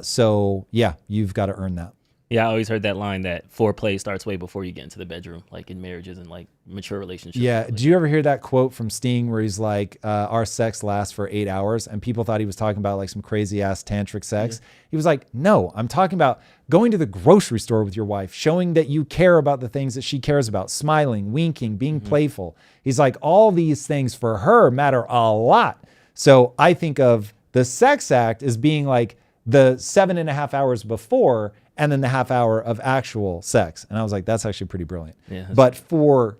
So yeah, you've got to earn that. Yeah, I always heard that line that foreplay starts way before you get into the bedroom, like in marriages and like mature relationships. Yeah. Do you ever hear that quote from Sting where he's like, our sex lasts for 8 hours, and people thought he was talking about like some crazy ass tantric sex? Yeah. He was like, no, I'm talking about going to the grocery store with your wife, showing that you care about the things that she cares about, smiling, winking, being playful. He's like, all these things for her matter a lot. So I think of the sex act as being like the 7.5 hours before, and then the half hour of actual sex. And I was like, that's actually pretty brilliant. Yeah, but for,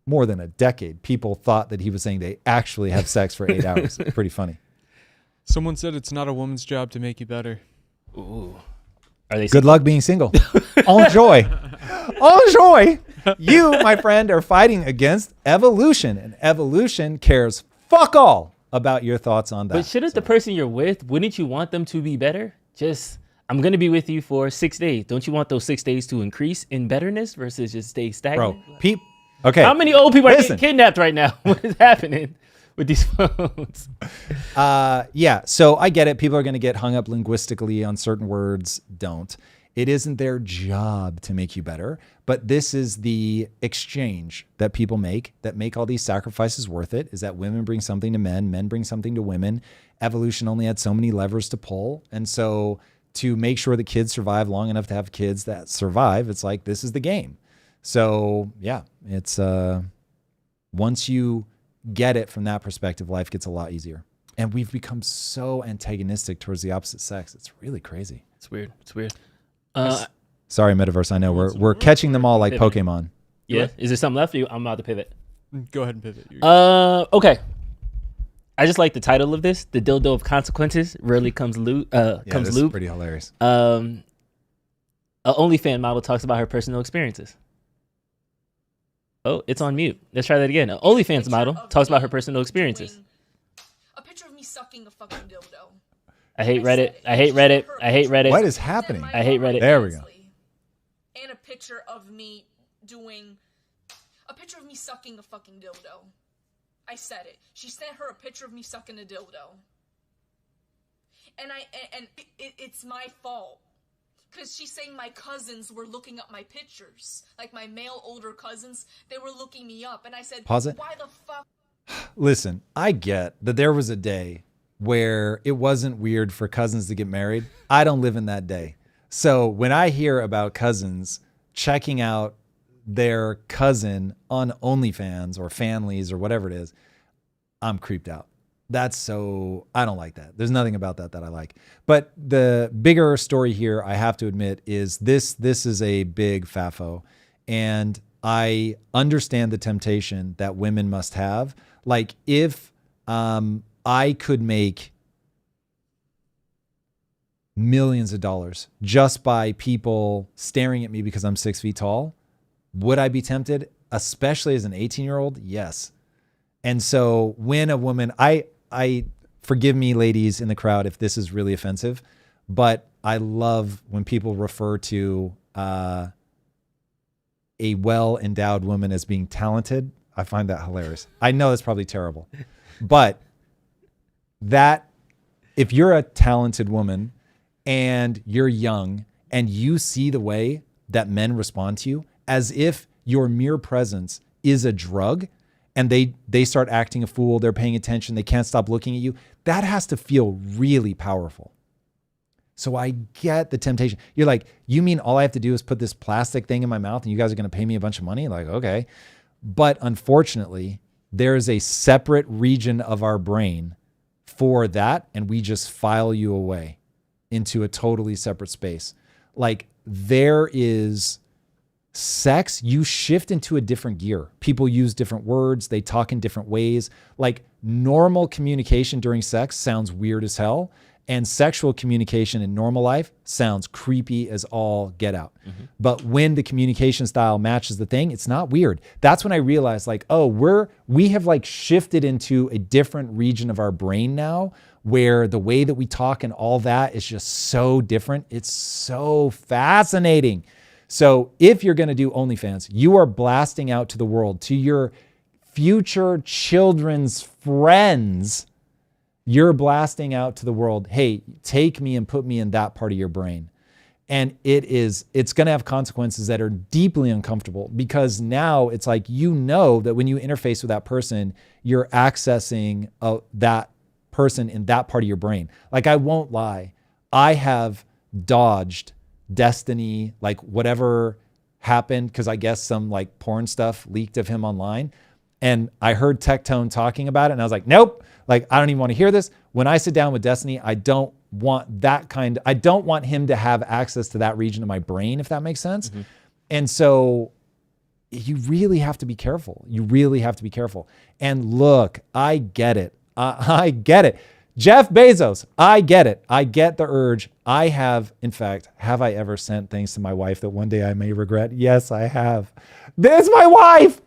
more than a decade, people thought that he was saying they actually have sex for 8 hours. Pretty funny. Someone said it's not a woman's job to make you better. Ooh. Are they Good luck being single. Enjoy. Enjoy. You, my friend, are fighting against evolution, and evolution cares fuck all about your thoughts on that. But shouldn't the person you're with, wouldn't you want them to be better? I'm going to be with you for 6 days. Don't you want those 6 days to increase in betterness versus just stay stagnant? Bro, okay. How many old people are getting kidnapped right now? What is happening with these phones? Yeah, so I get it. People are going to get hung up linguistically on certain words. Don't. It isn't their job to make you better, but this is the exchange that people make that make all these sacrifices worth it, is that women bring something to men, men bring something to women. Evolution only had so many levers to pull. And so to make sure the kids survive long enough to have kids that survive, it's like, this is the game. So yeah, it's once you get it from that perspective, life gets a lot easier. And we've become so antagonistic towards the opposite sex. It's really crazy. It's weird. It's weird. Sorry, Metaverse. I know we're catching them all like Pokemon. Yeah. Is there something left for you? I'm about to pivot. Go ahead and pivot. Okay. I just like the title of this. The dildo of consequences rarely comes loop. This is pretty hilarious. An OnlyFans model talks about her personal experiences. Oh, it's on mute. Let's try that again. An OnlyFans model talks about her personal experiences. A picture of me sucking a fucking dildo. I hate Reddit. I hate Reddit. I hate Reddit. What is happening? I hate Reddit. There we go. And a picture of me doing a picture of me sucking a fucking dildo. I said it. She sent her a picture of me sucking a dildo. And it's my fault. Because she's saying my cousins were looking up my pictures. Like my male older cousins, they were looking me up. And I said, Pause it. Why the fuck? Listen, I get that there was a day where it wasn't weird for cousins to get married. I don't live in that day. So when I hear about cousins checking out their cousin on OnlyFans or Fanlies or whatever it is, I'm creeped out. I don't like that. There's nothing about that I like. But the bigger story here, I have to admit, is this is a big FAFO. And I understand the temptation that women must have. Like, if I could make millions of dollars just by people staring at me because I'm 6 feet tall, would I be tempted? Especially as an 18-year-old? Yes. And so when a woman, I forgive me, ladies in the crowd, if this is really offensive, but I love when people refer to a well-endowed woman as being talented. I find that hilarious. I know that's probably terrible, but that if you're a talented woman and you're young and you see the way that men respond to you as if your mere presence is a drug, and they start acting a fool, they're paying attention, they can't stop looking at you, that has to feel really powerful. So I get the temptation. You're like, you mean all I have to do is put this plastic thing in my mouth and you guys are going to pay me a bunch of money? Like, okay. But unfortunately, there is a separate region of our brain for that, and we just file you away into a totally separate space. Like, there is sex, you shift into a different gear. People use different words, they talk in different ways. Like, normal communication during sex sounds weird as hell. And sexual communication in normal life sounds creepy as all get out. But when the communication style matches the thing, it's not weird. That's when I realized like, oh, we have like shifted into a different region of our brain now where the way that we talk and all that is just so different. It's so fascinating. So if you're going to do OnlyFans, you are blasting out to the world, to your future children's friends. You're blasting out to the world, hey, take me and put me in that part of your brain. And it's going to have consequences that are deeply uncomfortable because now it's like, you know that when you interface with that person, you're accessing that person in that part of your brain. Like, I won't lie. I have dodged Destiny, like whatever happened, because I guess some like porn stuff leaked of him online. And I heard Tectone talking about it and I was like, nope. Like, I don't even want to hear this. When I sit down with Destiny, I don't want him to have access to that region of my brain, if that makes sense. And so you really have to be careful. You really have to be careful. And look, I get it. I get it. Jeff Bezos, I get it. I get the urge. I have, in fact, have I ever sent things to my wife that one day I may regret? Yes, I have. There's my wife.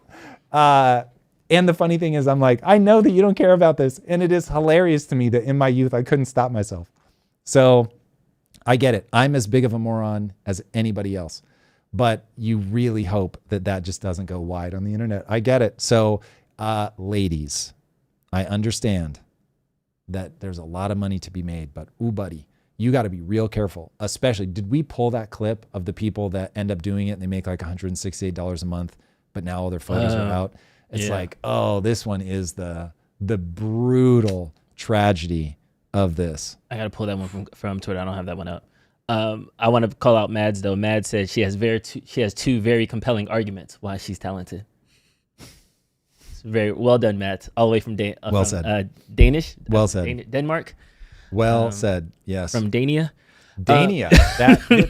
And the funny thing is, I'm like, I know that you don't care about this. And it is hilarious to me that in my youth, I couldn't stop myself. So I get it. I'm as big of a moron as anybody else. But you really hope that that just doesn't go wide on the internet. I get it. So ladies, I understand that there's a lot of money to be made. But ooh, buddy, you got to be real careful. Especially, did we pull that clip of the people that end up doing it and they make like $168 a month, but now all their photos are out? It's like, oh, this one is the brutal tragedy of this. I got to pull that one from Twitter. I don't have that one up. I want to call out Mads, though. Mads said she has two very compelling arguments why she's talented. It's very well done, Mads. All the way from Danish. Well said. Denmark. Well said. Yes. From Dania. Dania.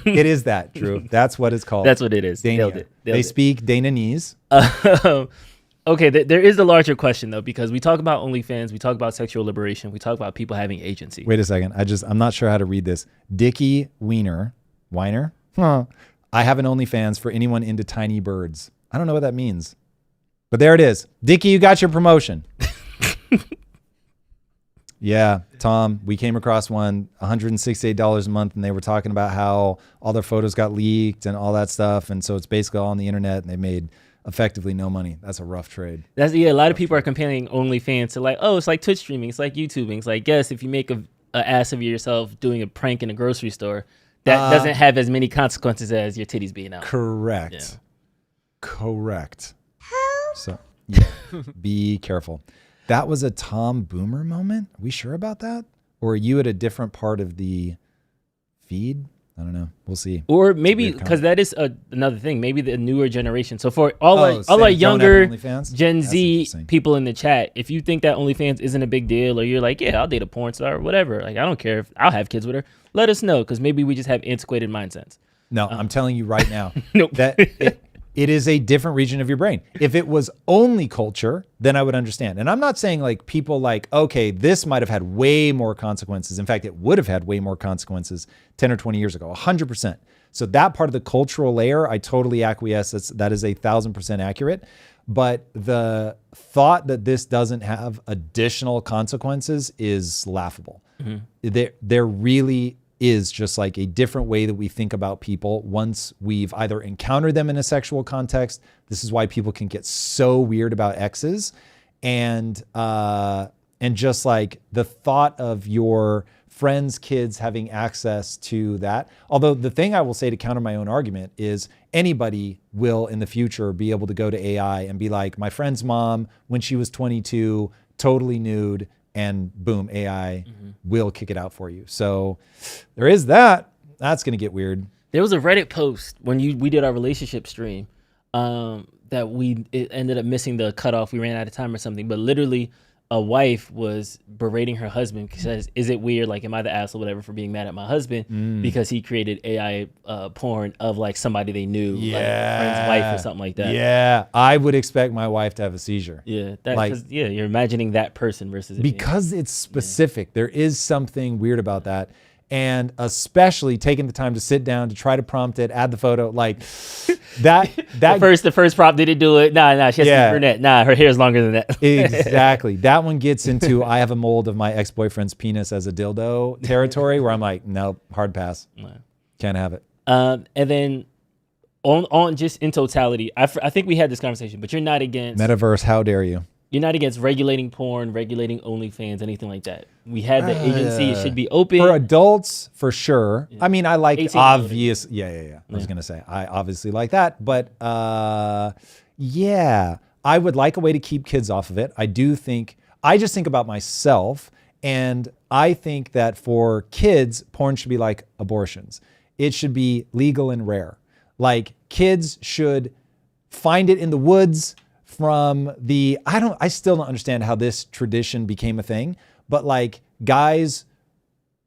It is that, Drew. That's what it's called. That's what it is. Dania. They speak Dananese. Okay, there is a larger question, though, because we talk about OnlyFans, we talk about sexual liberation, we talk about people having agency. Wait a second. I'm not sure how to read this. Dickie Weiner? Huh. I have an OnlyFans for anyone into tiny birds. I don't know what that means. But there it is. Dickie, you got your promotion. Yeah, Tom, we came across one, $168 a month, and they were talking about how all their photos got leaked and all that stuff. And so it's basically all on the internet, and they made effectively no money. That's a rough trade. A lot of people are comparing OnlyFans to like, oh, it's like Twitch streaming, it's like YouTubing. It's like, yes, if you make an ass of yourself doing a prank in a grocery store, that doesn't have as many consequences as your titties being out. Correct. Yeah. Correct. So yeah, be careful. That was a Tom Boomer moment? Are we sure about that? Or are you at a different part of the feed? I don't know. We'll see. Or maybe, because that is another thing, maybe the newer generation. So for all our younger Gen Z people in the chat, if you think that OnlyFans isn't a big deal, or you're like, yeah, I'll date a porn star or whatever. Like, I don't care if I'll have kids with her. Let us know, because maybe we just have antiquated mindsets. No, I'm telling you right now nope. that it is a different region of your brain. If it was only culture, then I would understand. And I'm not saying like people like, okay, this might have had way more consequences. In fact, it would have had way more consequences 10 or 20 years ago, 100%. So that part of the cultural layer, I totally acquiesce. That is 1,000% accurate. But the thought that this doesn't have additional consequences is laughable. Mm-hmm. There really is just like a different way that we think about people once we've either encountered them in a sexual context. This is why people can get so weird about exes, and just like the thought of your friends' kids having access to that. Although the thing I will say to counter my own argument is anybody will in the future be able to go to AI and be like, my friend's mom, when she was 22, totally nude, and boom, AI will kick it out for you. So there is that. That's going to get weird. There was a Reddit post when we did our relationship stream that it ended up missing the cutoff. We ran out of time or something. But literally, a wife was berating her husband because is it weird, like, am I the asshole, whatever, for being mad at my husband because he created AI porn of like somebody they knew, like a friend's wife or something like that. Yeah, I would expect my wife to have a seizure. Yeah, that, like, you're imagining that person versus because it's specific. There is something weird about that. And especially taking the time to sit down to try to prompt it, add the photo, like that. the first prompt didn't do it. Nah, she has to be brunette. Nah, her hair is longer than that. Exactly. That one gets into I have a mold of my ex-boyfriend's penis as a dildo territory where I'm like, no, hard pass. Can't have it. And then on just in totality, I think we had this conversation, but you're not against Metaverse. How dare you? You're not against regulating porn, regulating OnlyFans, anything like that. We had the agency; it should be open for adults, for sure. Yeah. I mean, I like obvious. Yeah. I was gonna say I obviously like that, but yeah, I would like a way to keep kids off of it. I just think about myself, and I think that for kids, porn should be like abortions. It should be legal and rare. Like kids should find it in the woods. From I still don't understand how this tradition became a thing, but like guys,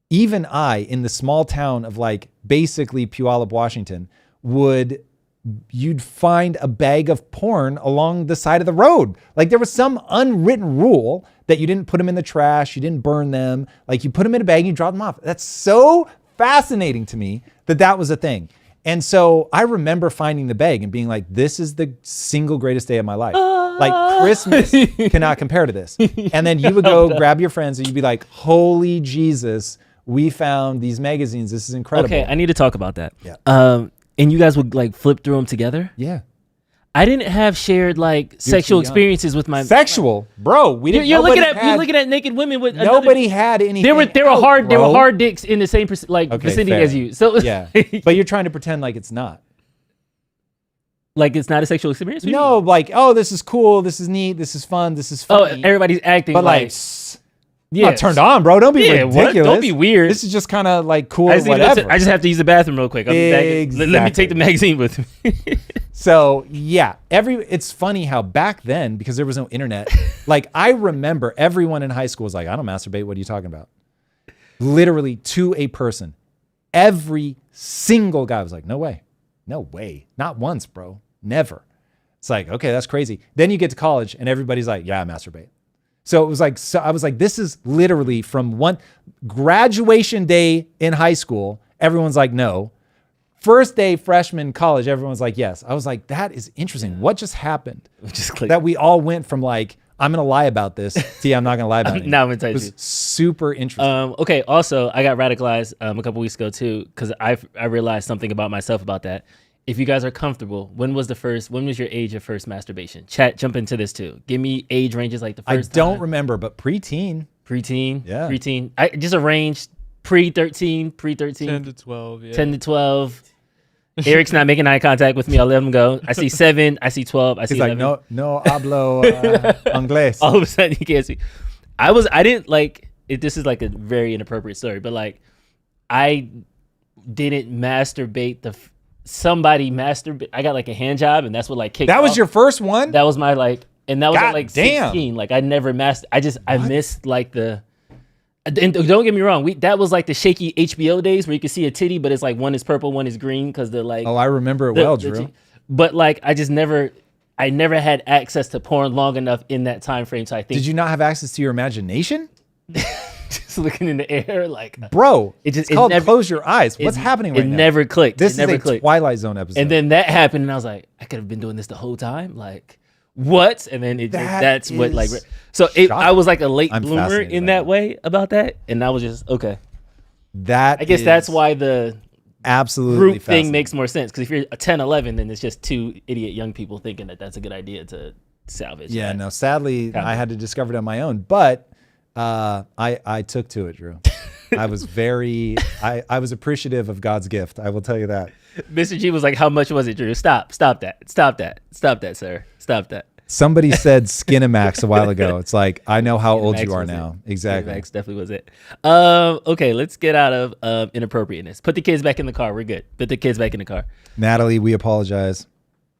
even I in the small town of like basically Puyallup, Washington, you'd find a bag of porn along the side of the road. Like there was some unwritten rule that you didn't put them in the trash, you didn't burn them, like you put them in a bag and you drop them off. That's so fascinating to me that was a thing. And so I remember finding the bag and being like, this is the single greatest day of my life. Like Christmas cannot compare to this. And then you would go grab your friends and you'd be like, holy Jesus, we found these magazines. This is incredible. Okay, I need to talk about that. Yeah. And you guys would like flip through them together? Yeah. I didn't have shared like sexual experiences with my bro. We didn't. You're looking at naked women with nobody had anything. There were hard dicks in the same vicinity as you. So yeah, but you're trying to pretend like it's not. Like it's not a sexual experience. No, like this is cool, this is neat, this is fun, this is funny. Oh, everybody's acting, but like yeah, not turned on, bro. Don't be ridiculous. What? Don't be weird. This is just kind of like cool. Whatever. I just have to use the bathroom real quick. I'll be back. Let me take the magazine with me. So yeah, it's funny how back then, because there was no internet, like I remember everyone in high school was like, I don't masturbate. What are you talking about? Literally to a person. Every single guy was like, no way. Not once, bro. Never. It's like, okay, that's crazy. Then you get to college and everybody's like, yeah, I masturbate. So it was like, I was like, this is literally from one graduation day in high school. Everyone's like, no. First day freshman college, everyone's like, yes. I was like, that is interesting. Yeah. What just happened? That we all went from like, I'm going to lie about this to I'm not going to lie about it. Now I'm going to tell you. It was super interesting. Okay. Also, I got radicalized a couple weeks ago too, because I realized something about myself about that. If you guys are comfortable, when was your age of first masturbation? Chat, jump into this too. Give me age ranges like the first time. I don't remember, but preteen. Yeah. Preteen. I just arranged pre-13. 10 to 12, yeah. 10 to 12. Eric's not making eye contact with me. I'll let him go. I see 7. I see 12. I see 11. Like, no hablo inglés. All of a sudden, you can't see. I didn't like it. This is like a very inappropriate story, but like, I didn't masturbate somebody masturbate. I got like a hand job, and that's what like kicked. That was off. Your first one. That was my like, and that was God at like damn. 16. Like I never I missed like the. And don't get me wrong, that was like the shaky HBO days where you could see a titty, but it's like one is purple, one is green because they're like. Oh, I remember it well, Drew. But like, I never had access to porn long enough in that time frame. So I think. Did you not have access to your imagination? Just looking in the air, like. Bro, it's called Close Your Eyes. What's happening right now? It never clicked. This is a Twilight Zone episode. And then that happened, and I was like, I could have been doing this the whole time, like. What? And then that's what like so I was like a late bloomer in that way about that, and I was just okay. That I guess that's why the absolutely group thing makes more sense, because if you're a 10, 11, then it's just two idiot young people thinking that that's a good idea to salvage. Yeah, no. Sadly, I had to discover it on my own, but I took to it, Drew. I was I was appreciative of God's gift. I will tell you that. Mr. G was like, "How much was it, Drew? Stop that, sir. Stop that." Somebody said Skinamax a while ago. It's like, I know how old you are now. Exactly. Skinamax definitely was it. Okay, let's get out of inappropriateness. Put the kids back in the car. We're good. Put the kids back in the car. Natalie, we apologize.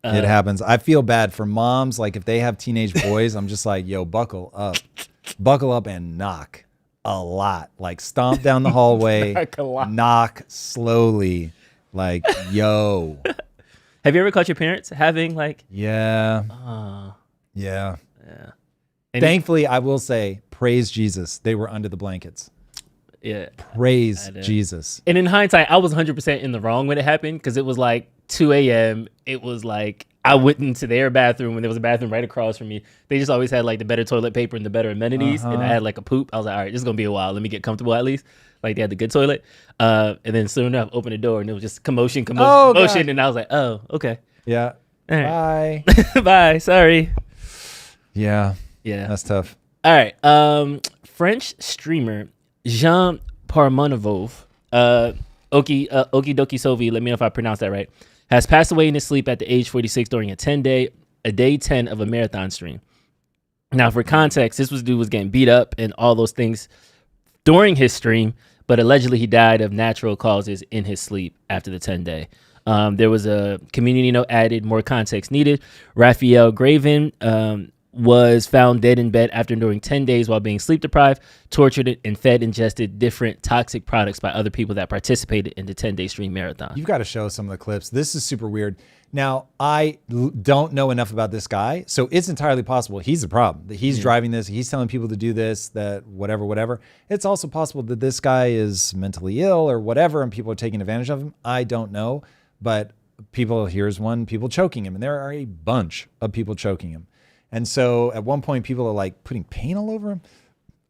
It happens. I feel bad for moms. Like if they have teenage boys, I'm just like, yo, buckle up and knock a lot. Like stomp down the hallway, knock slowly. Like, yo. Have you ever caught your parents having like? Yeah. Yeah. Thankfully, I will say, praise Jesus. They were under the blankets. Yeah. Praise Jesus. And in hindsight, I was 100% in the wrong when it happened because it was like 2 a.m. It was like I went into their bathroom when there was a bathroom right across from me. They just always had like the better toilet paper and the better amenities. And I had like a poop. I was like, all right, this is going to be a while. Let me get comfortable at least. Like they had the good toilet. And then soon enough, opened the door and it was just commotion. And I was like, oh, okay. Yeah. Right. Bye. Bye. Sorry. Yeah. Yeah. That's tough. All right. French streamer Jean Parmonavov, Okie Dokie Sovi, let me know if I pronounced that right, has passed away in his sleep at the age 46 during a day 10 of a marathon stream. Now, for context, this dude was getting beat up and all those things during his stream, but allegedly he died of natural causes in his sleep after the 10-day. There was a community note added, more context needed. Raphael Graven was found dead in bed after enduring 10 days while being sleep deprived, tortured, and ingested different toxic products by other people that participated in the 10-day stream marathon. You've got to show some of the clips. This is super weird. Now, I don't know enough about this guy, so it's entirely possible he's the problem. That he's driving this, he's telling people to do this, that whatever. It's also possible that this guy is mentally ill or whatever, and people are taking advantage of him. I don't know, but here's one, people choking him, and there are a bunch of people choking him. And so at one point, people are like putting paint all over him.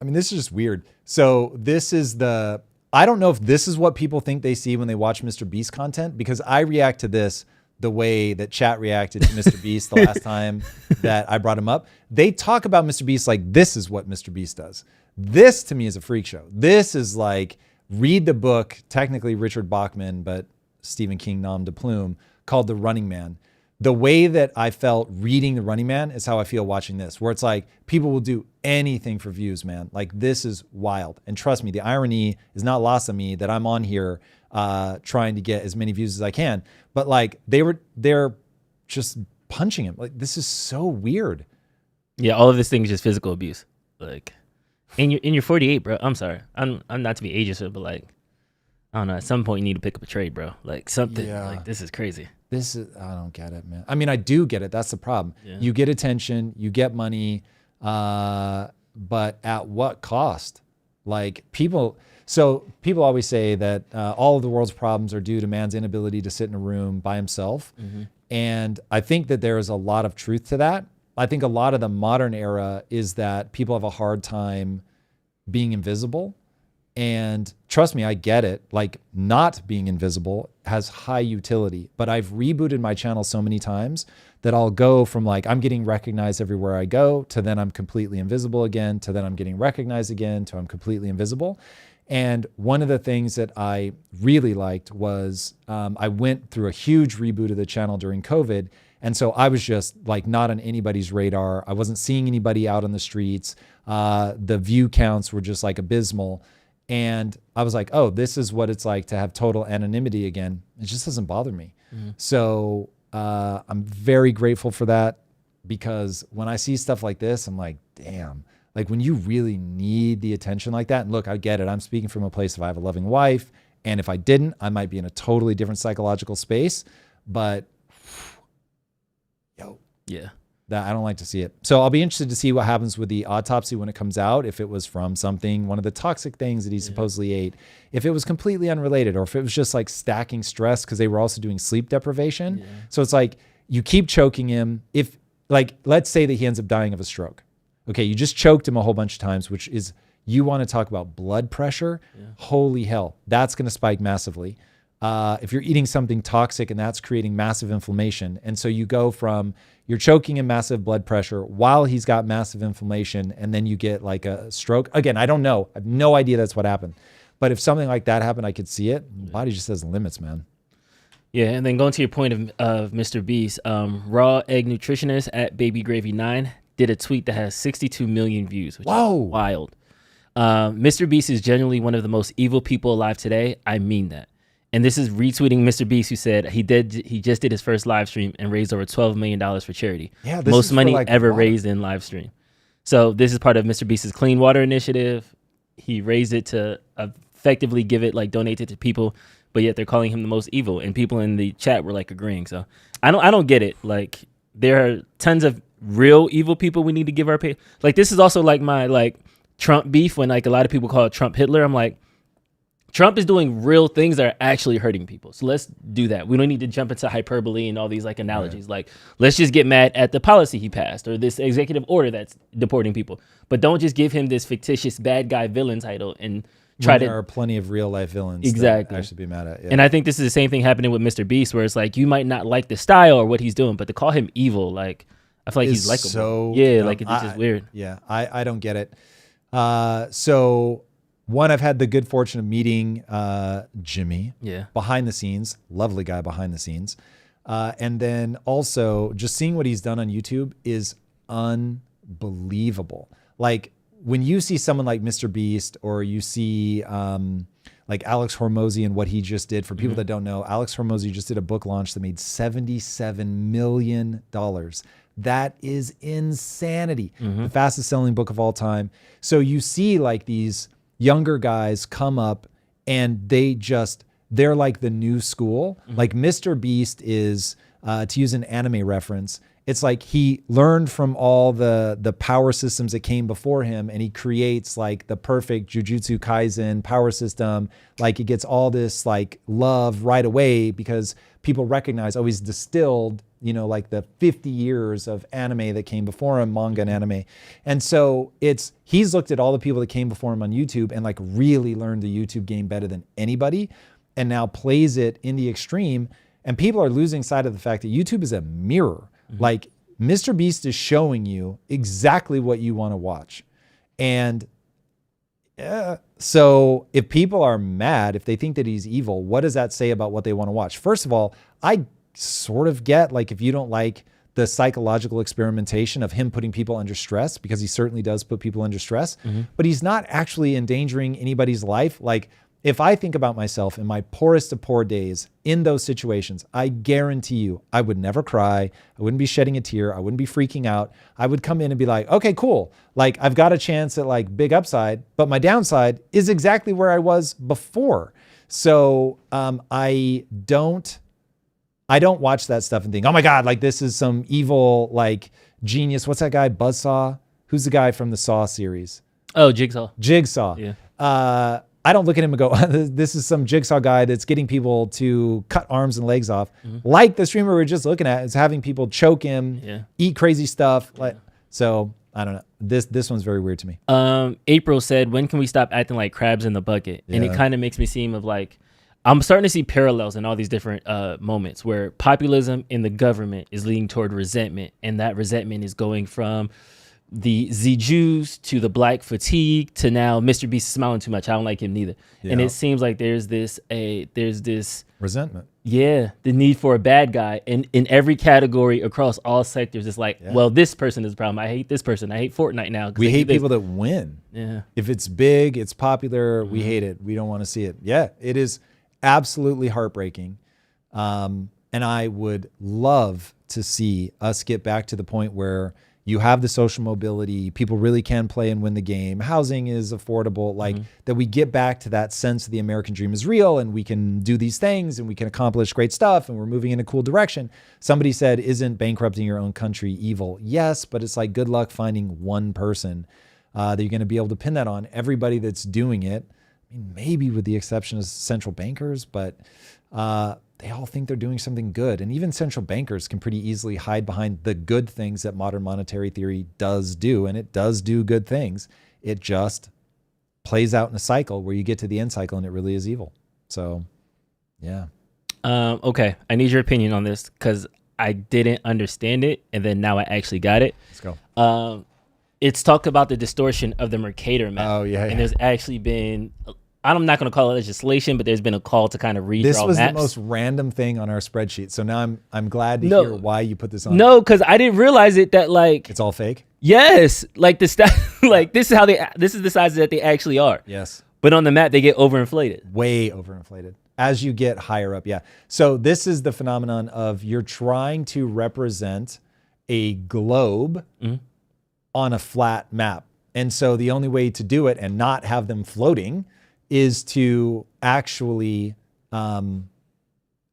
I mean, this is just weird. So I don't know if this is what people think they see when they watch Mr. Beast content, because I react to this the way that chat reacted to Mr. Beast the last time that I brought him up. They talk about Mr. Beast like this is what Mr. Beast does. This to me is a freak show. This is like read the book, technically Richard Bachman, but Stephen King nom de plume, called The Running Man. The way that I felt reading The Running Man is how I feel watching this, where it's like people will do anything for views, man. Like this is wild. And trust me, the irony is not lost on me that I'm on here trying to get as many views as I can. But like they're just punching him. Like this is so weird. Yeah, all of this thing is just physical abuse. Like, and you're 48, bro. I'm sorry. I'm not to be ageist, but like, I don't know. At some point, you need to pick up a trade, bro. Like something. Yeah. Like this is crazy. I don't get it, man. I mean, I do get it. That's the problem. Yeah. You get attention, you get money, but at what cost? Like people always say that all of the world's problems are due to man's inability to sit in a room by himself. Mm-hmm. And I think that there is a lot of truth to that. I think a lot of the modern era is that people have a hard time being invisible. And trust me, I get it. Like not being invisible has high utility, but I've rebooted my channel so many times that I'll go from like, I'm getting recognized everywhere I go to then I'm completely invisible again, to then I'm getting recognized again, to I'm completely invisible. And one of the things that I really liked was I went through a huge reboot of the channel during COVID. And so I was just like not on anybody's radar. I wasn't seeing anybody out on the streets. The view counts were just like abysmal. And I was like, oh, this is what it's like to have total anonymity again. It just doesn't bother me. Mm-hmm. So I'm very grateful for that, because when I see stuff like this, I'm like, damn, like when you really need the attention like that. And look, I get it. I'm speaking from a place of I have a loving wife. And if I didn't, I might be in a totally different psychological space. But yeah. That I don't like to see it. So I'll be interested to see what happens with the autopsy when it comes out. If it was from one of the toxic things that he supposedly ate, if it was completely unrelated, or if it was just like stacking stress because they were also doing sleep deprivation. Yeah. So it's like you keep choking him. If like, let's say that he ends up dying of a stroke. Okay, you just choked him a whole bunch of times, which is, you want to talk about blood pressure. Yeah. Holy hell, that's going to spike massively. If you're eating something toxic and that's creating massive inflammation. And so you go from you're choking him massive blood pressure while he's got massive inflammation, and then you get like a stroke. Again, I don't know. I have no idea that's what happened. But if something like that happened, I could see it. The body just has limits, man. Yeah, and then going to your point of Mr. Beast, Raw Egg Nutritionist at BabyGravy9 did a tweet that has 62 million views, which is wild. Mr. Beast is genuinely one of the most evil people alive today. I mean that. And this is retweeting Mr. Beast, who said he just did his first live stream and raised over $12 million for charity. Yeah, this most is for, money like, ever water. raised in live stream. So this is part of Mr. Beast's Clean Water Initiative. He raised it to effectively give it, like, donate it to people, but yet they're calling him the most evil. And people in the chat were like agreeing. So I don't get it. Like, there are tons of real evil people we need to give our pay. Like, this is also like my like Trump beef, when like a lot of people call it Trump Hitler. I'm like, Trump is doing real things that are actually hurting people. So let's do that. We don't need to jump into hyperbole and all these like analogies. Right. Like, let's just get mad at the policy he passed or this executive order that's deporting people. But don't just give him this fictitious bad guy villain title and try there are plenty of real life villains exactly that I should be mad at. Yeah. And I think this is the same thing happening with Mr. Beast, where it's like, you might not like the style or what he's doing, but to call him evil, like, I feel like he's likable. So yeah, like it's just weird. Yeah, I don't get it. So one, I've had the good fortune of meeting Jimmy. Yeah. Behind the scenes, lovely guy behind the scenes, and then also just seeing what he's done on YouTube is unbelievable. Like, when you see someone like Mr. Beast, or you see like Alex Hormozy and what he just did, for people that don't know, Alex Hormozy just did a book launch that made $77 million. That is insanity. The fastest selling book of all time. So you see like these younger guys come up and they're like the new school. Like Mr. Beast is, to use an anime reference, it's like he learned from all the power systems that came before him, and he creates like the perfect Jujutsu Kaisen power system. Like, he gets all this like love right away because people recognize, oh, he's distilled, you know, like the 50 years of anime that came before him, manga and anime. And so he's looked at all the people that came before him on YouTube and like really learned the YouTube game better than anybody, and now plays it in the extreme. And people are losing sight of the fact that YouTube is a mirror. Like, Mr. Beast is showing you exactly what you want to watch. And so if people are mad, if they think that he's evil, what does that say about what they want to watch? First of all, I sort of get, like, if you don't like the psychological experimentation of him putting people under stress, because he certainly does put people under stress, but he's not actually endangering anybody's life. Like, if I think about myself in my poorest of poor days in those situations, I guarantee you I would never cry. I wouldn't be shedding a tear. I wouldn't be freaking out. I would come in and be like, okay, cool. Like, I've got a chance at like big upside, but my downside is exactly where I was before. So I don't watch that stuff and think, oh my God, like this is some evil, like genius. What's that guy? Buzzsaw? Who's the guy from the Saw series? Oh, Jigsaw. Yeah. I don't look at him and go, this is some jigsaw guy that's getting people to cut arms and legs off. Like the streamer we were just looking at is having people choke him, eat crazy stuff. Like, so I don't know. This one's very weird to me. April said, when can we stop acting like crabs in the bucket? And it kind of makes me seem of like, I'm starting to see parallels in all these different moments where populism in the government is leading toward resentment. And that resentment is going from the Jews to the black fatigue to now Mr. Beast is smiling too much. I don't like him neither. Yeah. And it seems like there's this resentment. Yeah, the need for a bad guy in every category across all sectors. It's like, well, this person is the problem. I hate this person. I hate Fortnite now. We hate people that win. Yeah. If it's big, it's popular, we hate it. We don't want to see it. Yeah, it is absolutely heartbreaking. And I would love to see us get back to the point where you have the social mobility, people really can play and win the game, housing is affordable, like that we get back to that sense of the American dream is real and we can do these things and we can accomplish great stuff and we're moving in a cool direction. Somebody said, isn't bankrupting your own country evil? Yes, but it's like, good luck finding one person that you're going to be able to pin that on. Everybody that's doing it, I mean, maybe with the exception of central bankers, but they all think they're doing something good. And even central bankers can pretty easily hide behind the good things that modern monetary theory does do. And it does do good things. It just plays out in a cycle where you get to the end cycle and it really is evil. So, yeah. Okay. I need your opinion on this because I didn't understand it. And then now I actually got it. Let's go. It's talked about the distortion of the Mercator map. Oh, yeah. And there's actually been... I'm not going to call it legislation, but there's been a call to kind of redraw This was maps. the most random thing on our spreadsheet. So now I'm glad to hear why you put this on. No, because I didn't realize it that like it's all fake. Yes, like like this is the size that they actually are. Yes, but on the map they get overinflated. Way overinflated. As you get higher up, yeah. So this is the phenomenon of you're trying to represent a globe on a flat map. And so the only way to do it and not have them floating is to actually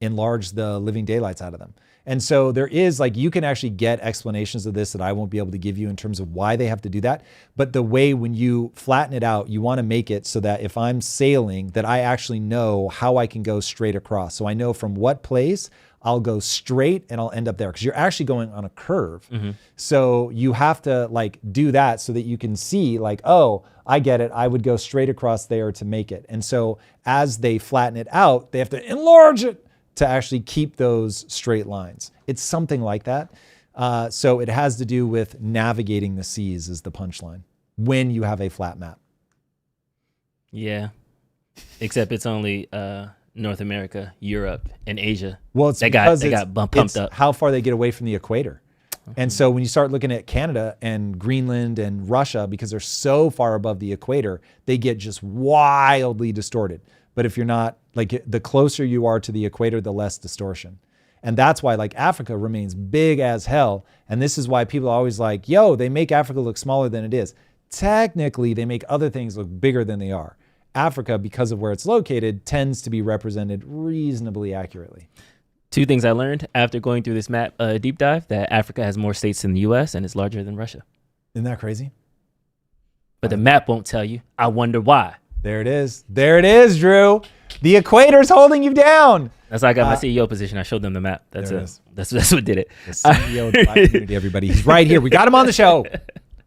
enlarge the living daylights out of them. And so there is like, you can actually get explanations of this that I won't be able to give you in terms of why they have to do that. But the way when you flatten it out, you want to make it so that if I'm sailing, that I actually know how I can go straight across. So I know from what place I'll go straight and I'll end up there, because you're actually going on a curve. So you have to like do that so that you can see like, oh, I get it. I would go straight across there to make it. And so as they flatten it out, they have to enlarge it to actually keep those straight lines. It's something like that. So it has to do with navigating the seas is the punchline when you have a flat map. Yeah, except it's only North America, Europe, and Asia. Well, it's they because got pumped up. How far they get away from the equator. And so when you start looking at Canada and Greenland and Russia, because they're so far above the equator, they get just wildly distorted. But if you're not, like, the closer you are to the equator, the less distortion. And that's why like Africa remains big as hell. And this is why people are always like, yo, they make Africa look smaller than it is. Technically, they make other things look bigger than they are. Africa, because of where it's located, tends to be represented reasonably accurately. Two things I learned after going through this map deep dive, that Africa has more states than the US and is larger than Russia. Isn't that crazy? But the map won't tell you. I wonder why. There it is. There it is, Drew. The equator's holding you down. That's how I got my CEO position. I showed them the map. That's what did it. The CEO of the Black community, everybody. He's right here. We got him on the show.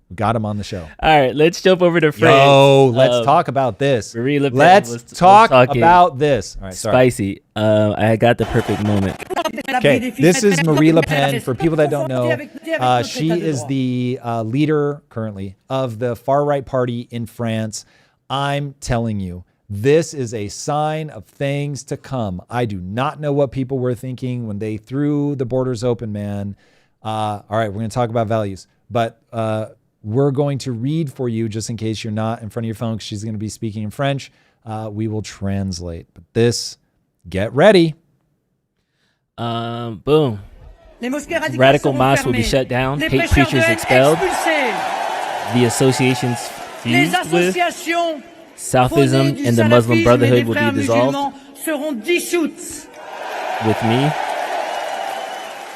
We got him on the show. All right, let's jump over to France. Yo, let's talk about this. Let's talk about this. All right, spicy. I got the perfect moment. Okay, this is Marie Le Pen. For people that don't know, she is the leader currently of the far-right party in France. I'm telling you, this is a sign of things to come. I do not know what people were thinking when they threw the borders open, man. All right, we're going to talk about values, but we're going to read for you just in case you're not in front of your phone, because she's going to be speaking in French. We will translate, but this, get ready. Boom. Radical mosques will be shut down. Hate preachers expelled. The associations fused with Southism and the Muslim Brotherhood will be dissolved. With me.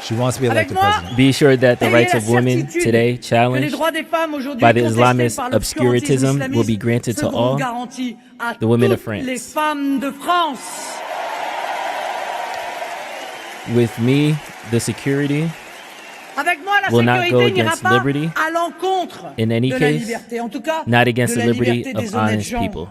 She wants to be elected president. Be sure that the rights of women today challenged by the Islamist obscurantism will be granted to all the women of France. With me, the security will not go against liberty in any case, not against the liberty of honest people.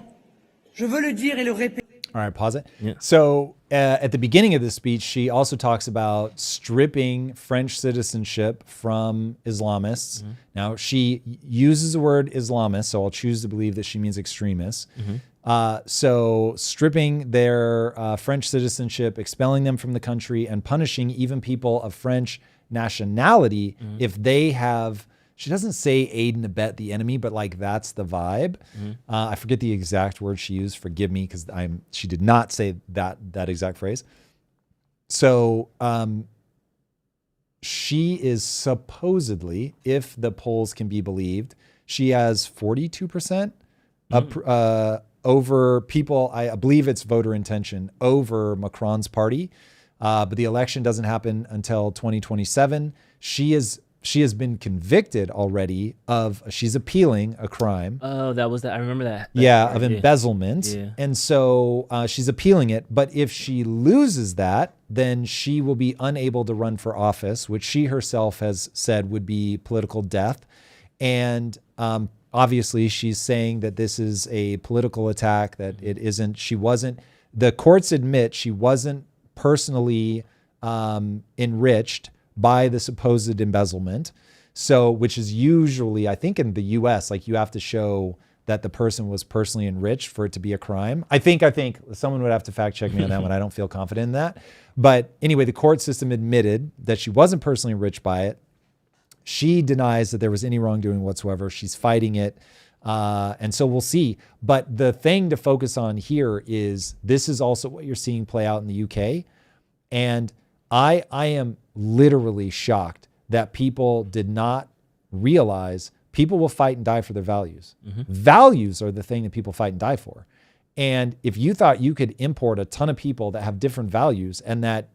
All right, pause it. Yeah. So at the beginning of this speech, she also talks about stripping French citizenship from Islamists. Now, she uses the word Islamist, so I'll choose to believe that she means extremists. So stripping their French citizenship, expelling them from the country, and punishing even people of French nationality if they have, she doesn't say aid and abet the enemy, but like that's the vibe. I forget the exact word she used, forgive me, because she did not say that exact phrase. So she is supposedly, if the polls can be believed, she has 42% over people, I believe it's voter intention, over Macron's party. But the election doesn't happen until 2027. She has been convicted already of, she's appealing a crime. Oh, that was that. I remember that. Yeah, of embezzlement. Yeah. And so she's appealing it. But if she loses that, then she will be unable to run for office, which she herself has said would be political death. And obviously she's saying that this is a political attack, that it isn't. She wasn't, the courts admit she wasn't personally enriched by the supposed embezzlement. So, which is usually, I think in the US, like you have to show that the person was personally enriched for it to be a crime. I think someone would have to fact check me on that one. I don't feel confident in that. But anyway, the court system admitted that she wasn't personally enriched by it. She denies that there was any wrongdoing whatsoever. She's fighting it. And so we'll see. But the thing to focus on here is this is also what you're seeing play out in the UK. And I am literally shocked that people did not realize people will fight and die for their values. Values are the thing that people fight and die for. And if you thought you could import a ton of people that have different values and that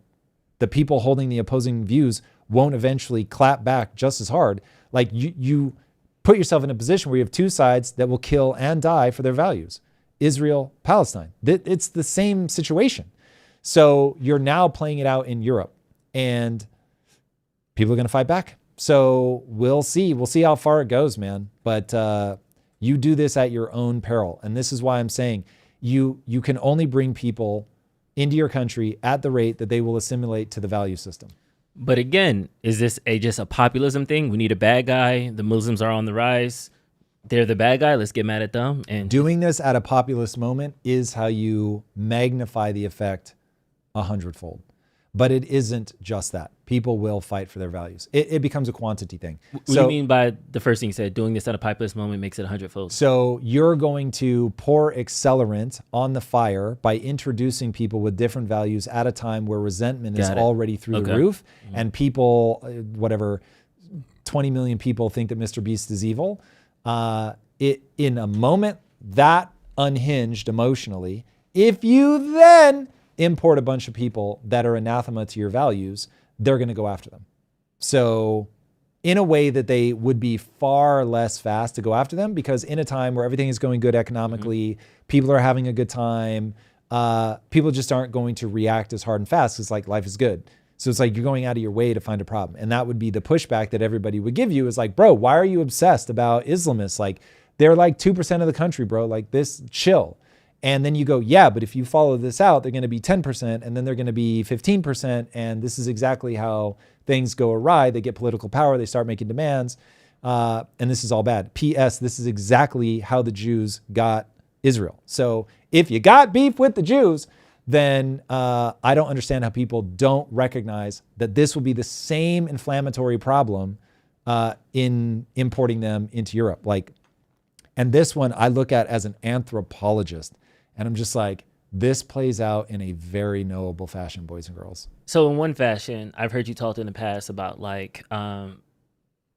the people holding the opposing views won't eventually clap back just as hard, like you put yourself in a position where you have two sides that will kill and die for their values. Israel, Palestine. It's the same situation. So you're now playing it out in Europe and people are going to fight back. So we'll see. We'll see how far it goes, man. But you do this at your own peril. And this is why I'm saying you can only bring people into your country at the rate that they will assimilate to the value system. But again, is this just a populism thing? We need a bad guy. The Muslims are on the rise. They're the bad guy. Let's get mad at them. And doing this at a populist moment is how you magnify the effect 100-fold. But it isn't just that. People will fight for their values. It becomes a quantity thing. What do you mean by the first thing you said? Doing this at a populist moment makes it 100-fold. So you're going to pour accelerant on the fire by introducing people with different values at a time where resentment is already through the roof. And people, 20 million people think that Mr. Beast is evil. In a moment that unhinged emotionally, if you then import a bunch of people that are anathema to your values, they're going to go after them. So in a way that they would be far less fast to go after them, because in a time where everything is going good economically, people are having a good time, people just aren't going to react as hard and fast because like life is good. So it's like you're going out of your way to find a problem. And that would be the pushback that everybody would give you is like, bro, why are you obsessed about Islamists? Like they're like 2% of the country, bro. Like this, chill. And then you go, yeah, but if you follow this out, they're going to be 10% and then they're going to be 15%. And this is exactly how things go awry. They get political power. They start making demands. And this is all bad. P.S. This is exactly how the Jews got Israel. So if you got beef with the Jews, then I don't understand how people don't recognize that this will be the same inflammatory problem in importing them into Europe. And this one I look at as an anthropologist. And I'm just like, this plays out in a very knowable fashion, boys and girls. So in one fashion, I've heard you talk in the past about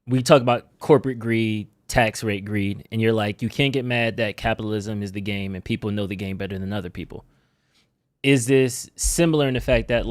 we talk about corporate greed, tax rate greed, and you're like, you can't get mad that capitalism is the game and people know the game better than other people. Is this similar in the fact that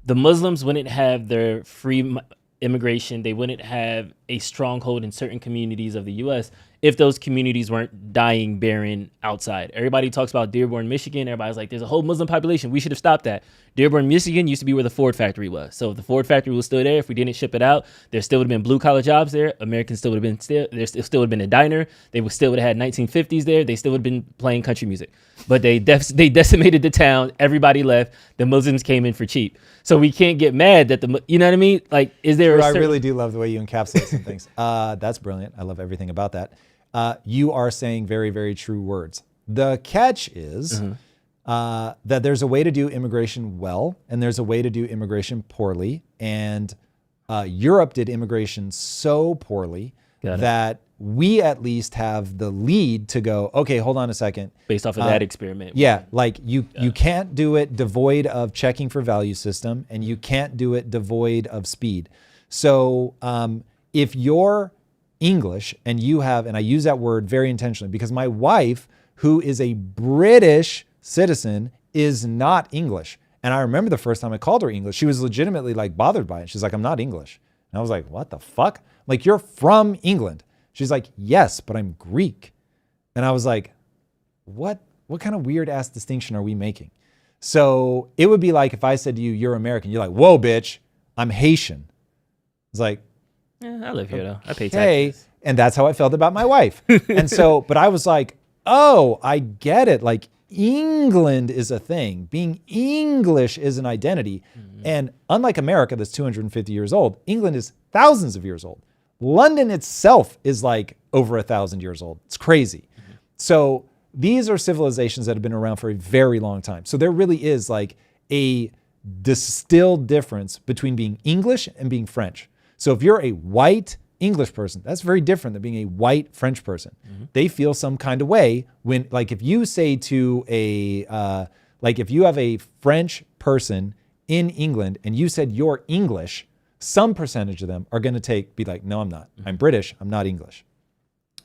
the Muslims wouldn't have their free immigration, they wouldn't have a stronghold in certain communities of the U.S. if those communities weren't dying barren outside? Everybody talks about Dearborn, Michigan. Everybody's like, there's a whole Muslim population. We should have stopped that. Dearborn, Michigan used to be where the Ford factory was. So if the Ford factory was still there, if we didn't ship it out, there still would have been blue collar jobs there. Americans still would have been there still would have been a diner. They would still would have had 1950s there. They still would have been playing country music. But they decimated the town. Everybody left. The Muslims came in for cheap. So we can't get mad that you know what I mean? Like, is there I really do love the way you encapsulate some things. That's brilliant. I love everything about that. You are saying very, very true words. The catch is that there's a way to do immigration well, and there's a way to do immigration poorly. And Europe did immigration so poorly that we at least have the lead to go, okay, hold on a second. Based off of that experiment. Yeah, you can't do it devoid of checking for value system, and you can't do it devoid of speed. So if you're English and you have, and I use that word very intentionally because my wife, who is a British citizen, is not English. And I remember the first time I called her English, she was legitimately bothered by it. She's like, I'm not English. And I was like, what the fuck? Like, you're from England. She's like, yes, but I'm Greek. And I was like, what kind of weird ass distinction are we making? So it would be like if I said to you, you're American. You're like, whoa, bitch, I'm Haitian. It's like, I live here though. I pay taxes. Hey, and that's how I felt about my wife. And so, but I was like, oh, I get it. Like, England is a thing. Being English is an identity. And unlike America, that's 250 years old, England is thousands of years old. London itself is like over 1,000 years old. It's crazy. So these are civilizations that have been around for a very long time. So there really is like a distilled difference between being English and being French. So if you're a white English person. That's very different than being a white French person. They feel some kind of way when, like, if you say to if you have a French person in England and you said you're English, some percentage of them are going to be like, no, I'm not. I'm British. I'm not English.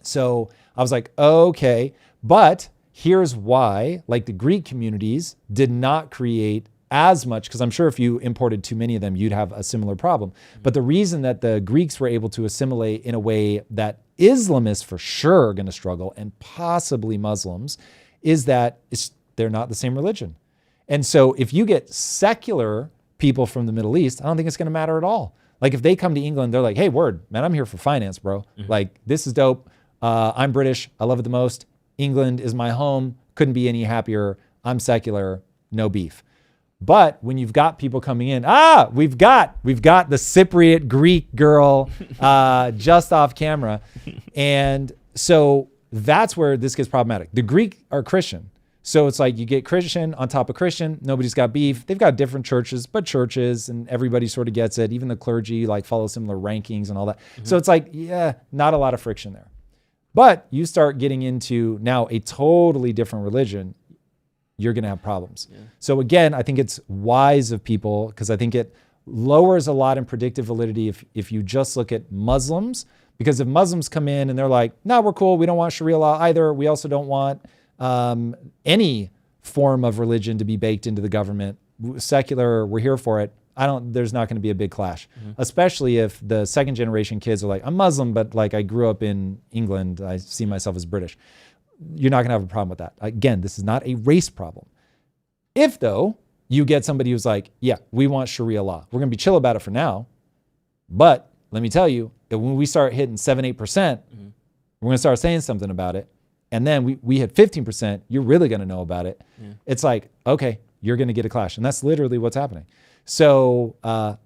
So I was like, okay, but here's why, like, the Greek communities did not create as much, because I'm sure if you imported too many of them, you'd have a similar problem. But the reason that the Greeks were able to assimilate in a way that Islamists for sure are going to struggle, and possibly Muslims, is that they're not the same religion. And so if you get secular people from the Middle East, I don't think it's going to matter at all. Like, if they come to England, they're like, hey, word, man, I'm here for finance, bro. Like, this is dope. I'm British. I love it the most. England is my home. Couldn't be any happier. I'm secular. No beef. But when you've got people coming in, we've got the Cypriot Greek girl just off camera. And so that's where this gets problematic. The Greek are Christian. So it's like you get Christian on top of Christian. Nobody's got beef. They've got different churches, but churches, and everybody sort of gets it. Even the clergy like follow similar rankings and all that. So it's like, yeah, not a lot of friction there. But you start getting into now a totally different religion, you're going to have problems. So again, I think it's wise of people, because I think it lowers a lot in predictive validity if you just look at Muslims. Because if Muslims come in and they're like, no, we're cool. We don't want Sharia law either. We also don't want any form of religion to be baked into the government. Secular, we're here for it. There's not going to be a big clash, especially if the second generation kids are like, I'm Muslim, but like I grew up in England. I see myself as British. You're not going to have a problem with that. Again, this is not a race problem. If though, you get somebody who's like, yeah, we want Sharia law. We're going to be chill about it for now. But let me tell you that when we start hitting 7-8%, we're going to start saying something about it. And then we hit 15%, you're really going to know about it. It's like, okay, you're going to get a clash. And that's literally what's happening. So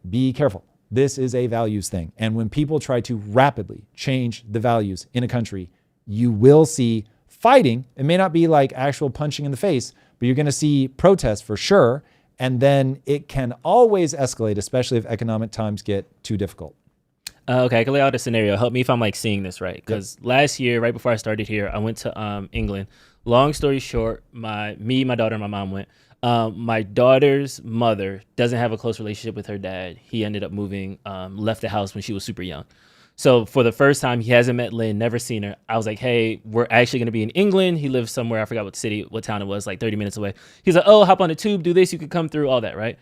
be careful. This is a values thing. And when people try to rapidly change the values in a country, you will see fighting. It may not be like actual punching in the face, but you're going to see protests for sure. And then it can always escalate, especially if economic times get too difficult. Okay, I can lay out a scenario. Help me if I'm like seeing this right. Because last year, right before I started here, I went to England. Long story short, my daughter, and my mom went. My daughter's mother doesn't have a close relationship with her dad. He ended up moving, left the house when she was super young. So for the first time, he hasn't met Lynn, never seen her. I was like, hey, we're actually going to be in England. He lives somewhere, I forgot what town it was, like 30 minutes away. He's like, oh, hop on the tube, do this, you could come through, all that, right?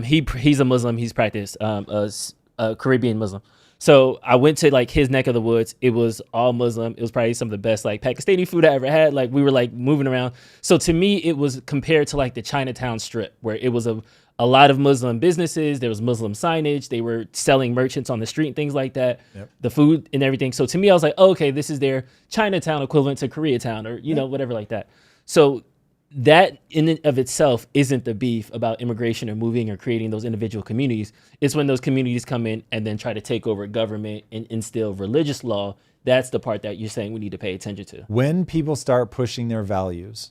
He's a Muslim. He's practiced a Caribbean Muslim. So I went to like his neck of the woods. It was all Muslim. It was probably some of the best like Pakistani food I ever had. Like we were like moving around. So to me, it was compared to like the Chinatown strip, where it was a lot of Muslim businesses. There was Muslim signage. They were selling merchants on the street and things like that. The food and everything. So to me, I was like, oh, okay, this is their Chinatown equivalent to Koreatown, or you know, whatever like that. So that in and of itself isn't the beef about immigration or moving or creating those individual communities. It's when those communities come in and then try to take over government and instill religious law. That's the part that you're saying we need to pay attention to. When people start pushing their values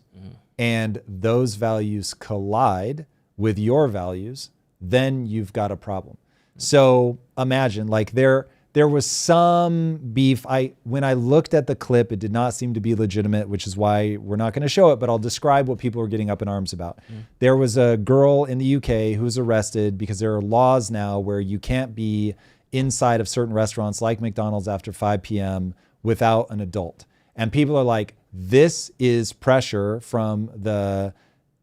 and those values collide with your values, then you've got a problem. So imagine like there was some beef. When I looked at the clip, it did not seem to be legitimate, which is why we're not going to show it, but I'll describe what people were getting up in arms about. There was a girl in the UK who was arrested because there are laws now where you can't be inside of certain restaurants like McDonald's after 5 p.m. without an adult. And people are like, this is pressure from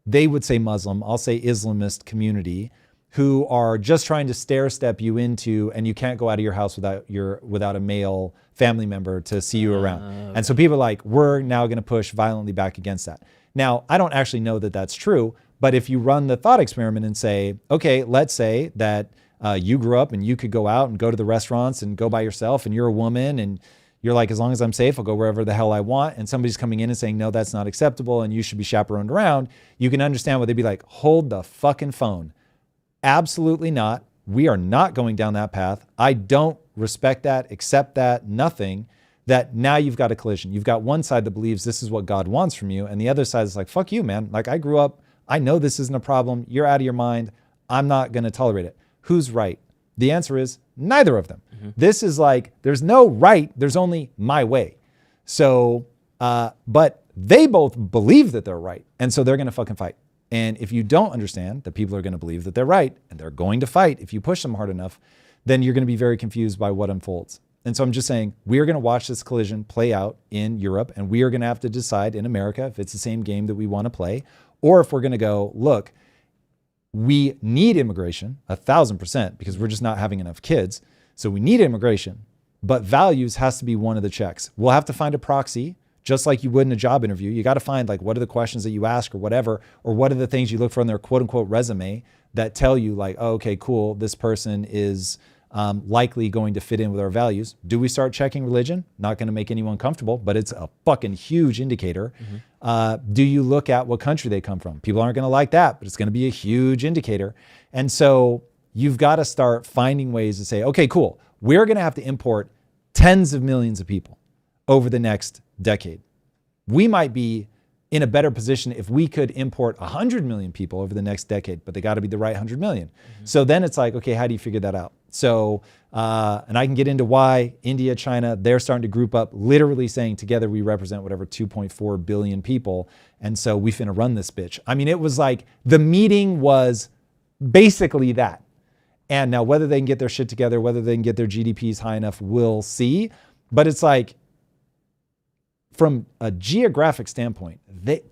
they would say Muslim, I'll say Islamist community, who are just trying to stair step you into, and you can't go out of your house without a male family member to see you around. Okay. And so people are like, we're now going to push violently back against that. Now, I don't actually know that that's true, but if you run the thought experiment and say, okay, let's say that you grew up and you could go out and go to the restaurants and go by yourself, and you're a woman and you're like, as long as I'm safe, I'll go wherever the hell I want. And somebody's coming in and saying, no, that's not acceptable and you should be chaperoned around. You can understand why they'd be like, hold the fucking phone. Absolutely not. We are not going down that path. I don't respect that, accept that, nothing. That now you've got a collision. You've got one side that believes this is what God wants from you, and the other side is like, fuck you, man. Like I grew up, I know this isn't a problem. You're out of your mind. I'm not going to tolerate it. Who's right? The answer is neither of them. This is like, there's no right, there's only my way. So, but they both believe that they're right. And so they're going to fucking fight. And if you don't understand that people are going to believe that they're right and they're going to fight if you push them hard enough, then you're going to be very confused by what unfolds. And so I'm just saying, we're going to watch this collision play out in Europe, and we are going to have to decide in America if it's the same game that we want to play, or if we're going to go, look, we need immigration 1,000% because we're just not having enough kids. So we need immigration, but values has to be one of the checks. We'll have to find a proxy, just like you would in a job interview. You got to find like, what are the questions that you ask or whatever, or what are the things you look for in their quote unquote resume that tell you like, oh, okay, cool, this person is likely going to fit in with our values. Do we start checking religion? Not going to make anyone comfortable, but it's a fucking huge indicator. Do you look at what country they come from? People aren't going to like that, but it's going to be a huge indicator. And so you've got to start finding ways to say, okay, cool, we're going to have to import tens of millions of people over the next decade. We might be in a better position if we could import 100 million people over the next decade, but they got to be the right 100 million. So then it's like, okay, how do you figure that out? So, and I can get into why India, China, they're starting to group up, literally saying together we represent whatever 2.4 billion people. And so we finna run this bitch. I mean, it was like the meeting was basically that. And now whether they can get their shit together, whether they can get their GDPs high enough, we'll see. But it's like, from a geographic standpoint,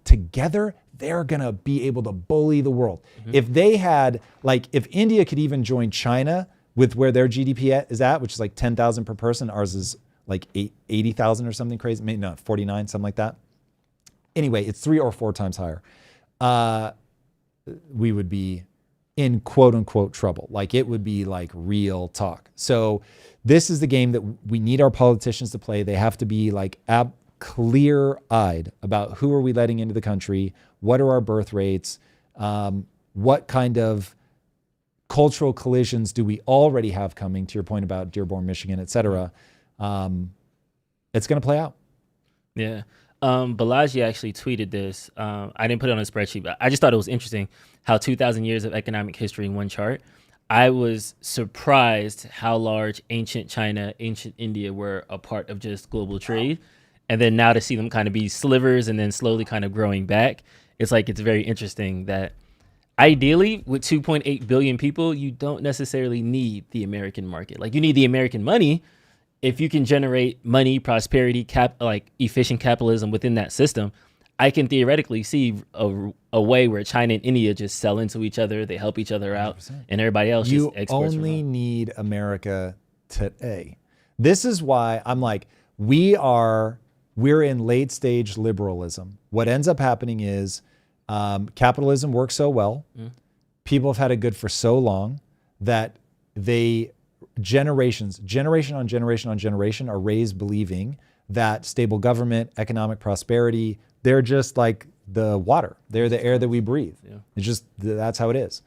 together, they're going to be able to bully the world. If they had, like, if India could even join China with where their GDP is at, which is like 10,000 per person, ours is like 80,000 or something crazy, maybe not 49, something like that. Anyway, it's 3 or 4 times higher. We would be in quote unquote trouble. Like it would be like real talk. So this is the game that we need our politicians to play. They have to be like clear-eyed about who are we letting into the country, what are our birth rates, what kind of cultural collisions do we already have coming, to your point about Dearborn, Michigan, et cetera. It's going to play out. Yeah. Balaji actually tweeted this. I didn't put it on a spreadsheet, but I just thought it was interesting how 2,000 years of economic history in one chart. I was surprised how large ancient China, ancient India were a part of just global trade. And then now to see them kind of be slivers and then slowly kind of growing back, it's like, it's very interesting that ideally with 2.8 billion people, you don't necessarily need the American market. Like you need the American money. If you can generate money, prosperity, like efficient capitalism within that system, I can theoretically see a way where China and India just sell into each other, they help each other out, 100%. And everybody else just exports. You only need America today. This is why I'm like, we're in late stage liberalism. What ends up happening is capitalism works so well. People have had it good for so long that generation on generation are raised believing that stable government, economic prosperity, they're just like the water. They're the air that we breathe. Yeah. It's just, that's how it is.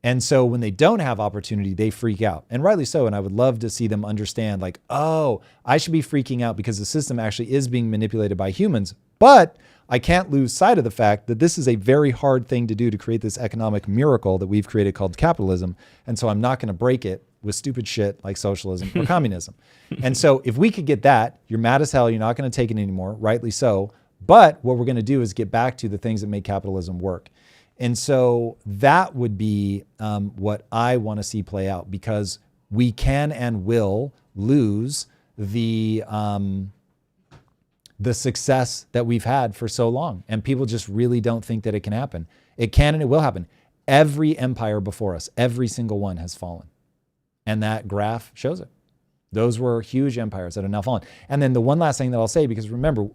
And so when they don't have opportunity, they freak out, and rightly so. And I would love to see them understand like, oh, I should be freaking out because the system actually is being manipulated by humans. But I can't lose sight of the fact that this is a very hard thing to do, to create this economic miracle that we've created called capitalism. And so I'm not going to break it with stupid shit like socialism or communism. And so if we could get that, you're mad as hell, you're not going to take it anymore, rightly so. But what we're going to do is get back to the things that make capitalism work. And so that would be what I want to see play out, because we can and will lose the success that we've had for so long. And people just really don't think that it can happen. It can and it will happen. Every empire before us, every single one has fallen. And that graph shows it. Those were huge empires that have now fallen. And then the one last thing that I'll say, because remember,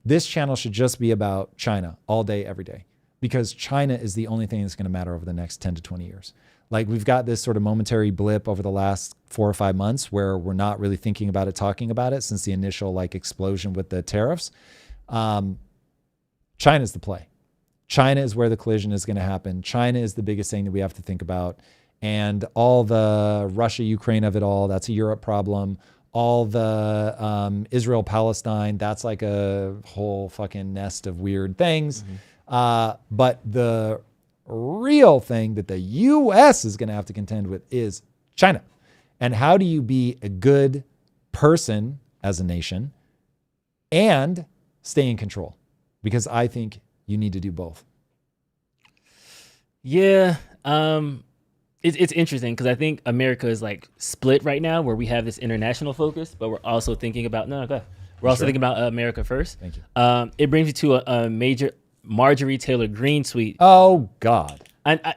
this channel should just be about China all day, every day, because China is the only thing that's going to matter over the next 10 to 20 years. Like we've got this sort of momentary blip over the last 4 or 5 months where we're not really thinking about it, talking about it since the initial like explosion with the tariffs. China's the play. China is where the collision is going to happen. China is the biggest thing that we have to think about. And all the Russia, Ukraine of it all, that's a Europe problem. All the Israel, Palestine, that's like a whole fucking nest of weird things. But the real thing that the U.S. is going to have to contend with is China. And how do you be a good person as a nation and stay in control? Because I think you need to do both. Yeah. It's interesting because I think America is like split right now, where we have this international focus, but we're also thinking about We're also thinking about America first. Thank you. It brings me to a major Marjorie Taylor Greene tweet. Oh God.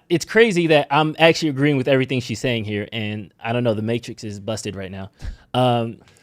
It's crazy that I'm actually agreeing with everything she's saying here, and I don't know, the Matrix is busted right now.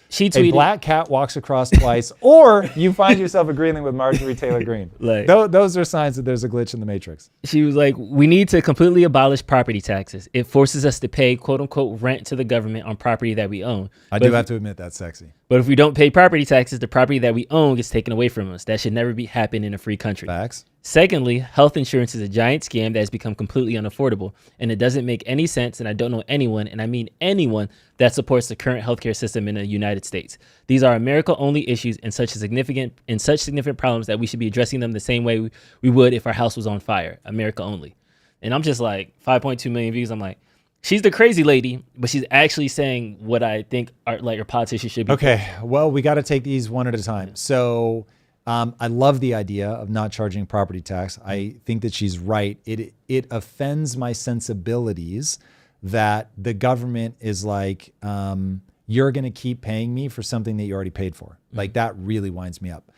She tweeted, a black cat walks across twice, or you find yourself agreeing with Marjorie Taylor Greene. Like, those are signs that there's a glitch in the Matrix. She was like, we need to completely abolish property taxes. It forces us to pay, quote unquote, rent to the government on property that we own. I do have to admit that's sexy. But if we don't pay property taxes, the property that we own gets taken away from us. That should never happen in a free country. Facts. Secondly, health insurance is a giant scam that has become completely unaffordable, and it doesn't make any sense, and I don't know anyone, and I mean anyone, that supports the current healthcare system in the United States. These are America-only issues and such significant problems that we should be addressing them the same way we would if our house was on fire. America only. And I'm just like, 5.2 million views. I'm like, she's the crazy lady, but she's actually saying what I think our politicians should be. Okay, well, we got to take these one at a time. So I love the idea of not charging property tax. I think that she's right. It offends my sensibilities that the government is like, you're going to keep paying me for something that you already paid for. Like, that really winds me up.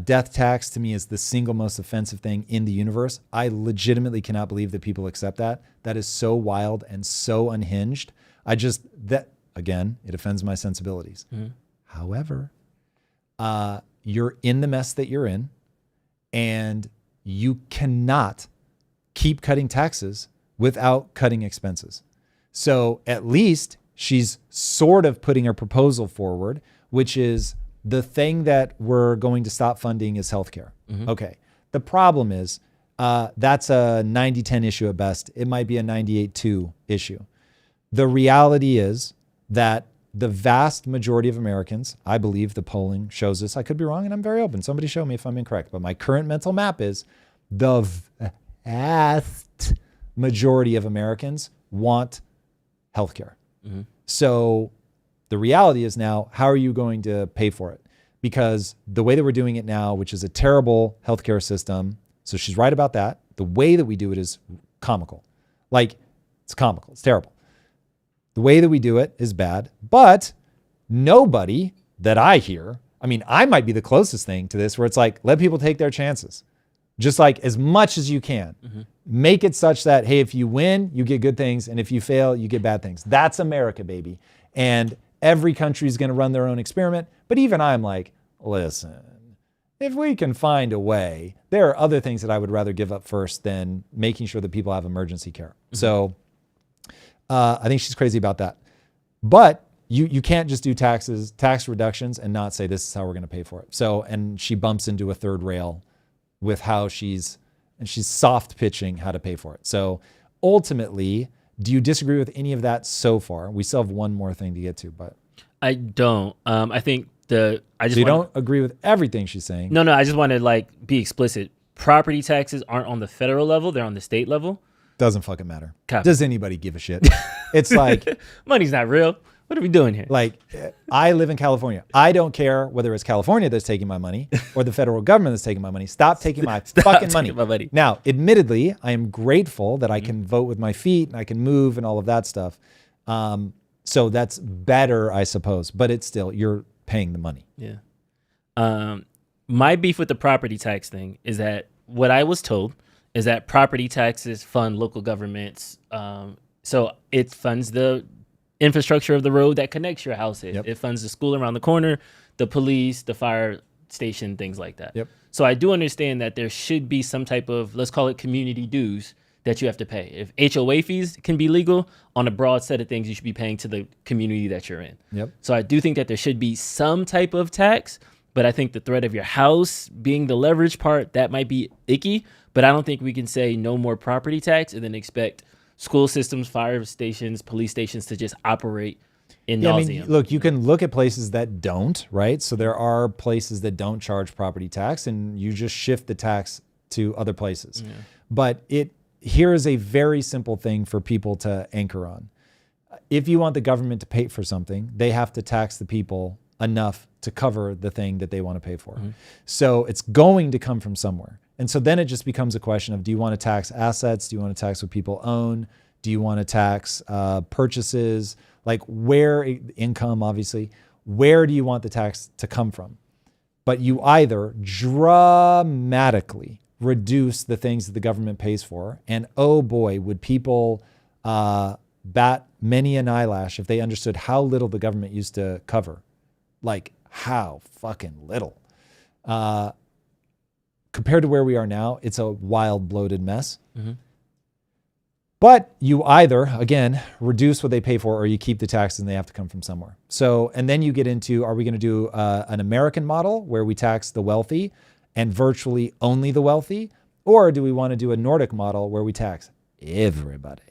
Death tax to me is the single most offensive thing in the universe. I legitimately cannot believe that people accept that. That is so wild and so unhinged. Again, it offends my sensibilities. However, you're in the mess that you're in, and you cannot keep cutting taxes without cutting expenses. So at least she's sort of putting a proposal forward, which is the thing that we're going to stop funding is healthcare. Okay. The problem is that's a 90-10 issue at best. It might be a 98-2 issue. The reality is that the vast majority of Americans, I believe the polling shows this. I could be wrong, and I'm very open. Somebody show me if I'm incorrect. But my current mental map is the vast majority of Americans want healthcare. So the reality is now, how are you going to pay for it? Because the way that we're doing it now, which is a terrible healthcare system, so she's right about that. The way that we do it is comical. Like, it's comical. It's terrible. The way that we do it is bad, but nobody that I hear, I mean, I might be the closest thing to this where it's like, let people take their chances. Just like as much as you can. Make it such that, hey, if you win, you get good things. And if you fail, you get bad things. That's America, baby. And every country is going to run their own experiment. But even I'm like, listen, if we can find a way, there are other things that I would rather give up first than making sure that people have emergency care. So I think she's crazy about that. But you can't just do tax reductions and not say this is how we're going to pay for it. So, and she bumps into a third rail with how she's soft pitching how to pay for it. So ultimately, do you disagree with any of that so far? We still have one more thing to get to, but I don't. I think so you don't agree with everything she's saying? No, I just want to be explicit. Property taxes aren't on the federal level; they're on the state level. Doesn't fucking matter. Does anybody give a shit? It's like money's not real. What are we doing here? Like, I live in California. I don't care whether it's California that's taking my money or the federal government that's taking my money. Stop taking my fucking money. Now, admittedly, I am grateful that I can vote with my feet and I can move and all of that stuff. So that's better, I suppose. But it's still, you're paying the money. Yeah. My beef with the property tax thing is that what I was told is that property taxes fund local governments. So it funds the infrastructure of the road that connects your houses. It funds the school around the corner, the police, the fire station, things like that. So I do understand that there should be some type of, let's call it community dues that you have to pay. If HOA fees can be legal, on a broad set of things you should be paying to the community that you're in. So I do think that there should be some type of tax, but I think the threat of your house being the leverage part, that might be icky, but I don't think we can say no more property tax and then expect school systems, fire stations, police stations to just operate in nauseam. I mean, look, you can look at places that don't, right? So there are places that don't charge property tax, and you just shift the tax to other places. But here is a very simple thing for people to anchor on. if you want the government to pay for something, they have to tax the people enough to cover the thing that they want to pay for. So it's going to come from somewhere. And so then it just becomes a question of, do you want to tax assets? Do you want to tax what people own? Do you want to tax purchases? Like where, income, obviously, where do you want the tax to come from? But you either dramatically reduce the things that the government pays for, and oh boy, would people bat many an eyelash if they understood how little the government used to cover. Like how fucking little. Compared to where we are now, it's a wild, bloated mess. But you either, again, reduce what they pay for, or you keep the taxes and they have to come from somewhere. So, and then you get into, are we going to do an American model where we tax the wealthy and virtually only the wealthy? Or do we want to do a Nordic model where we tax everybody?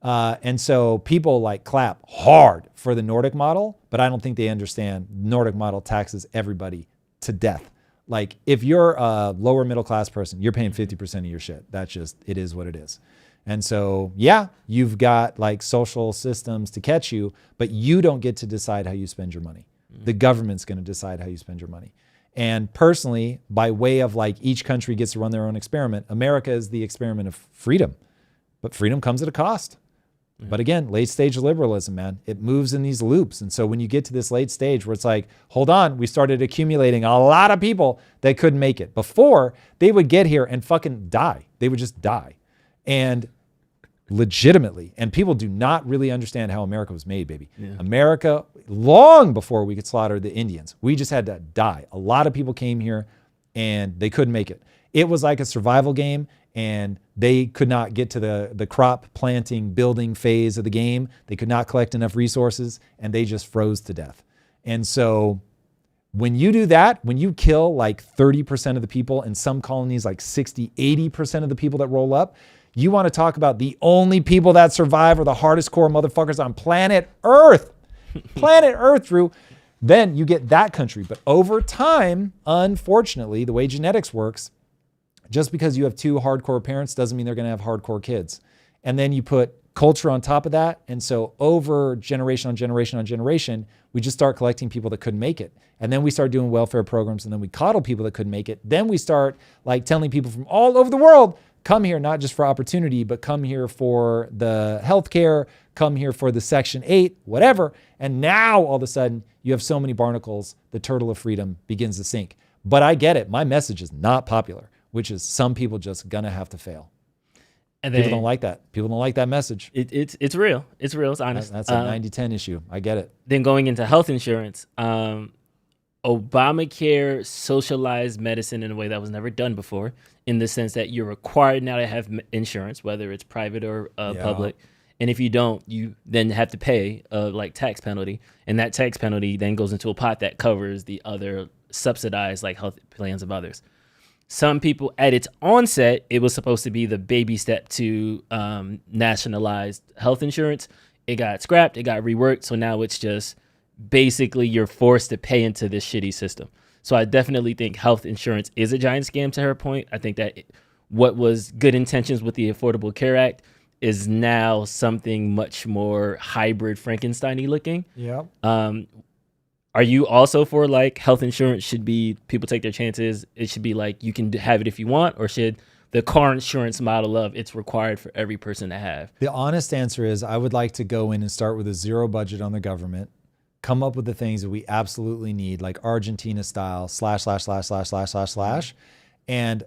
And so people like clap hard for the Nordic model, but I don't think they understand Nordic model taxes everybody to death. Like if you're a lower middle class person, you're paying 50% of your shit. That's just, it is what it is. And so, yeah, you've got like social systems to catch you, but you don't get to decide how you spend your money. The government's going to decide how you spend your money. And personally, by way of like each country gets to run their own experiment, America is the experiment of freedom, but freedom comes at a cost. But again, late stage liberalism, man, it moves in these loops. And so when you get to this late stage where it's like, hold on, we started accumulating a lot of people that couldn't make it. Before, they would get here and fucking die. They would just die. And legitimately, and people do not really understand how America was made, baby. America, long before we could slaughter the Indians, we just had to die. A lot of people came here and they couldn't make it. It was like a survival game, and they could not get to the crop planting, building phase of the game. They could not collect enough resources, and they just froze to death. And so when you do that, when you kill like 30% of the people, in some colonies like 60, 80% of the people that roll up, you want to talk about the only people that survive are the hardest core motherfuckers on planet Earth. Planet Earth, Drew. Then you get that country. But over time, unfortunately, the way genetics works, just because you have two hardcore parents doesn't mean they're going to have hardcore kids. And then you put culture on top of that. And so over generation on generation on generation, we just start collecting people that couldn't make it. And then we start doing welfare programs, and then we coddle people that couldn't make it. Then we start like telling people from all over the world, come here, not just for opportunity, but come here for the healthcare, come here for the Section 8, whatever. And now all of a sudden you have so many barnacles, the turtle of freedom begins to sink. But I get it. My message is not popular, which is some people just gonna have to fail. And people don't like that. People don't like that message. It's real. It's real. It's honest. That's a 90-10 issue. I get it. Then going into health insurance, Obamacare socialized medicine in a way that was never done before, in the sense that you're required now to have insurance, whether it's private or public. And if you don't, you then have to pay a like tax penalty. And that tax penalty then goes into a pot that covers the other subsidized like health plans of others. Some people, at its onset, it was supposed to be the baby step to nationalized health insurance. It got scrapped, it got reworked. So now it's just basically you're forced to pay into this shitty system. So I definitely think health insurance is a giant scam, to her point. I think that what was good intentions with the Affordable Care Act is now something much more hybrid Frankenstein-y looking. Yeah. Are you also for like health insurance should be people take their chances? It should be like you can have it if you want, or should the car insurance model of it's required for every person to have? The honest answer is I would like to go in and start with a zero budget on the government, come up with the things that we absolutely need, like Argentina style, /////////.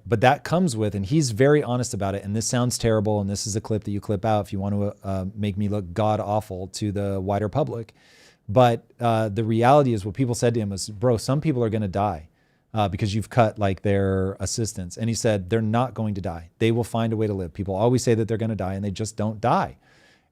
But that comes with, and he's very honest about it, and this sounds terrible, and this is a clip that you clip out if you want to make me look god awful to the wider public. But the reality is what people said to him was, bro, some people are going to die because you've cut like their assistance. And he said, they're not going to die. They will find a way to live. People always say that they're going to die and they just don't die.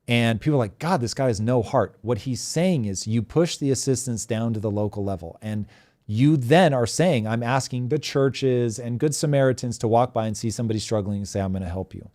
And people are like, God, this guy has no heart. What he's saying is you push the assistance down to the local level. And you then are saying, I'm asking the churches and good Samaritans to walk by and see somebody struggling and say, I'm going to help you.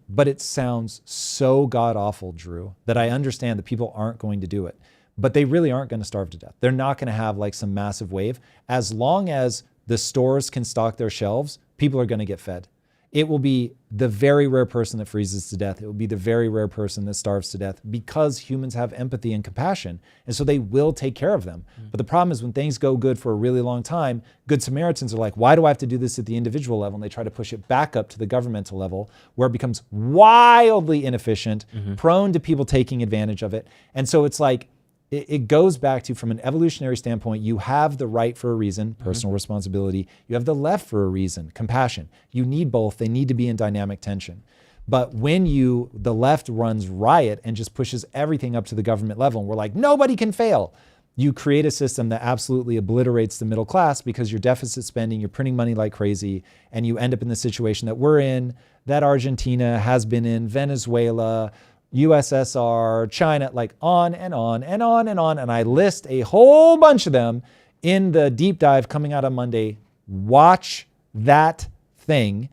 But it sounds so god awful, Drew, that I understand that people aren't going to do it. But they really aren't going to starve to death. They're not going to have like some massive wave. As long as the stores can stock their shelves, people are going to get fed. it will be the very rare person that freezes to death. It will be the very rare person that starves to death, because humans have empathy and compassion. And so they will take care of them. But the problem is when things go good for a really long time, Good Samaritans are like, why do I have to do this at the individual level? And they try to push it back up to the governmental level, where it becomes wildly inefficient, prone to people taking advantage of it. And so it's like, it goes back to, from an evolutionary standpoint, you have the right for a reason, personal responsibility. You have the left for a reason, compassion. You need both. They need to be in dynamic tension. But when the left runs riot and just pushes everything up to the government level, and we're like, nobody can fail, you create a system that absolutely obliterates the middle class, because you're deficit spending, you're printing money like crazy, and you end up in the situation that we're in, that Argentina has been in, Venezuela, USSR, China, like on and on and on and on. And I list a whole bunch of them in the deep dive coming out on Monday. Watch that thing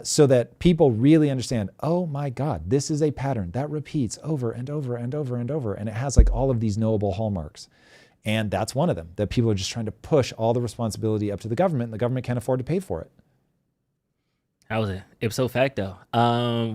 so that people really understand, oh my God, this is a pattern that repeats over and over and over and over. And it has like all of these knowable hallmarks. And that's one of them, that people are just trying to push all the responsibility up to the government, and the government can't afford to pay for it. That was it. Ipso facto.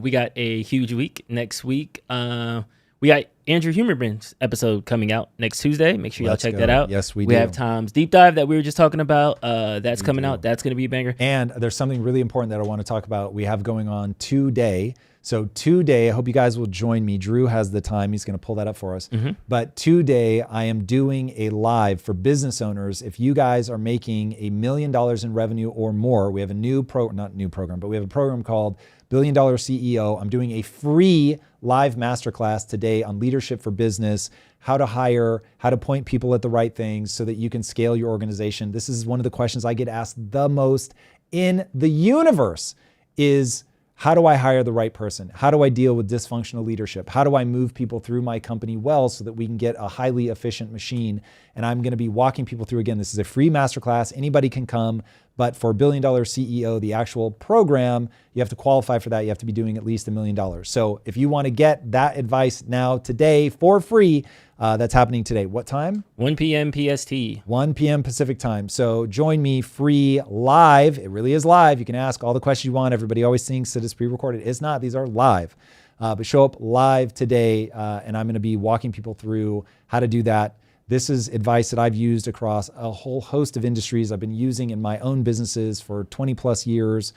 We got a huge week next week. We got Andrew Huberman's episode coming out next Tuesday. Make sure y'all check that out. Yes, we do. We have Tom's deep dive that we were just talking about. That's coming out. That's going to be a banger. And there's something really important that I want to talk about. We have going on today. So today, I hope you guys will join me. Drew has the time. He's going to pull that up for us. But today, I am doing a live for business owners. If you guys are making $1 million in revenue or more, we have a new not new program, but we have a program called $1 Billion CEO. I'm doing a free live masterclass today on leadership for business, how to hire, how to point people at the right things so that you can scale your organization. This is one of the questions I get asked the most in the universe is, how do I hire the right person? How do I deal with dysfunctional leadership? How do I move people through my company well so that we can get a highly efficient machine? And I'm going to be walking people through, again, this is a free masterclass. Anybody can come, but for $1 Billion CEO, the actual program, you have to qualify for that. You have to be doing at least $1 million. So if you want to get that advice now today for free, that's happening today. What time? 1 p.m. PST. 1 p.m. Pacific time. So join me free live. It really is live. You can ask all the questions you want. Everybody always thinks that it's pre-recorded. It's not. These are live. But show up live today, and I'm going to be walking people through how to do that. This is advice that I've used across a whole host of industries. I've been using in my own businesses for 20 plus years.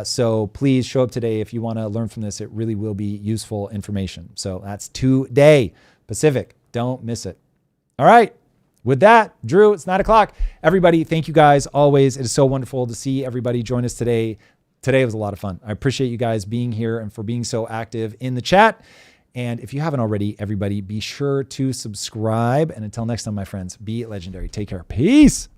So please show up today if you want to learn from this. It really will be useful information. So that's today, Pacific. Don't miss it. All right. With that, Drew, it's 9 o'clock. Everybody, thank you guys always. It is so wonderful to see everybody join us today. Today was a lot of fun. I appreciate you guys being here and for being so active in the chat. And if you haven't already, everybody, be sure to subscribe. And until next time, my friends, be legendary. Take care. Peace.